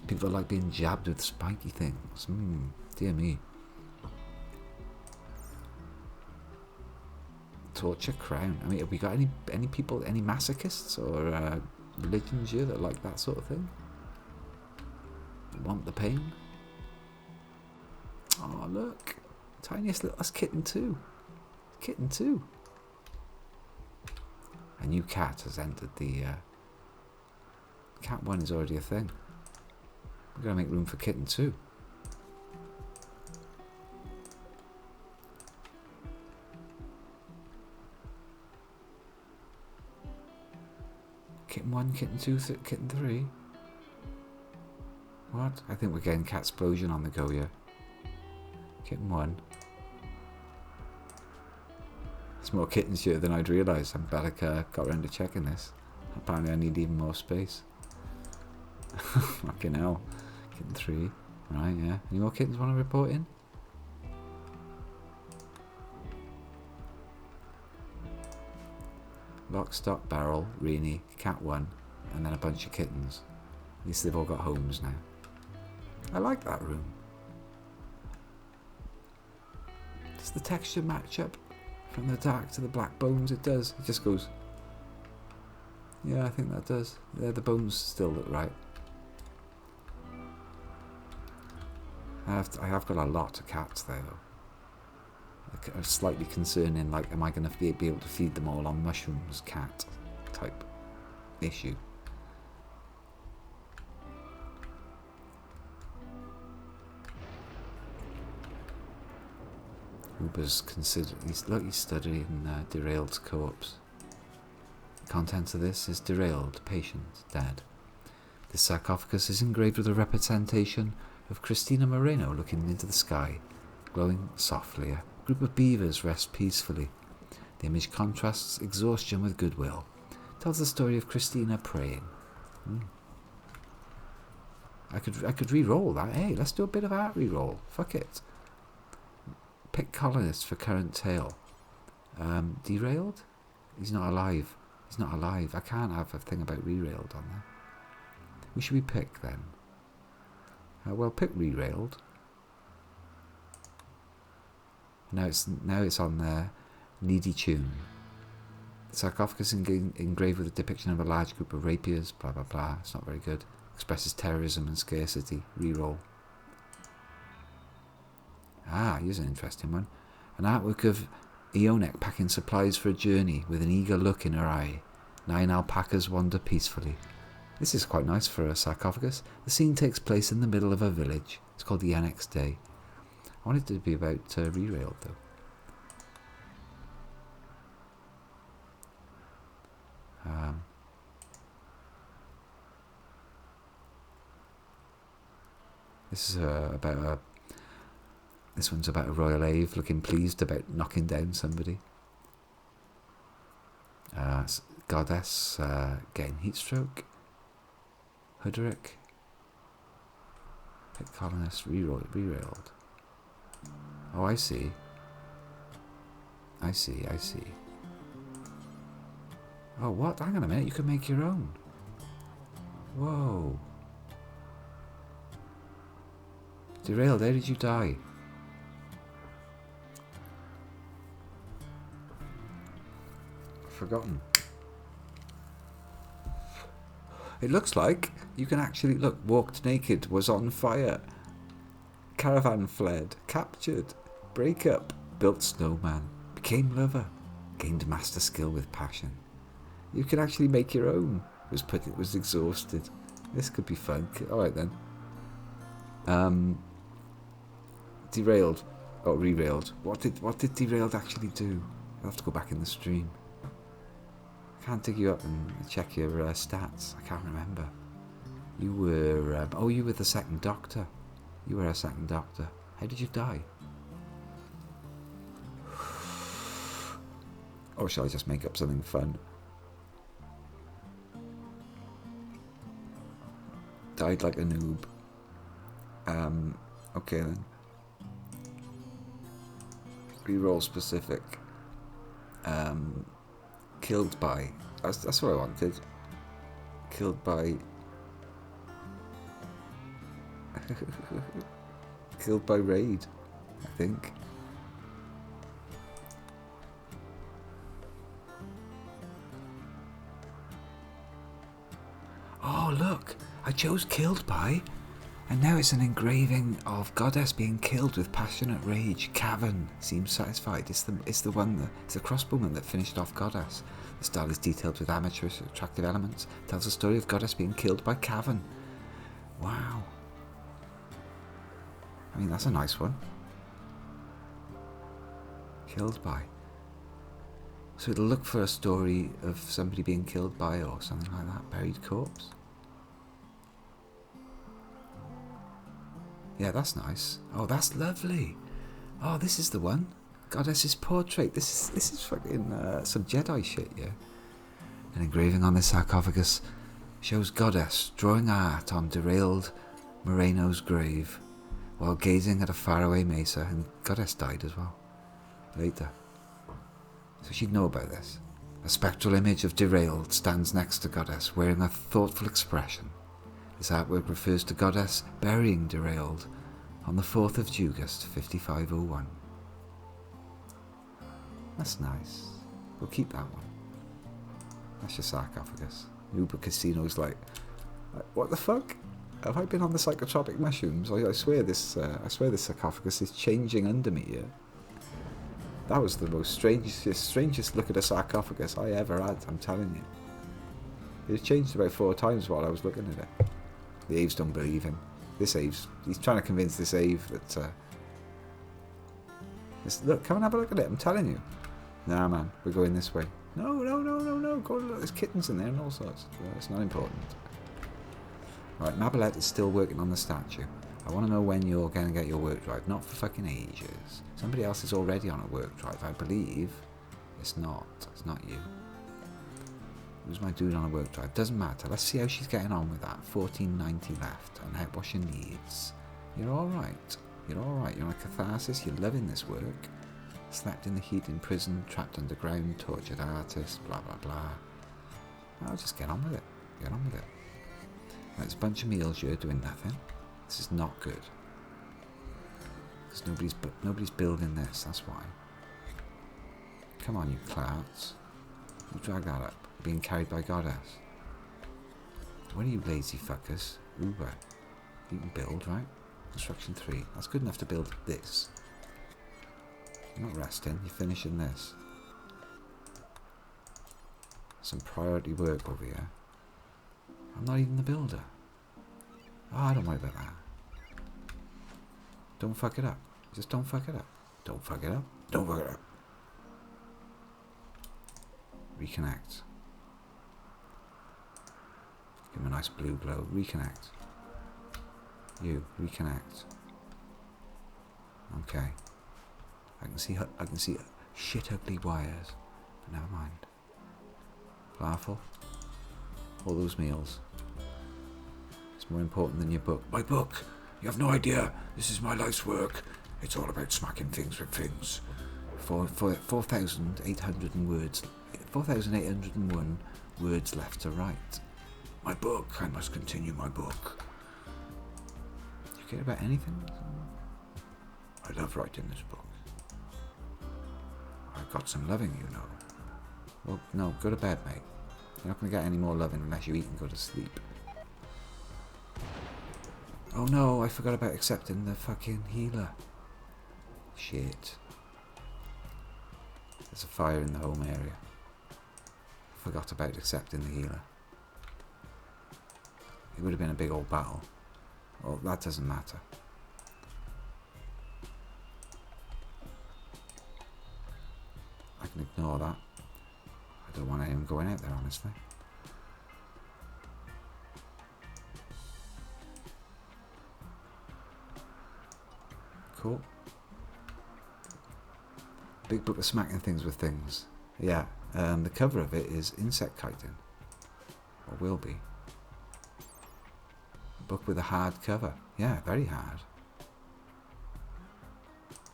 People that like being jabbed with spiky things. Dear me. Torture crown. I mean, have we got any people, any masochists or religions here that like that sort of thing? Want the pain? Oh, look. Tiniest little... That's kitten 2. Kitten 2. A new cat has entered the... Cat 1 is already a thing. We're going to make room for kitten 2. Kitten 1, kitten 2, kitten 3. What? I think we're getting cat explosion on the go here. Kitten 1. There's more kittens here than I'd realised. I'm glad I got around to checking this. Apparently I need even more space. Fucking hell. Kitten 3. Right, yeah. Any more kittens want to report in? Lock, stock, barrel, Reenie, cat 1, and then a bunch of kittens. At least they've all got homes now. I like that room. Does the texture match up from the dark to the black bones? It does. It just goes... Yeah, I think that does. Yeah, the bones still look right. I have got a lot of cats there, though. Slightly concerning, like, am I going to be able to feed them all on mushrooms, cat type issue. Uber's considered. He's studying Derailed's corpse. The contents of this is derailed, patient, dead. The sarcophagus is engraved with a representation of Christina Moreno looking into the sky, glowing softly. A group of beavers rest peacefully. The image contrasts exhaustion with goodwill. Tells the story of Christina praying. I could re-roll that. Hey, let's do a bit of art re-roll. Fuck it. Pick colonist for current tale. Derailed? He's not alive. He's not alive. I can't have a thing about re-railed on there. Who should we pick then? Well, pick re-railed. Now it's on there. Needy tune. The sarcophagus engraved with a depiction of a large group of rapiers. Blah blah blah. It's not very good. Expresses terrorism and scarcity. Reroll. Here's an interesting one. An artwork of Eonek packing supplies for a journey with an eager look in her eye. 9 alpacas wander peacefully. This is quite nice for a sarcophagus. The scene takes place in the middle of a village. It's called the Annex Day. I want it to be about re-railed though. This is This one's about a royal Ave looking pleased about knocking down somebody. Goddess getting heatstroke. Hooderick. Pit colonist re-railed. Oh, I see. I see. Oh, what? Hang on a minute. You can make your own. Whoa. Derailed, how did you die? Forgotten. It looks like you can actually look. Walked naked, was on fire. Caravan fled, captured, breakup, built snowman, became lover, gained master skill with passion. You can actually make your own. Was exhausted. This could be fun. All right then. Derailed. Oh, re-railed. What did derailed actually do? I'll have to go back in the stream. I can't dig you up and check your stats. I can't remember. You were... you were the second doctor. You were a second doctor. How did you die? Or shall I just make up something fun? Died like a noob. Okay then. Reroll specific. Killed by. That's what I wanted. Killed by. Killed by raid, I think. Oh look, I chose killed by, and now it's an engraving of goddess being killed with passionate rage. Cavern seems satisfied. It's the crossbowman that finished off goddess. The style is detailed with amateurish, attractive elements. Tells the story of goddess being killed by Cavern. Wow. I mean, that's a nice one. Killed by. So it'll look for a story of somebody being killed by or something like that. Buried corpse. Yeah, that's nice. Oh, that's lovely. Oh, this is the one. Goddess's portrait. This is fucking some Jedi shit, yeah. An engraving on the sarcophagus shows goddess drawing art on derailed Moreno's grave while gazing at a faraway mesa, and goddess died as well later. So she'd know about this. A spectral image of derailed stands next to goddess, wearing a thoughtful expression. This artwork refers to goddess burying derailed on the 4th of August, 5501. That's nice. We'll keep that one. That's your sarcophagus. Uber Casino's like, what the fuck? Have I been on the psychotropic mushrooms? I swear this sarcophagus is changing under me here. That was the most strangest look at a sarcophagus I ever had, I'm telling you. It changed about 4 times while I was looking at it. The Aves don't believe him. He's trying to convince this Ave that... look, come and have a look at it, I'm telling you. Nah, man, we're going this way. No, go look, there's kittens in there and all sorts. It's not important. Right, Mabelette is still working on the statue. I want to know when you're going to get your work drive. Not for fucking ages. Somebody else is already on a work drive, I believe. It's not you. Who's my dude on a work drive? Doesn't matter. Let's see how she's getting on with that. 1490 left. And what's your needs? You're alright. You're alright. You're on a catharsis. You're loving this work. Slept in the heat in prison. Trapped underground. Tortured artist. Blah, blah, blah. I'll just get on with it. Get on with it. There's a bunch of meals here doing nothing. This is not good. Because nobody's building this, that's why. Come on, you clouds. You drag that up. You're being carried by goddess. When are you lazy fuckers? Uber. You can build, right? Construction 3. That's good enough to build this. You're not resting, you're finishing this. Some priority work over here. I'm not even the builder. Oh, don't worry about that. Don't fuck it up. Just don't fuck it up. Don't fuck it up. Don't fuck it up. Reconnect. Give him a nice blue glow. Reconnect. You, reconnect. Okay. I can see shit ugly wires. But never mind. Powerful. All those meals. It's more important than your book. My book! You have no idea. This is my life's work. It's all about smacking things with things. 4,800 words. 4,801 words left to write. My book. I must continue my book. Do you care about anything? I love writing this book. I've got some loving, you know. Well, no, go to bed, mate. You're not going to get any more loving unless you eat and go to sleep. Oh no, I forgot about accepting the fucking healer. Shit. There's a fire in the home area. Forgot about accepting the healer. It would have been a big old battle. Well, that doesn't matter. I can ignore that. I don't want anyone going out there, honestly. Cool. Big book of smacking things with things. Yeah, the cover of it is insect kiting. Or will be. A book with a hard cover. Yeah, very hard.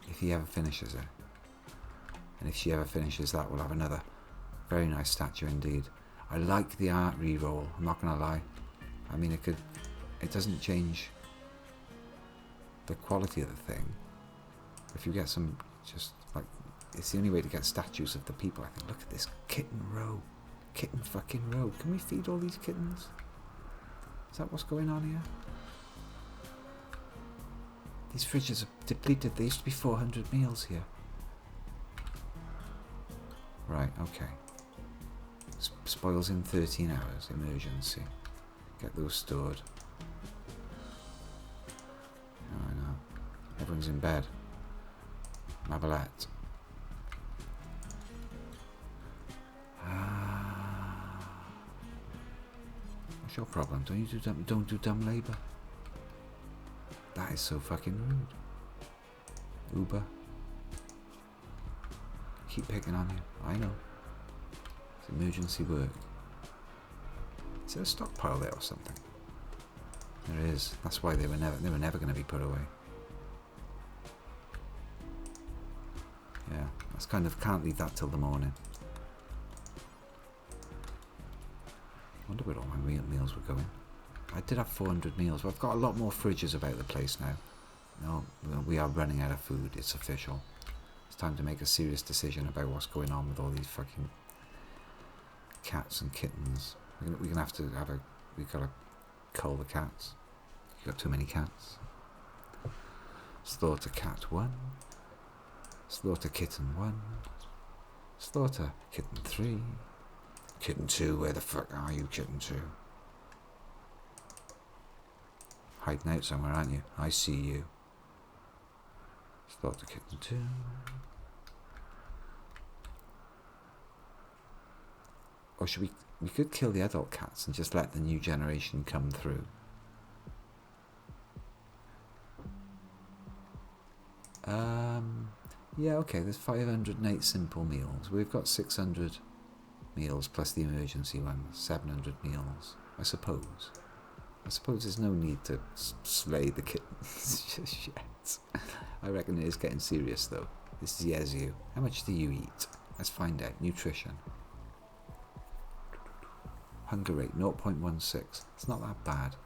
If he ever finishes it. And if she ever finishes that, we'll have another very nice statue indeed. I like the art re-roll, I'm not going to lie. I mean, it doesn't change the quality of the thing. If you get some, just like, it's the only way to get statues of the people, I think. Look at this kitten row. Kitten fucking row. Can we feed all these kittens? Is that what's going on here? These fridges are depleted. There used to be 400 meals here. Right, okay. Spoils in 13 hours. Emergency. Get those stored. Oh, I know. Everyone's in bed. Mabalette. What's your problem? Don't do dumb labour. That is so fucking rude. Uber. Keep picking on you. I know. It's emergency work. Is there a stockpile there or something? There is. That's why they were never going to be put away. Yeah, that's kind of, can't leave that till the morning. I wonder where all my meals were going. I did have 400 meals, but I've got a lot more fridges about the place now. No, we are running out of food. It's official. It's time to make a serious decision about what's going on with all these fucking cats and kittens. We're gonna have to have we've got to cull the cats. You've got too many cats. Slaughter cat 1. Slaughter kitten 1. Slaughter kitten 3. Kitten 2, where the fuck are you, kitten 2? Hiding out somewhere, aren't you? I see you. Slaughter kitten 2. Or should we could kill the adult cats and just let the new generation come through. Yeah, okay, there's 508 simple meals. We've got 600 meals plus the emergency ones, 700 meals, I suppose. I suppose there's no need to slay the kittens just yet. I reckon it is getting serious though. This is Yezu. How much do you eat? Let's find out. Nutrition. Hunger rate 0.16. It's not that bad.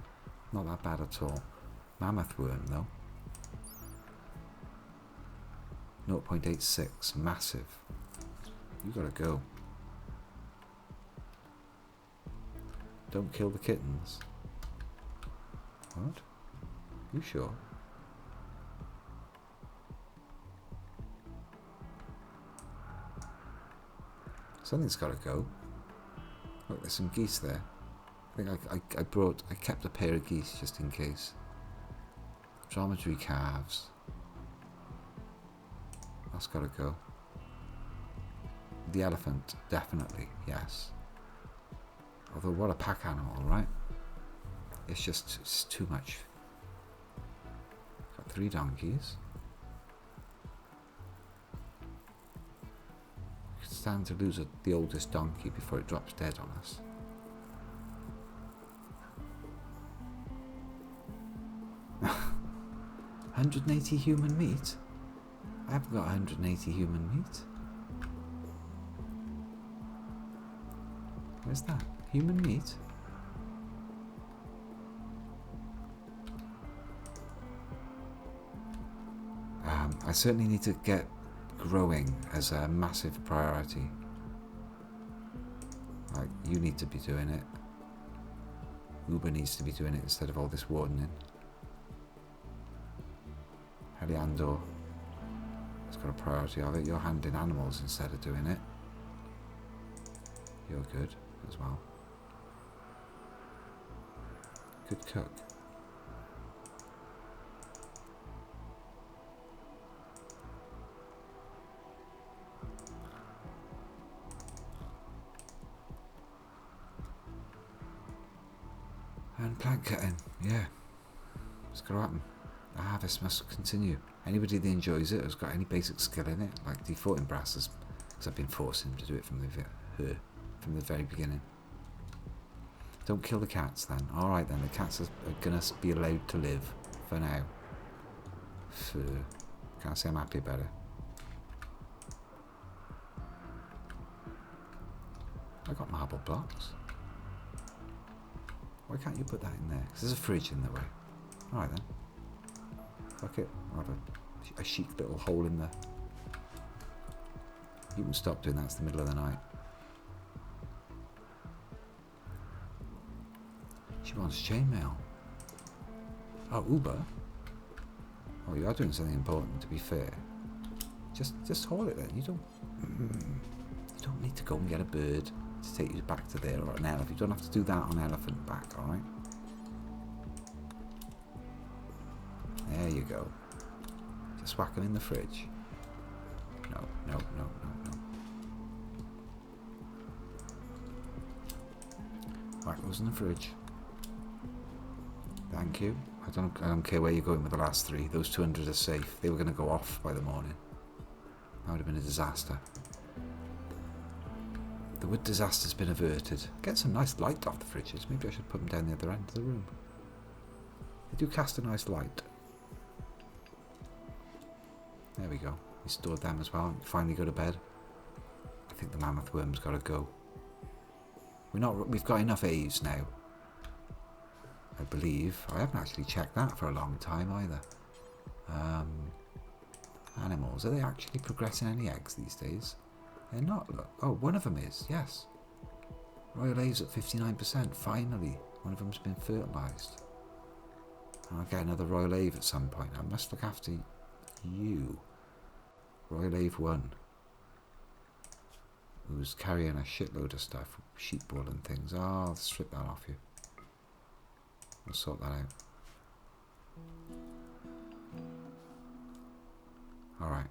Not that bad at all. Mammoth worm though. 0.86. Massive. You gotta go. Don't kill the kittens. What? You sure? Something's gotta go. Look, there's some geese there. I think I kept a pair of geese just in case. Dromedary calves. That's gotta go. The elephant, definitely, yes. Although what a pack animal, right? It's too much. Got 3 donkeys. We could stand to lose the oldest donkey before it drops dead on us. $180 human meat? I haven't got 180 human meat. Where's that? Human meat? I certainly need to get growing as a massive priority. Like, you need to be doing it. Uber needs to be doing it instead of all this wardening. Heliandor has got a priority of it. You're handling animals instead of doing it. You're good as well. Good cook. And plant cutting, yeah. It's got to happen. The harvest must continue. Anybody that enjoys it, has got any basic skill in it, like defaulting brass, has Because I've been forcing him to do it from the very beginning. Don't kill the cats then. Alright then, the cats are going to be allowed to live for now. Can't say I'm happy about it. I got marble blocks. Why can't you put that in there? Because there's a fridge in the way. Alright then. Fuck it. I'll have a chic little hole in there. You can stop doing that. It's the middle of the night. She wants chainmail. Oh, Uber? Oh, you are doing something important, to be fair. Just haul it then. You don't need to go and get a bird to take you back to there, or an elephant. You don't have to do that on elephant back, alright? There you go. Just whack them in the fridge. No. Whack those in the fridge. Thank you. I don't care where you're going with the last 3. Those 200 are safe. They were going to go off by the morning. That would have been a disaster. The wood disaster's been averted. Get some nice light off the fridges. Maybe I should put them down the other end of the room. They do cast a nice light. There we go. We stored them as well. Finally go to bed. I think the mammoth worm's got to go. We've got enough A's now. I believe. I haven't actually checked that for a long time either. Animals. Are they actually progressing any eggs these days? They're not. Look. Oh, one of them is. Yes. Royal A's at 59%. Finally. One of them's been fertilised. I'll get another Royal Ave at some point. I must look after you. Royal Ave 1. Who's carrying a shitload of stuff. Sheep wool and things. Oh, I'll strip that off you. We'll sort that out. Alright.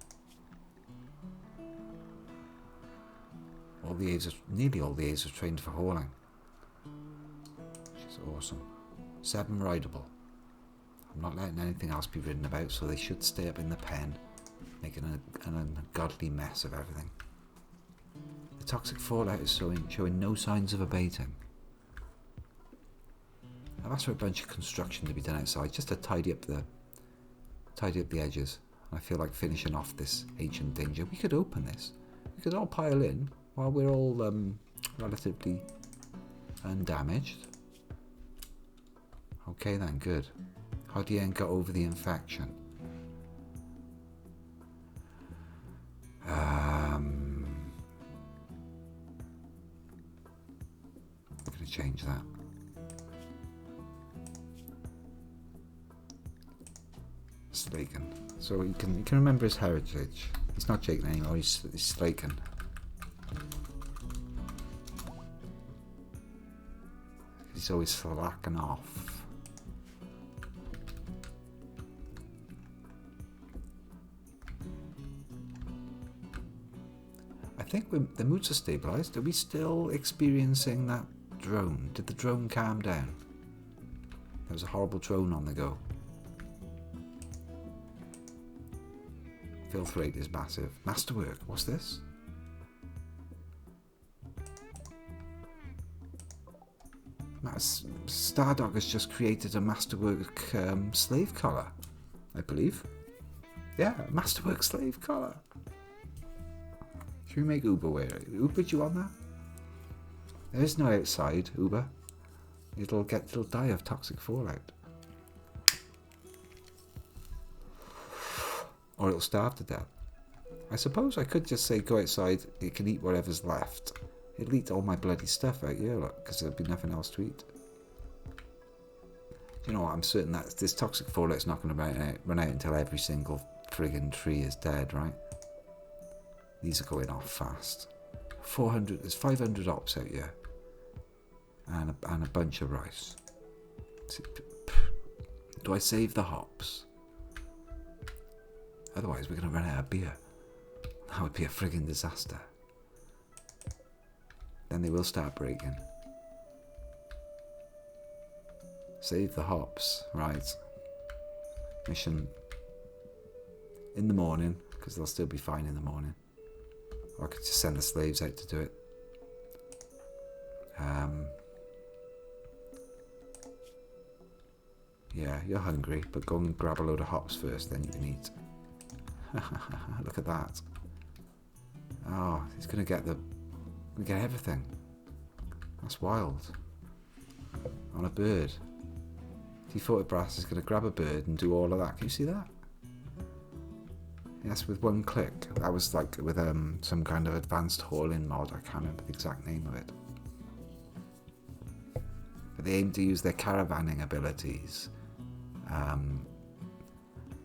Nearly all the A's are trained for hauling. Which is awesome. 7 rideable. I'm not letting anything else be ridden about, so they should stay up in the pen, making an ungodly mess of everything. The toxic fallout is showing no signs of abating. I've asked for a bunch of construction to be done outside, just to tidy up the edges. I feel like finishing off this ancient danger. We could open this. We could all pile in while we're all relatively undamaged. Okay then, good. How do you get over the infection? I'm going to change that. Slaken. So you can remember his heritage. He's not Jacob anymore, he's Slaken. He's always slacking off. I think the moods are stabilised. Are we still experiencing that drone? Did the drone calm down? There was a horrible drone on the go. Filth rate is massive. Masterwork, what's this? Stardog has just created a Masterwork slave collar, I believe. Yeah, Masterwork slave collar. Should we make Uber wear it? Uber, do you want that? There is no outside, Uber. It'll die of toxic fallout. Or it'll starve to death. I suppose I could just say go outside, it can eat whatever's left. It'll eat all my bloody stuff out here, look, because there'll be nothing else to eat. You know what, I'm certain that this toxic fallout's not going to run out until every single friggin' tree is dead, right? These are going off fast. 400, there's 500 ops out here. And a bunch of rice. Do I save the hops? Otherwise we're going to run out of beer. That would be a friggin' disaster. Then they will start breaking. Save the hops, right. Mission in the morning, because they'll still be fine in the morning. Or I could just send the slaves out to do it. Yeah, you're hungry, but go and grab a load of hops first, then you can eat. Look at that. Oh, he's gonna get everything. That's wild. On a bird. T-Fortress is gonna grab a bird and do all of that. Can you see that? Yes, with one click. That was like with some kind of advanced haul-in mod. I can't remember the exact name of it. But they aim to use their caravanning abilities,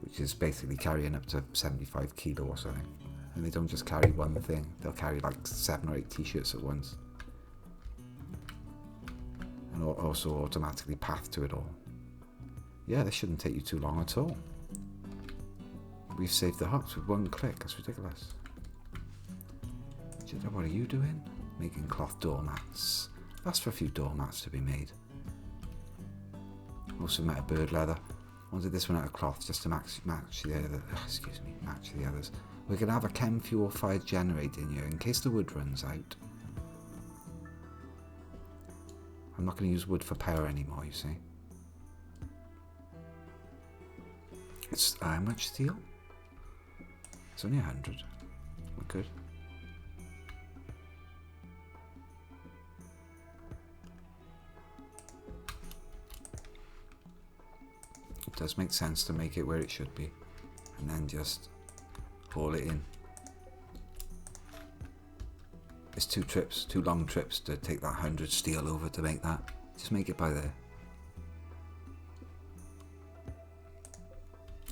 which is basically carrying up to 75 kilo or something. And they don't just carry one thing, they'll carry like 7 or 8 t-shirts at once. And also automatically path to it all. Yeah, this shouldn't take you too long at all. We've saved the hops with one click, that's ridiculous. What are you doing? Making cloth doormats. That's for a few doormats to be made. Also made of bird leather. Wanted this one out of cloth just to match the other. Match the others. We're gonna have a chem fuel fired generator in here in case the wood runs out. I'm not gonna use wood for power anymore, you see. It's how much steel? It's only 100. We're good. It does make sense to make it where it should be, and then just haul it in. It's 2 long trips to take that 100 steel over to make that. Just make it by there.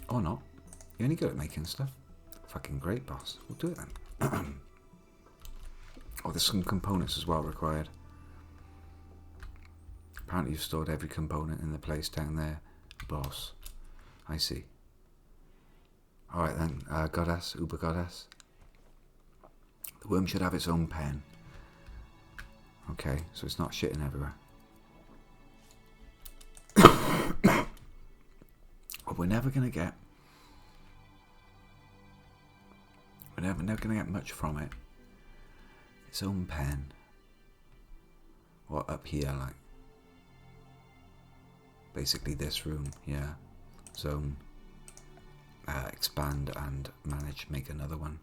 Or not. You're only good at making stuff. Fucking great, boss. We'll do it then. Oh, there's some components as well required. Apparently you've stored every component in the place down there, boss. I see. Alright then, goddess, uber goddess. The worm should have its own pen. Okay, so it's not shitting everywhere. Well, we're never gonna get much from it. Its own pen. Or up here, like. Basically this room, yeah. Zone. Expand and manage, make another one.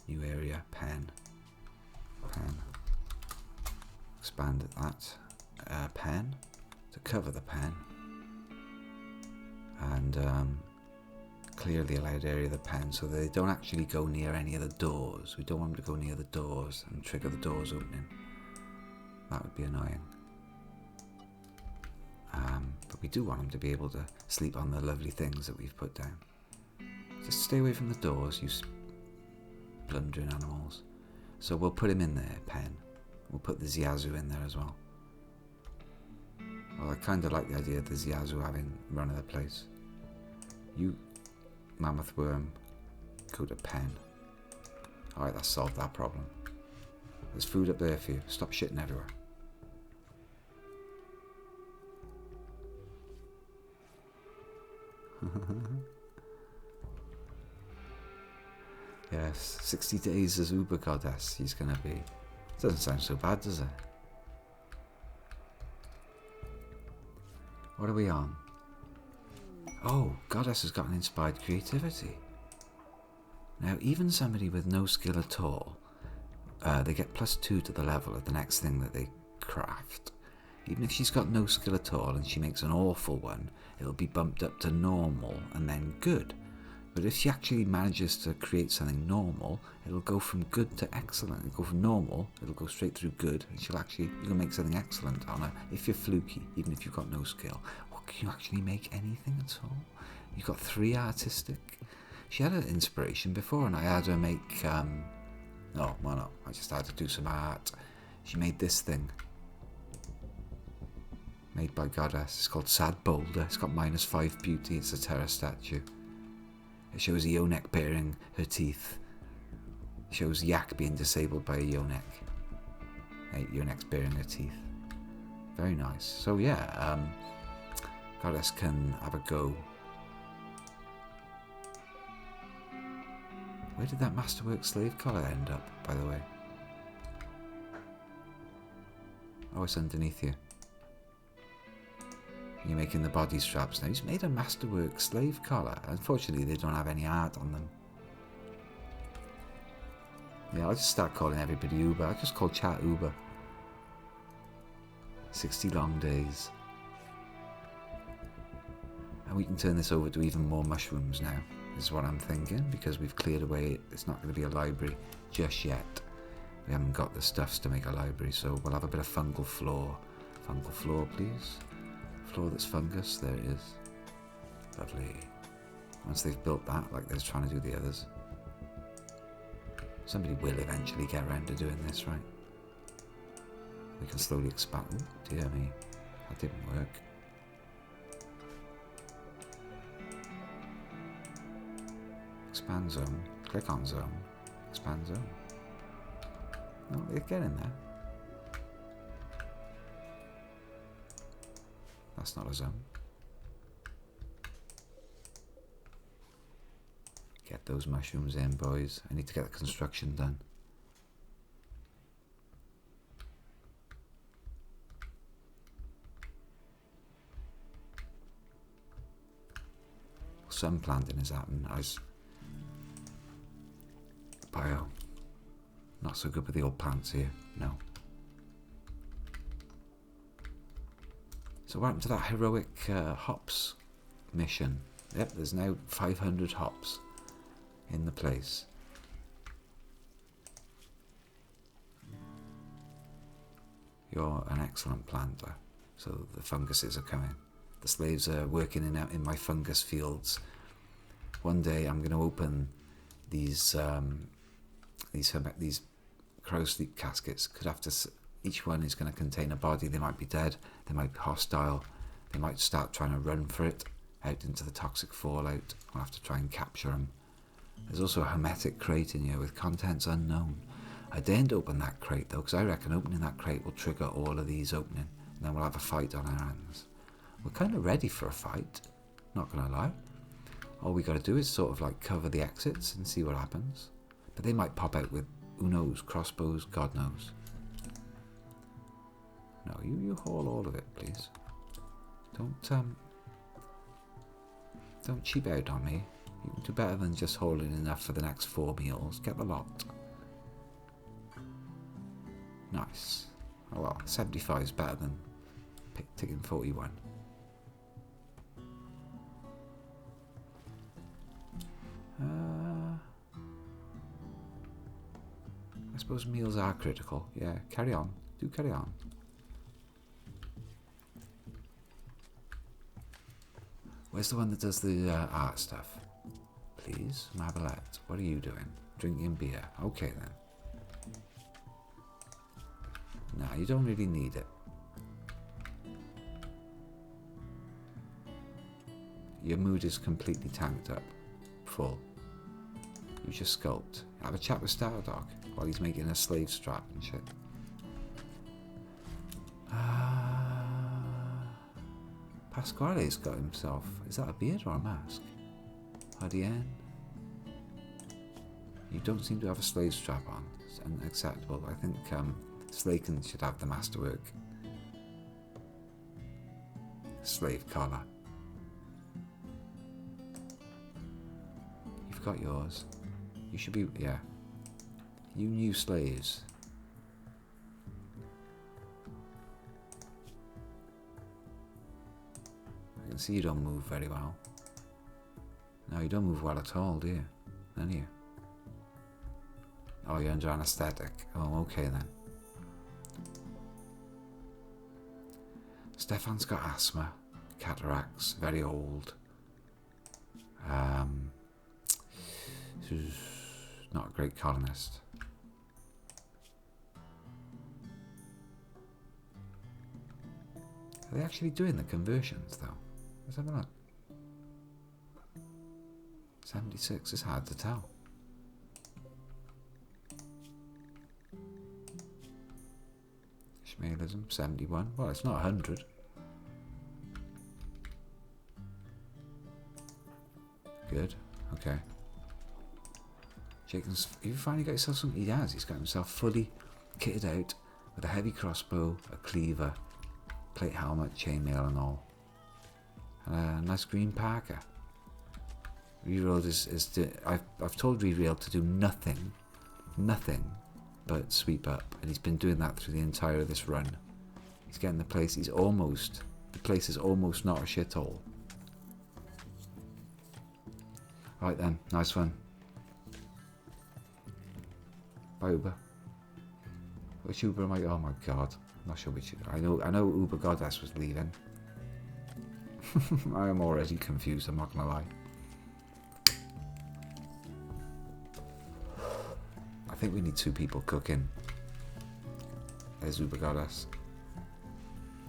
New area, pen. Pen. Expand that. Pen. To cover the pen. And clear the allowed area of the pen so that they don't actually go near any of the doors. We don't want them to go near the doors and trigger the doors opening. That would be annoying. But we do want them to be able to sleep on the lovely things that we've put down. Just stay away from the doors, you blundering animals. So we'll put him in there, pen. We'll put the Ziazu in there as well. Well, I kind of like the idea of the Ziazu having run of the place. You, mammoth worm, go to pen. Alright, that's solved that problem. There's food up there for you. Stop shitting everywhere. Yes, 60 days as Uber Goddess he's gonna be. Doesn't sound so bad, does it? What are we on? Oh, Goddess has got an inspired creativity. Now, even somebody with no skill at all, they get +2 to the level of the next thing that they craft. Even if she's got no skill at all and she makes an awful one, it'll be bumped up to normal and then good. But if she actually manages to create something normal, it'll go from good to excellent. It'll go from normal, it'll go straight through good, and you can make something excellent on her if you're fluky, even if you've got no skill. What, can you actually make anything at all? You've got 3 artistic. She had an inspiration before, and I had her make, no, why not? I just had to do some art. She made this thing. Made by Goddess. It's called Sad Boulder. It's got -5 beauty. It's a terror statue. It shows a Yonek baring her teeth. It shows Yak being disabled by a Yonek. Yonek's baring her teeth. Very nice. So yeah, Goddess can have a go Where did that masterwork slave collar end up, by the way? Oh, it's underneath you. You're making the body straps now. He's made a masterwork slave collar. Unfortunately, they don't have any art on them. Yeah, I'll just start calling everybody Uber. I'll just call chat Uber. 60 long days. And we can turn this over to even more mushrooms now, is what I'm thinking, because we've cleared away. It's not going to be a library just yet. We haven't got the stuffs to make a library, so we'll have a bit of fungal floor. Fungal floor, please. Floor that's fungus. There it is. Lovely. Once they've built that, like they're trying to do the others. Somebody will eventually get around to doing this, right? We can slowly expand. Ooh, dear me. That didn't work. Expand zone. Click on zone. Expand zone. No, they're getting there. That's not a zone. Get those mushrooms in, boys. I need to get the construction done. Some planting is happening. Bio. Not so good with the old plants here. No. So what happened to that heroic hops mission? Yep, there's now 500 hops in the place. You're an excellent planter. So the funguses are coming. The slaves are working in my fungus fields. One day I'm going to open these crow sleep caskets. Could have to. Each one is going to contain a body. They might be dead. They might be hostile. They might start trying to run for it out into the toxic fallout. I'll have to try and capture them. There's also a hermetic crate in here with contents unknown. I daren't open that crate though, because I reckon opening that crate will trigger all of these opening, and then we'll have a fight on our hands. We're kind of ready for a fight, not gonna lie. All we gotta do is sort of like cover the exits and see what happens. But they might pop out with, who knows, crossbows, God knows. No, you haul all of it, please. Don't cheap out on me. You can do better than just hauling enough for the next 4 meals. Get the lot. Nice. Oh well, 75 is better than taking 41. I suppose meals are critical. Yeah, carry on. Do carry on. Where's the one that does the art stuff? Please, Mavalette, what are you doing? Drinking beer. Okay then. Nah, you don't really need it. Your mood is completely tanked up. Full. Use your sculpt. Have a chat with Stardog while he's making a slave strap and shit. Pasquale's got himself. Is that a beard or a mask? Hadian. You don't seem to have a slave strap on. It's unacceptable. I think Slaken should have the masterwork. Slave collar. You've got yours. You should be, yeah. You new slaves. I can see you don't move very well. No, you don't move well at all, do you? None of you. Oh, you're under anesthetic. Oh, okay then. Stefan's got asthma, cataracts, very old. Not a great colonist. Are they actually doing the conversions though? Let's have a look. 76 is hard to tell. Ishmaelism, 71. Well, it's not 100. Good. Okay. Jacob's, you finally got yourself something? He has. He's got himself fully kitted out with a heavy crossbow, a cleaver, plate helmet, chainmail and all. And a nice green parka. Rimworld I've told Rimworld to do nothing but sweep up, and he's been doing that through the entire of this run. He's getting the place. The place is almost not a shithole. Right then, nice one. Bye Uber. Which Uber am I? Oh my god, I'm not sure which. I know Uber Goddess was leaving. I am already confused. I'm not gonna lie. I think we need 2 people cooking. There's Uber Goddess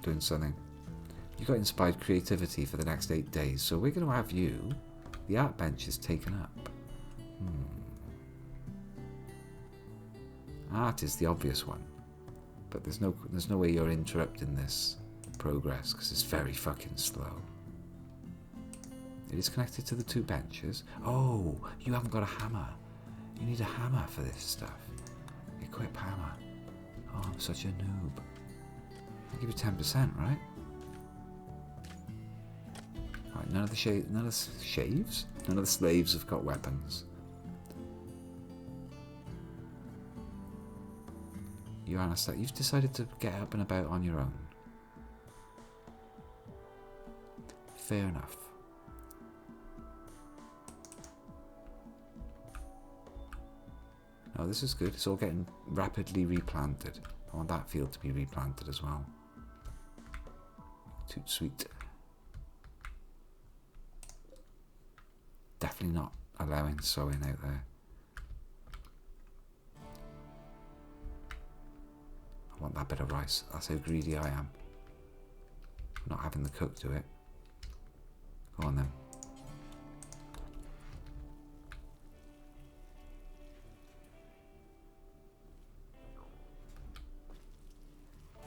doing something. You got inspired creativity for the next 8 days, so we're going to have you. The art bench is taken up. Art is the obvious one, but there's no way you're interrupting this progress because it's very fucking slow. It is connected to the 2 benches. Oh, you haven't got a hammer. You need a hammer for this stuff. Equip hammer. Oh, I'm such a noob. I'll give you 10%, right? Right, none of the shaves? None of the slaves have got weapons. You Anastasia, you've decided to get up and about on your own. Fair enough. Oh, this is good. It's all getting rapidly replanted. I want that field to be replanted as well. Toot sweet. Definitely not allowing sowing out there. I want that bit of rice. That's how greedy I am. Not having the cook do it. Go on then.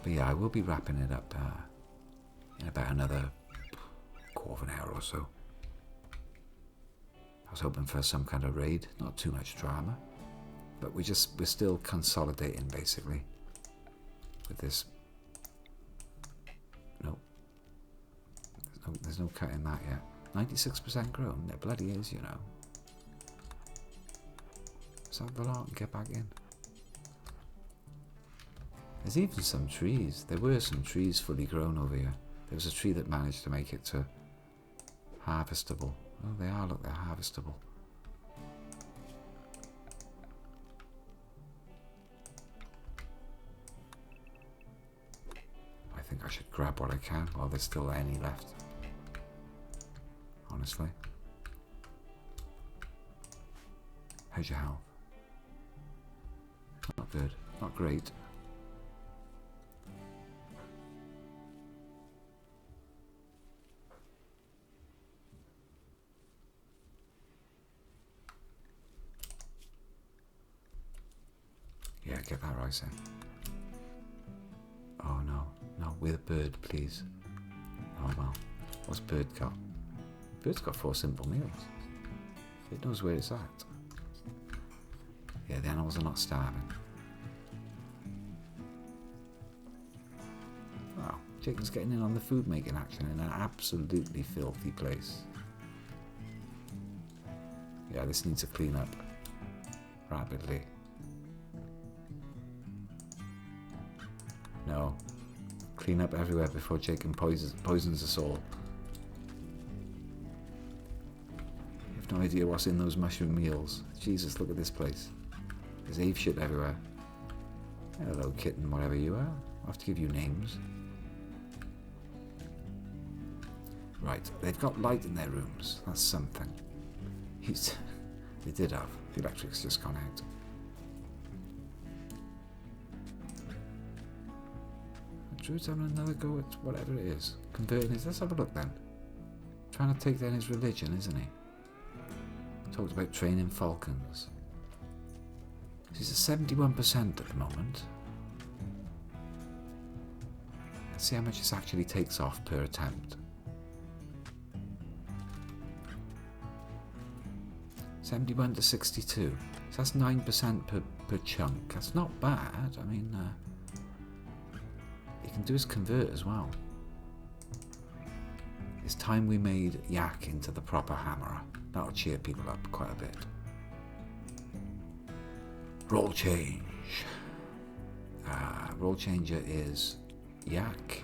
But yeah, I will be wrapping it up in about another quarter of an hour or so. I was hoping for some kind of raid, not too much drama, but we're still consolidating basically with this. Nope. There's no cutting that yet. 96% grown. It bloody is, you know. Is that the lot? Get back in. There's even some trees. There were some trees fully grown over here. There was a tree that managed to make it to harvestable. Oh, they are. Look, they're harvestable. I think I should grab what I can while there's still any left. Honestly. How's your health? Not good. Not great. Yeah, get that rice in. Oh no, no, with a bird, please. Oh well, what's bird got? Bird's got 4 simple meals. It knows where it's at. Yeah, the animals are not starving. Wow, Chicken's getting in on the food making action in an absolutely filthy place. Yeah, this needs to clean up rapidly. No. Clean up everywhere before Jacob poisons us all. You have no idea what's in those mushroom meals. Jesus, look at this place. There's ape shit everywhere. Hello, kitten, whatever you are. I'll have to give you names. Right, they've got light in their rooms. That's something. They did have. The electric's just gone out. Druid's having another go at whatever it is. Converting his. Let's have a look then. Trying to take down his religion, isn't he? Talked about training falcons. He's at 71% at the moment. Let's see how much this actually takes off per attempt. 71 to 62. So that's 9% per chunk. That's not bad. I mean, you can do his convert as well. It's time we made Yak into the proper hammerer. That'll cheer people up quite a bit. Role change. Role changer is Yak.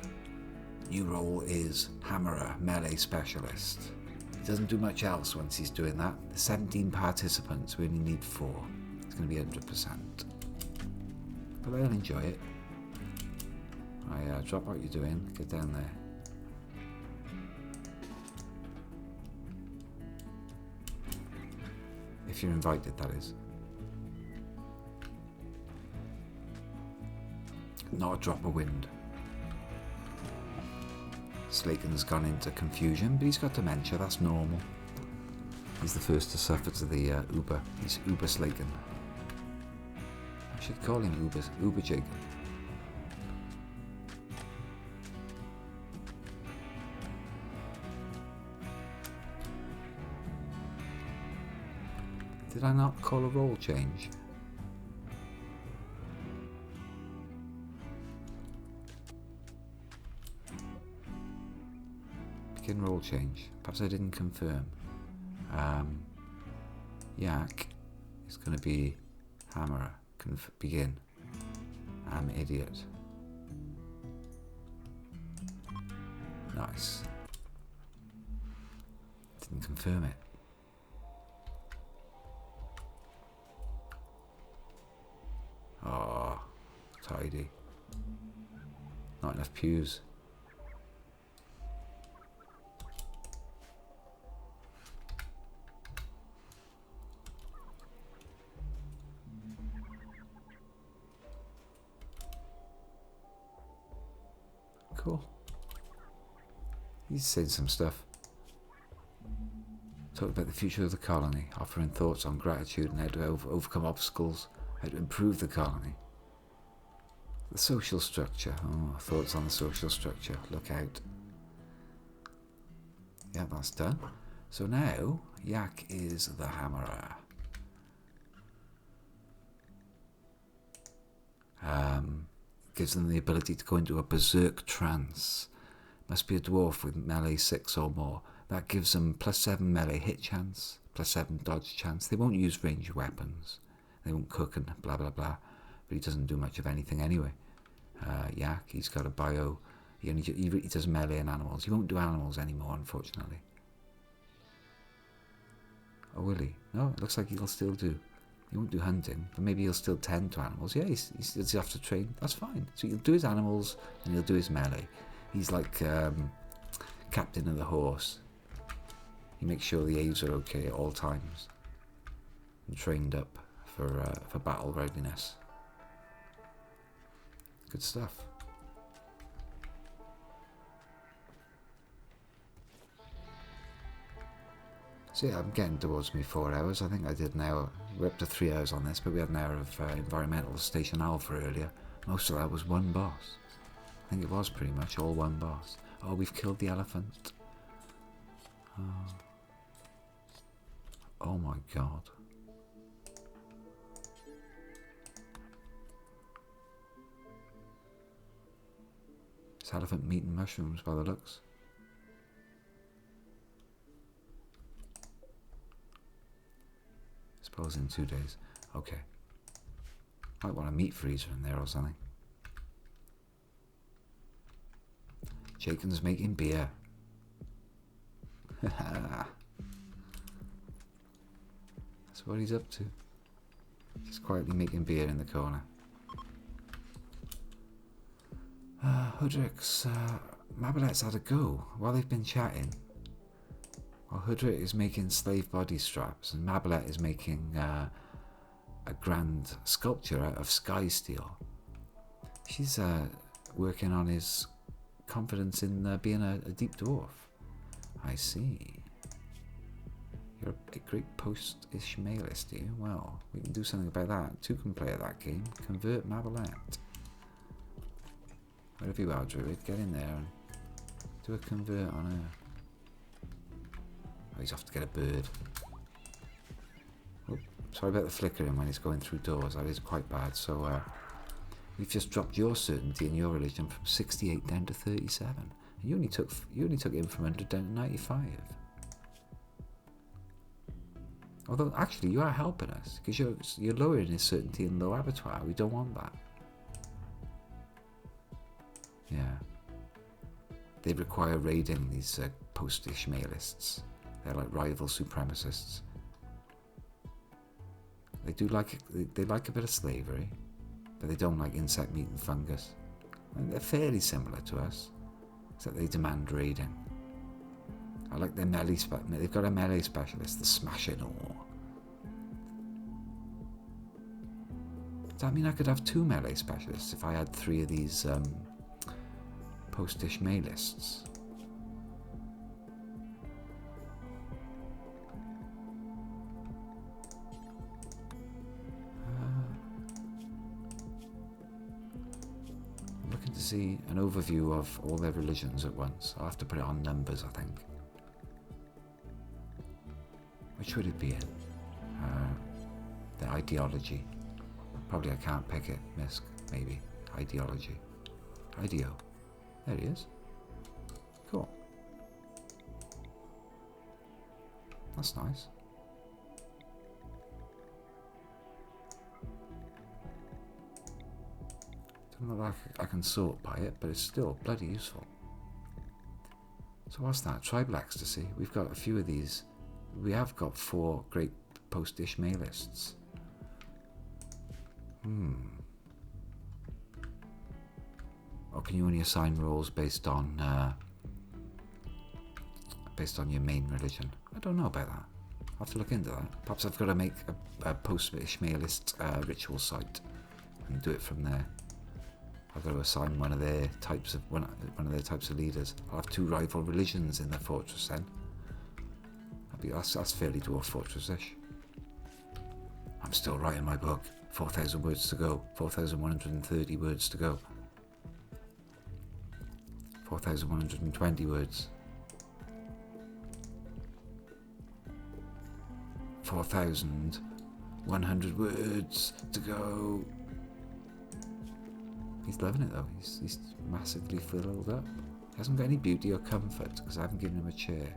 New role is hammerer, melee specialist. He doesn't do much else once he's doing that. There's 17 participants, we only need 4. It's going to be 100%. But they'll enjoy it. Drop what you're doing, get down there. If you're invited, that is. Not a drop of wind. Slaken's gone into confusion, but he's got dementia, that's normal. He's the first to suffer to the Uber. He's Uber Slaken. I should call him Uber Jacob. Did I not call a role change? Begin role change. Perhaps I didn't confirm. Yak is going to be hammerer. Begin. I'm idiot. Nice. Didn't confirm it. Oh, tidy. Not enough pews. Cool. He's saying some stuff. Talked about the future of the colony, offering thoughts on gratitude and how to overcome obstacles, how to improve the colony. The social structure. Oh, thoughts on the social structure. Look out. Yeah, that's done. So now, Yak is the hammerer. Gives them the ability to go into a berserk trance. Must be a dwarf with melee 6 or more. That gives them +7 melee hit chance, +7 dodge chance. They won't use ranged weapons. They won't cook and blah blah blah. But he doesn't do much of anything anyway. Yak, he's got a bio. He does melee and animals. He won't do animals anymore, unfortunately. Or will he? No, it looks like he'll still do. He won't do hunting, but maybe he'll still tend to animals. Yeah, he'll have to train. That's fine. So he'll do his animals and he'll do his melee. He's like captain of the horse. He makes sure the Aves are okay at all times and trained up for battle readiness. Good stuff. So yeah, I'm getting towards me 4 hours. I think I did an hour. We're up to 3 hours on this, but we had an hour of environmental station alpha earlier. Most of that was one boss. I think it was pretty much all one boss. Oh, we've killed the elephant. Oh my god. It's elephant meat and mushrooms by the looks. Suppose in 2 days. Okay. Might want a meat freezer in there or something. Jaken's making beer. That's what he's up to. Just quietly making beer in the corner. Hoodrick's Mabelet's had a go while they've been chatting. While Hoodrick is making slave body straps and Mabelet is making a grand sculpture out of sky steel. She's working on his confidence in being a deep dwarf. I see. You're a great post-Ishmaelist, do you? Well, we can do something about that. Two can play at that game. Convert Mabelet. Wherever you are, Druid, get in there and do a convert on her. Oh, he's off to get a bird. Oh, sorry. Sorry about the flickering when he's going through doors. That is quite bad. So we've just dropped your certainty in your religion from 68 down to 37. And you only took it in from 100 down to 95. Although actually you are helping us because you're lowering his certainty in low abattoir. We don't want that. Yeah. They require raiding these post-Ishmaelists. They're like rival supremacists. They do like a bit of slavery, but they don't like insect meat and fungus. And they're fairly similar to us, except they demand raiding. I like their melee they've got a melee specialist, the Smashing Ore. Does that mean I could have 2 melee specialists if I had 3 of these post-Ishmaelists? I'm looking to see an overview of all their religions at once. I'll have to put it on numbers, I think. Which would it be in? The ideology. Probably I can't pick it. Misc, maybe. Ideology. Ideo. There he is. Cool. That's nice. Don't know if I can sort by it, but it's still bloody useful. So what's that? Tribal ecstasy. We've got a few of these. We have got 4 great post-Ishmaelists. Or can you only assign roles based on your main religion? I don't know about that. I'll have to look into that. Perhaps I've got to make a post-Ishmaelist ritual site and do it from there. I've got to assign one of their types of leaders. I'll have 2 rival religions in the fortress then. That's fairly Dwarf Fortress-ish. I'm still writing my book. 4,000 words to go. 4,130 words to go. 4,120 words. 4,100 words to go. He's loving it though. He's massively filled up. He hasn't got any beauty or comfort because I haven't given him a chair.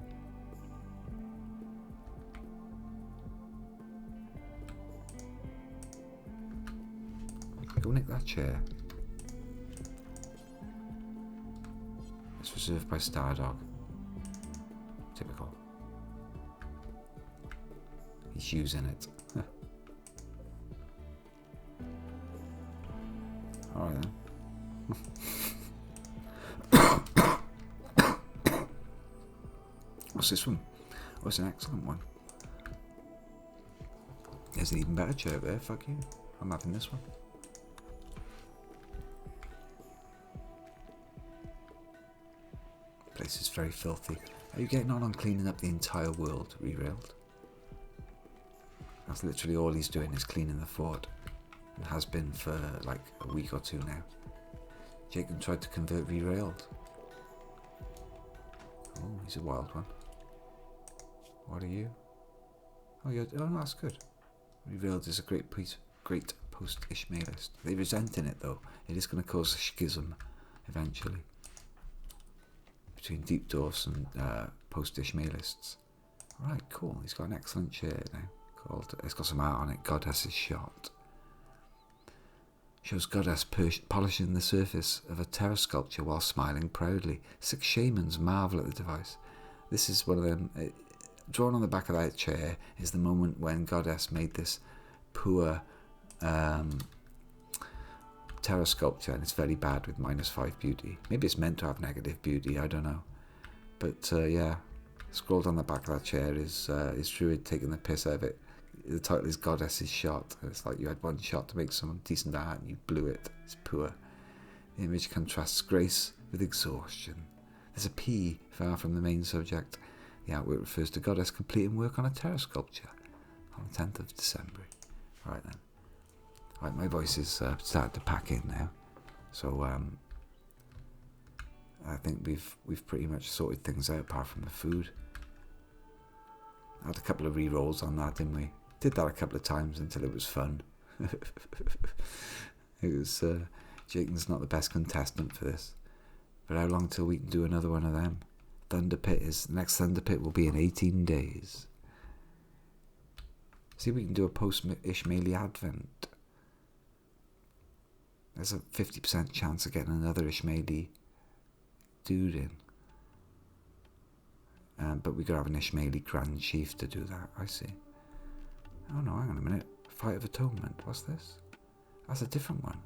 Go nick that chair. It's reserved by Stardog. Typical. He's using it. Alright then. What's this one? Oh, it's an excellent one. There's an even better chair there, fuck you. I'm having this one. Place is very filthy. Are you getting on cleaning up the entire world, Rimworld? That's literally all he's doing is cleaning the fort. And has been for like a week or 2 now. Jacob tried to convert Rimworld. Oh, he's a wild one. What are you? Oh, no, that's good. Rimworld is a great post-Ishmaelist. They're resenting it though. It is going to cause a schism eventually between deep dwarfs and post-Ishmaelists. Right, cool. He's got an excellent chair now. It's got some art on it. Goddess's shot. Shows goddess polishing the surface of a terror sculpture while smiling proudly. 6 shamans marvel at the device. This is one of them. Drawn on the back of that chair is the moment when goddess made this poor terror sculpture, and it's very bad with -5 beauty. Maybe it's meant to have negative beauty, I don't know. But yeah, scrolled on the back of that chair is Druid taking the piss out of it. The title is Goddess's Shot. It's like you had one shot to make some decent art and you blew it. It's poor. The image contrasts grace with exhaustion. There's a P far from the main subject. The artwork refers to Goddess completing work on a terror sculpture on the 10th of December. Right then. Right, my voice is starting to pack in now. So I think we've pretty much sorted things out apart from the food. I had a couple of re-rolls on that, didn't we? Did that a couple of times until it was fun. It was, Jaken's not the best contestant for this. But how long till we can do another one of them? The next Thunder Pit will be in 18 days. See if we can do a post-Ishmaeli Advent. There's a 50% chance of getting another Ishmaeli dude in. But we could have an Ishmaeli Grand Chief to do that, I see. Oh no, hang on a minute. Fight of Atonement, what's this? That's a different one.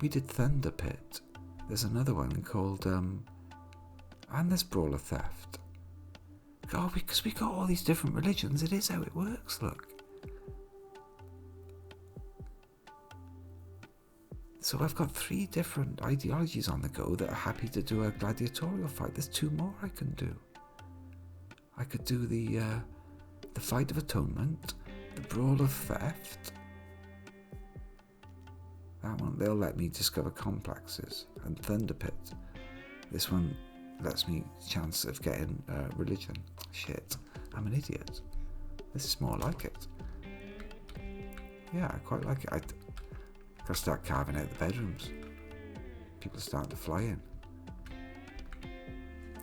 We did Thunder Pit. There's another one called, and there's Brawler Theft. Oh, because we got all these different religions, it is how it works, look. So I've got 3 different ideologies on the go that are happy to do a gladiatorial fight. There's 2 more I can do. I could do the Fight of Atonement, the Brawl of Theft. That one, they'll let me discover complexes. And Thunder Pit. This one lets me chance of getting religion. Shit, I'm an idiot. This is more like it. Yeah, I quite like it. Gotta start carving out the bedrooms. People are starting to fly in.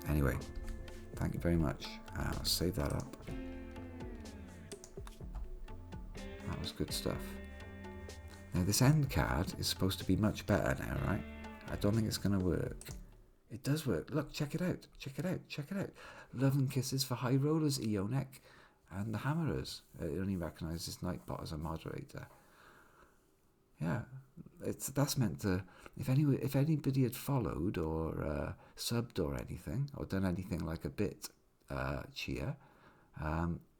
Anyway, thank you very much. I'll save that up. That was good stuff. Now this end card is supposed to be much better now, right? I don't think it's going to work. It does work. Look, check it out. Check it out. Check it out. Love and kisses for High Rollers, Eonek, and the Hammerers. It only recognises Nightbot as a moderator. Yeah, that's meant to. If anybody had followed or subbed or anything, or done anything like a bit cheer,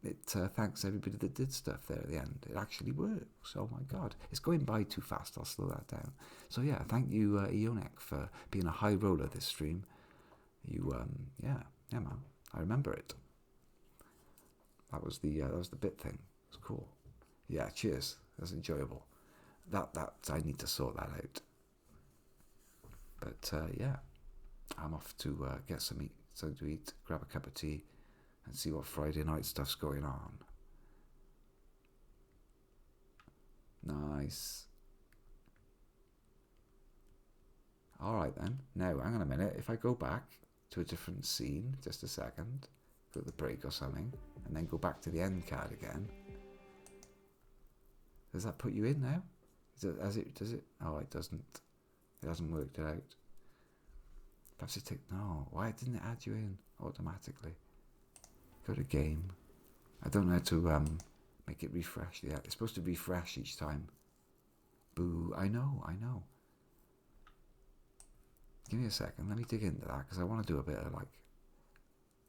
it thanks everybody that did stuff there at the end. It actually works. Oh my god, it's going by too fast. I'll slow that down. So yeah, thank you, Eonek, for being a high roller this stream. You yeah man, I remember it. That was the bit thing. It was cool. Yeah, cheers. That was enjoyable. That I need to sort that out. But yeah, I'm off to get something to eat, grab a cup of tea, and see what Friday night stuff's going on. Nice. Alright then. Now, hang on a minute. If I go back to a different scene, just a second, go to the break or something, and then go back to the end card again. Does that put you in now? Does it? Oh, it doesn't. It hasn't worked it out. Perhaps it no. Why didn't it add you in automatically? Go to game. I don't know how to make it refresh. Yeah, it's supposed to refresh each time. Boo! I know. Give me a second. Let me dig into that because I want to do a bit of like.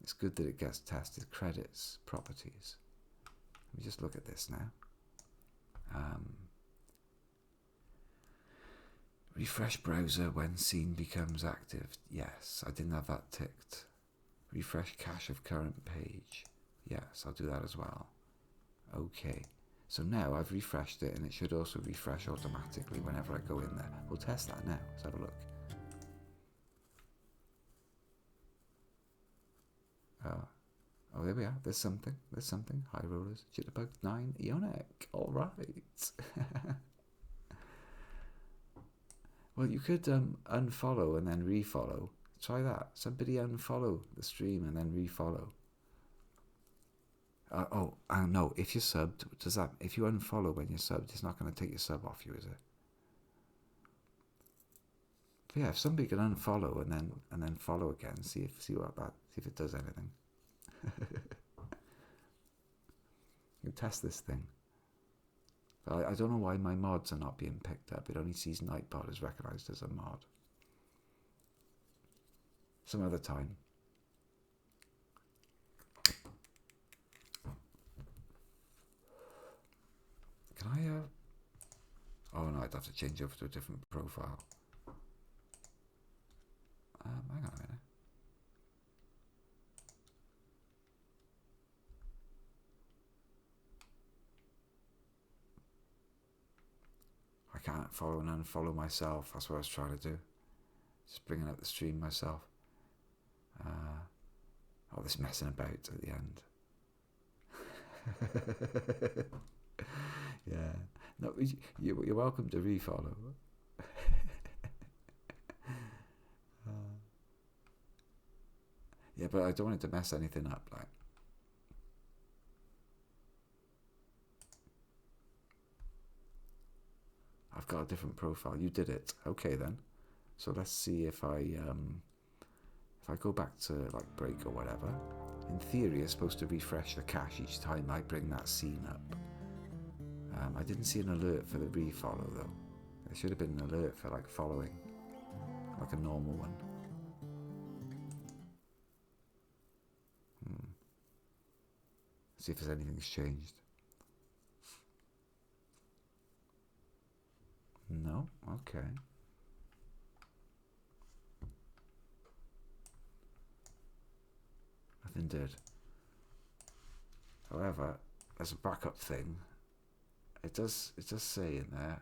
It's good that it gets tested. Credits, properties. Let me just look at this now. Refresh browser when scene becomes active. Yes, I didn't have that ticked. Refresh cache of current page. Yes, I'll do that as well. Okay, so now I've refreshed it and it should also refresh automatically whenever I go in there. We'll test that now. Let's have a look. Oh, there we are. There's something. High rollers. Jitterbug 9. Eonek. All right. Well, you could unfollow and then refollow. Try that. Somebody unfollow the stream and then refollow. No. If you're subbed, if you unfollow when you're subbed, it's not going to take your sub off you, is it? But yeah, if somebody can unfollow and then follow again, see if it does anything. You can test this thing. But I don't know why my mods are not being picked up. It only sees Nightbot as recognised as a mod. Some other time. Can I, oh no, I'd have to change over to a different profile. Hang on a minute. I can't follow and unfollow myself. That's what I was trying to do. Just bringing up the stream myself. All this messing about at the end. Yeah. No, you're welcome to refollow. Yeah, but I don't want it to mess anything up. Like, I've got a different profile. You did it. Okay then. So let's see if I go back to like break or whatever. In theory, it's supposed to refresh the cache each time I bring that scene up. I didn't see an alert for the refollow though. There should have been an alert for like following, like a normal one. See if there's anything's changed. No? Okay. Nothing did. However, there's a backup thing. It does say in there,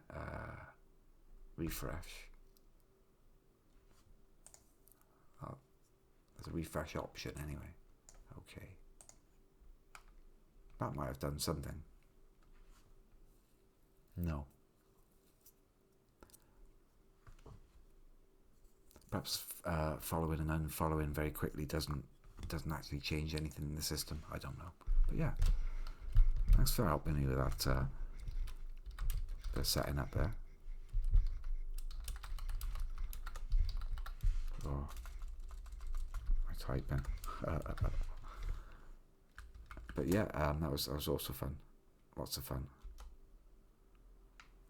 refresh. Oh, there's a refresh option anyway. Okay. That might have done something. No. Perhaps following and unfollowing very quickly doesn't actually change anything in the system. I don't know. But yeah. Thanks for helping me with that bit of setting up there. Oh, my typing. But yeah, that was also fun. Lots of fun.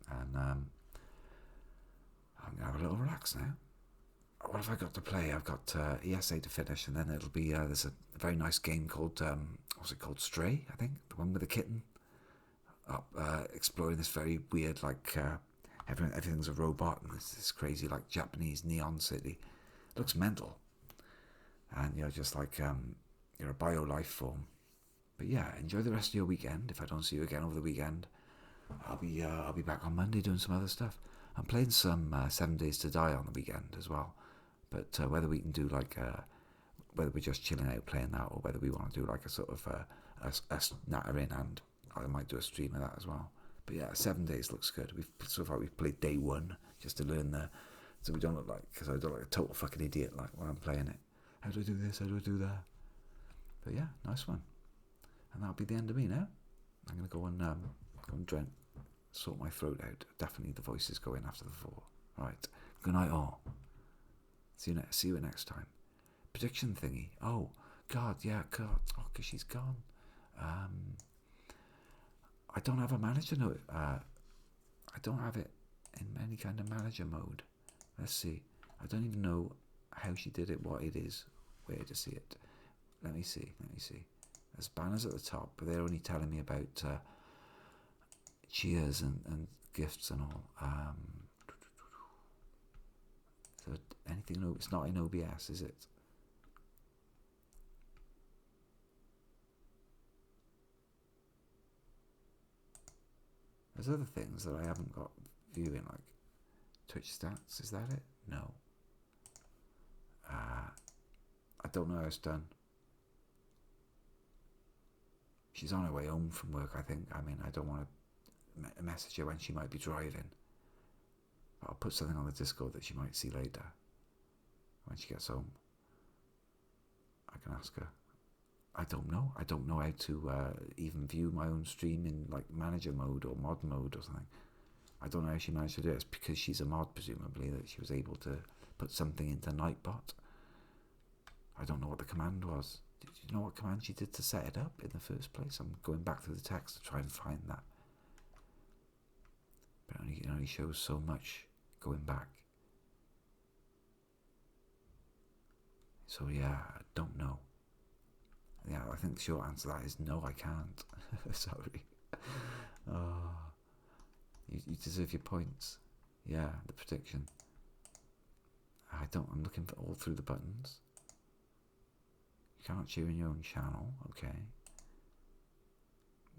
And I'm gonna have a little relax now. What have I got to play? I've got ESA to finish, and then it'll be there's a very nice game called what's it called? Stray, I think, the one with the kitten. Exploring this very weird, like everything's a robot, and it's this crazy like Japanese neon city. It looks mental, and you're just like you're a bio life form. But yeah, enjoy the rest of your weekend. If I don't see you again over the weekend, I'll be back on Monday doing some other stuff. I'm playing some 7 Days to Die on the weekend as well. But whether we can do like whether we're just chilling out playing that, or whether we want to do like a sort of a nattering, and I might do a stream of that as well. But yeah, 7 days looks good. So far we've played day one just to learn so we don't look like, because I don't look like a total fucking idiot like when I'm playing it. How do I do this? How do I do that? But yeah, nice one. And that'll be the end of me now. I'm gonna go and sort my throat out. Definitely the voices go in after the 4. Right. Good night all. See you next time. Prediction thingy. Oh God, yeah, God. Oh, cause she's gone. I don't have a manager note. I don't have it in any kind of manager mode. Let's see. I don't even know how she did it, what it is, where to see it. Let me see. There's banners at the top, but they're only telling me about cheers and gifts and all. So anything? No, it's not in OBS, is it? There's other things that I haven't got viewing, like Twitch stats. Is that it? No. I don't know how it's done. She's on her way home from work, I think. I mean, I don't want to message her when she might be driving. But I'll put something on the Discord that she might see later. When she gets home, I can ask her. I don't know. I don't know how to even view my own stream in like manager mode or mod mode or something. I don't know how she managed to do it. It's because she's a mod, presumably, that she was able to put something into Nightbot. I don't know what the command was. Did you know what command she did to set it up in the first place? I'm going back through the text to try and find that. But it only shows so much going back. So yeah, I don't know. Yeah, I think the short answer to that is no, I can't. Sorry. Oh, you deserve your points. Yeah, the prediction. I'm looking for all through the buttons. You cannot cheer in your own channel. Okay.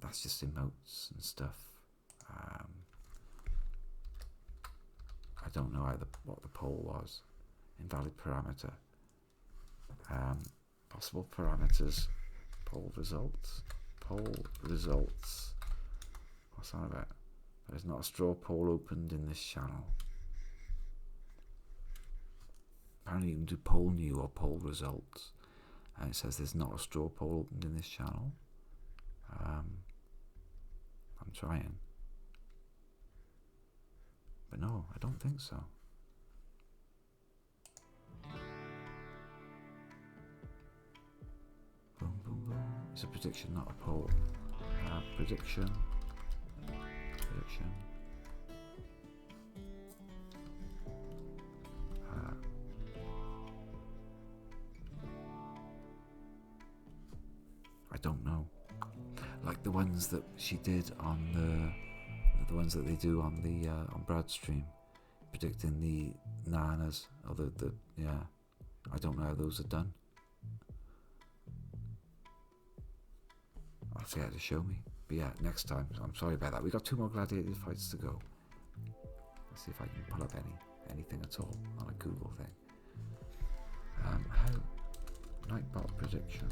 That's just emotes and stuff. I don't know what the poll was. Invalid parameter. Possible parameters. Poll results. Poll results. What's that about? There's not a straw poll opened in this channel. Apparently you can do poll new or poll results. And it says there's not a straw poll opened in this channel. I'm trying. But no, I don't think so. Boom, boom, boom. It's a prediction, not a poll. Prediction. I don't know. Like the ones that she did on the ones that they do on the on Brad's stream, predicting the nanas or the yeah. I don't know how those are done. I'll have to show me. But yeah, next time. I'm sorry about that. We got 2 more gladiator fights to go. Let's see if I can pull up anything at all on a Google thing. How Nightbot prediction.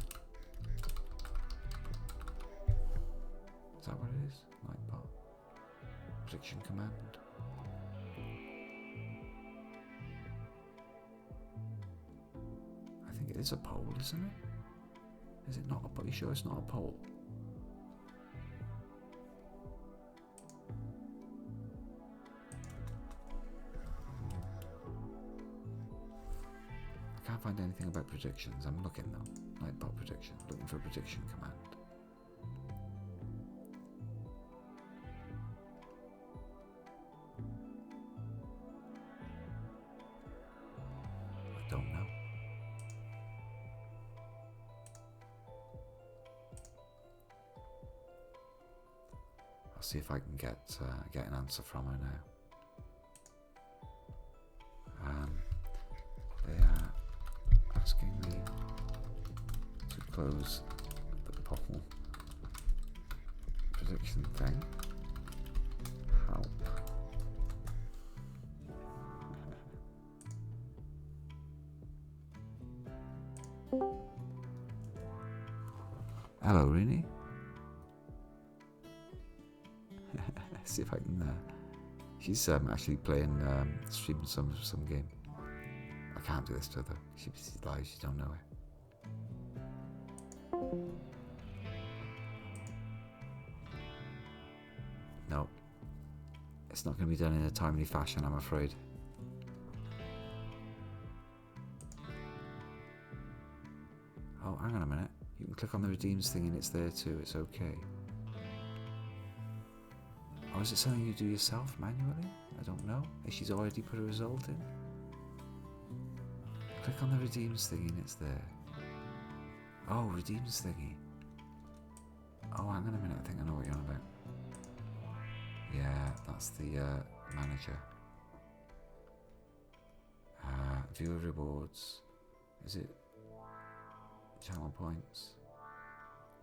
Is that what it is? Nightbot prediction command. I think it is a poll, isn't it? Is it not a poll? Are you sure it's not a poll? I can't find anything about predictions. I'm looking though. Nightbot prediction. Looking for a prediction command. I don't know. I'll see if I can get an answer from her now. They are asking me to close the poll prediction thing. Help. Hello, Rini. See if I can. She's actually playing, streaming some game. I can't do this to her though. She's live. She don't know it. No, it's not going to be done in a timely fashion, I'm afraid. Oh, hang on a minute. You can click on the redeems thing and it's there too. It's okay. Oh, is it something you do yourself manually? I don't know. If she's already put a result in. Click on the redeems thingy and it's there. Oh, redeems thingy. Oh, hang on a minute. I think I know what you're on about. Yeah, that's the manager. Viewer rewards. Is it channel points?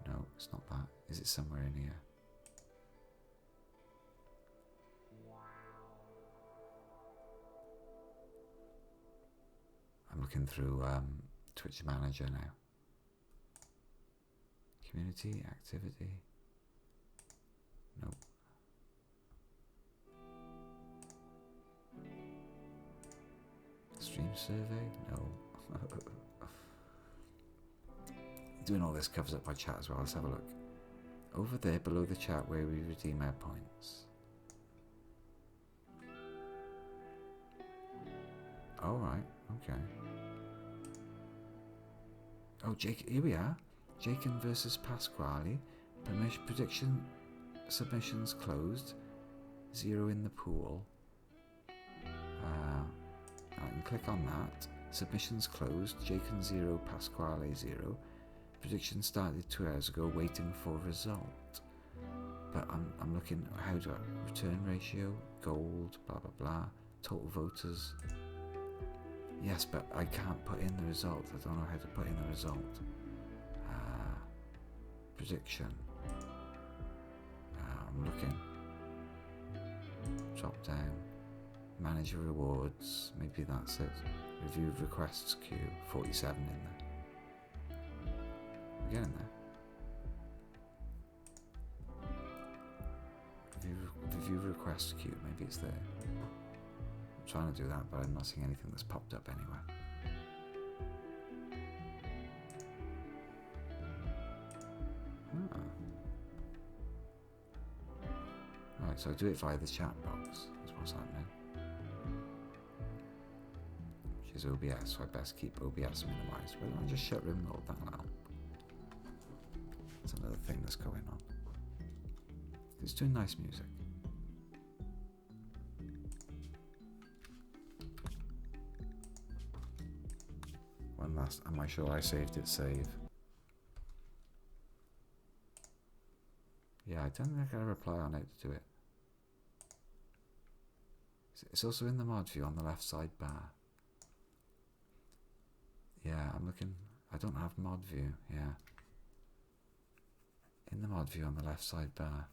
No, it's not that. Is it somewhere in here? I'm looking through Twitch Manager now. Community activity. Nope. Stream survey? No. Doing all this covers up my chat as well. Let's have a look. Over there below the chat where we redeem our points. All right. Okay. Oh, Jake, here we are. Jacob versus Pasquale. Prediction submissions closed. 0 in the pool. I can click on that. Submissions closed. Jacob 0, Pasquale 0. Prediction started 2 hours ago. Waiting for result. But I'm looking. How do I return ratio? Gold. Blah blah blah. Total voters. Yes, but I can't put in the result. I don't know how to put in the result. Prediction. I'm looking. Drop down. Manager rewards. Maybe that's it. Review requests queue. 47 in there. We're getting there. request queue. Maybe it's there. I'm trying to do that, but I'm not seeing anything that's popped up anywhere. Right, so I do it via the chat box. That's what's happening. Which is OBS, so I best keep OBS minimized. Why don't I just shut Rimworld? That'll help. That's another thing that's going on. It's doing nice music. One last, am I sure I saved it? Save. Yeah, I don't think I got a reply on it to do it. It's also in the mod view on the left side bar. Yeah, I'm looking. I don't have mod view. Yeah. In the mod view on the left side bar.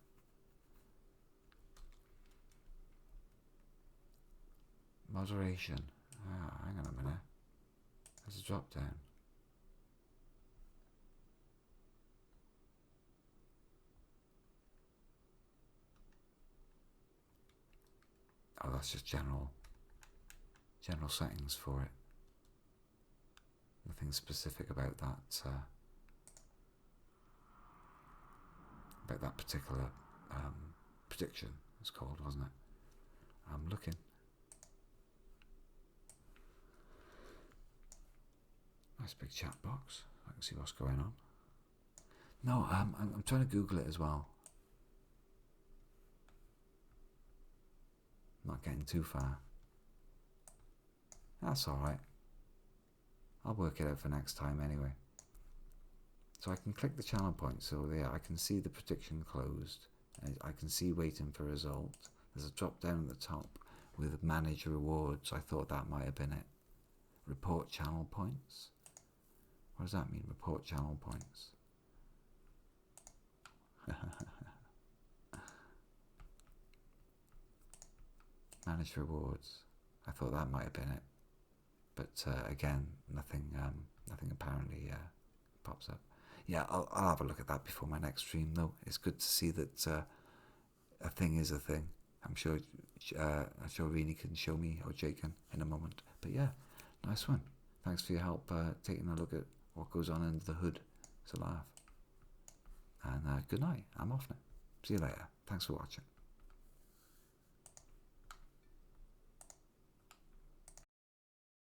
Moderation. Ah, hang on a minute. There's a drop down. Oh, that's just general settings for it. Nothing specific about that particular prediction. It's called, wasn't it? I'm looking. Nice big chat box. I can see what's going on. No, I'm trying to Google it as well. Not getting too far. That's alright. I'll work it out for next time anyway. So I can click the channel point, so there I can see the prediction closed. I can see waiting for result. There's a drop down at the top with manage rewards. I thought that might have been it. Report channel points. What does that mean, report channel points? Manage rewards. I thought that might have been it, but again, nothing apparently pops up. Yeah, I'll have a look at that before my next stream. Though it's good to see that a thing is a thing. I'm sure Rini can show me, or Jake can, in a moment. But yeah, nice one. Thanks for your help taking a look at what goes on under the hood. It's a laugh. And good night. I'm off now. See you later. Thanks for watching.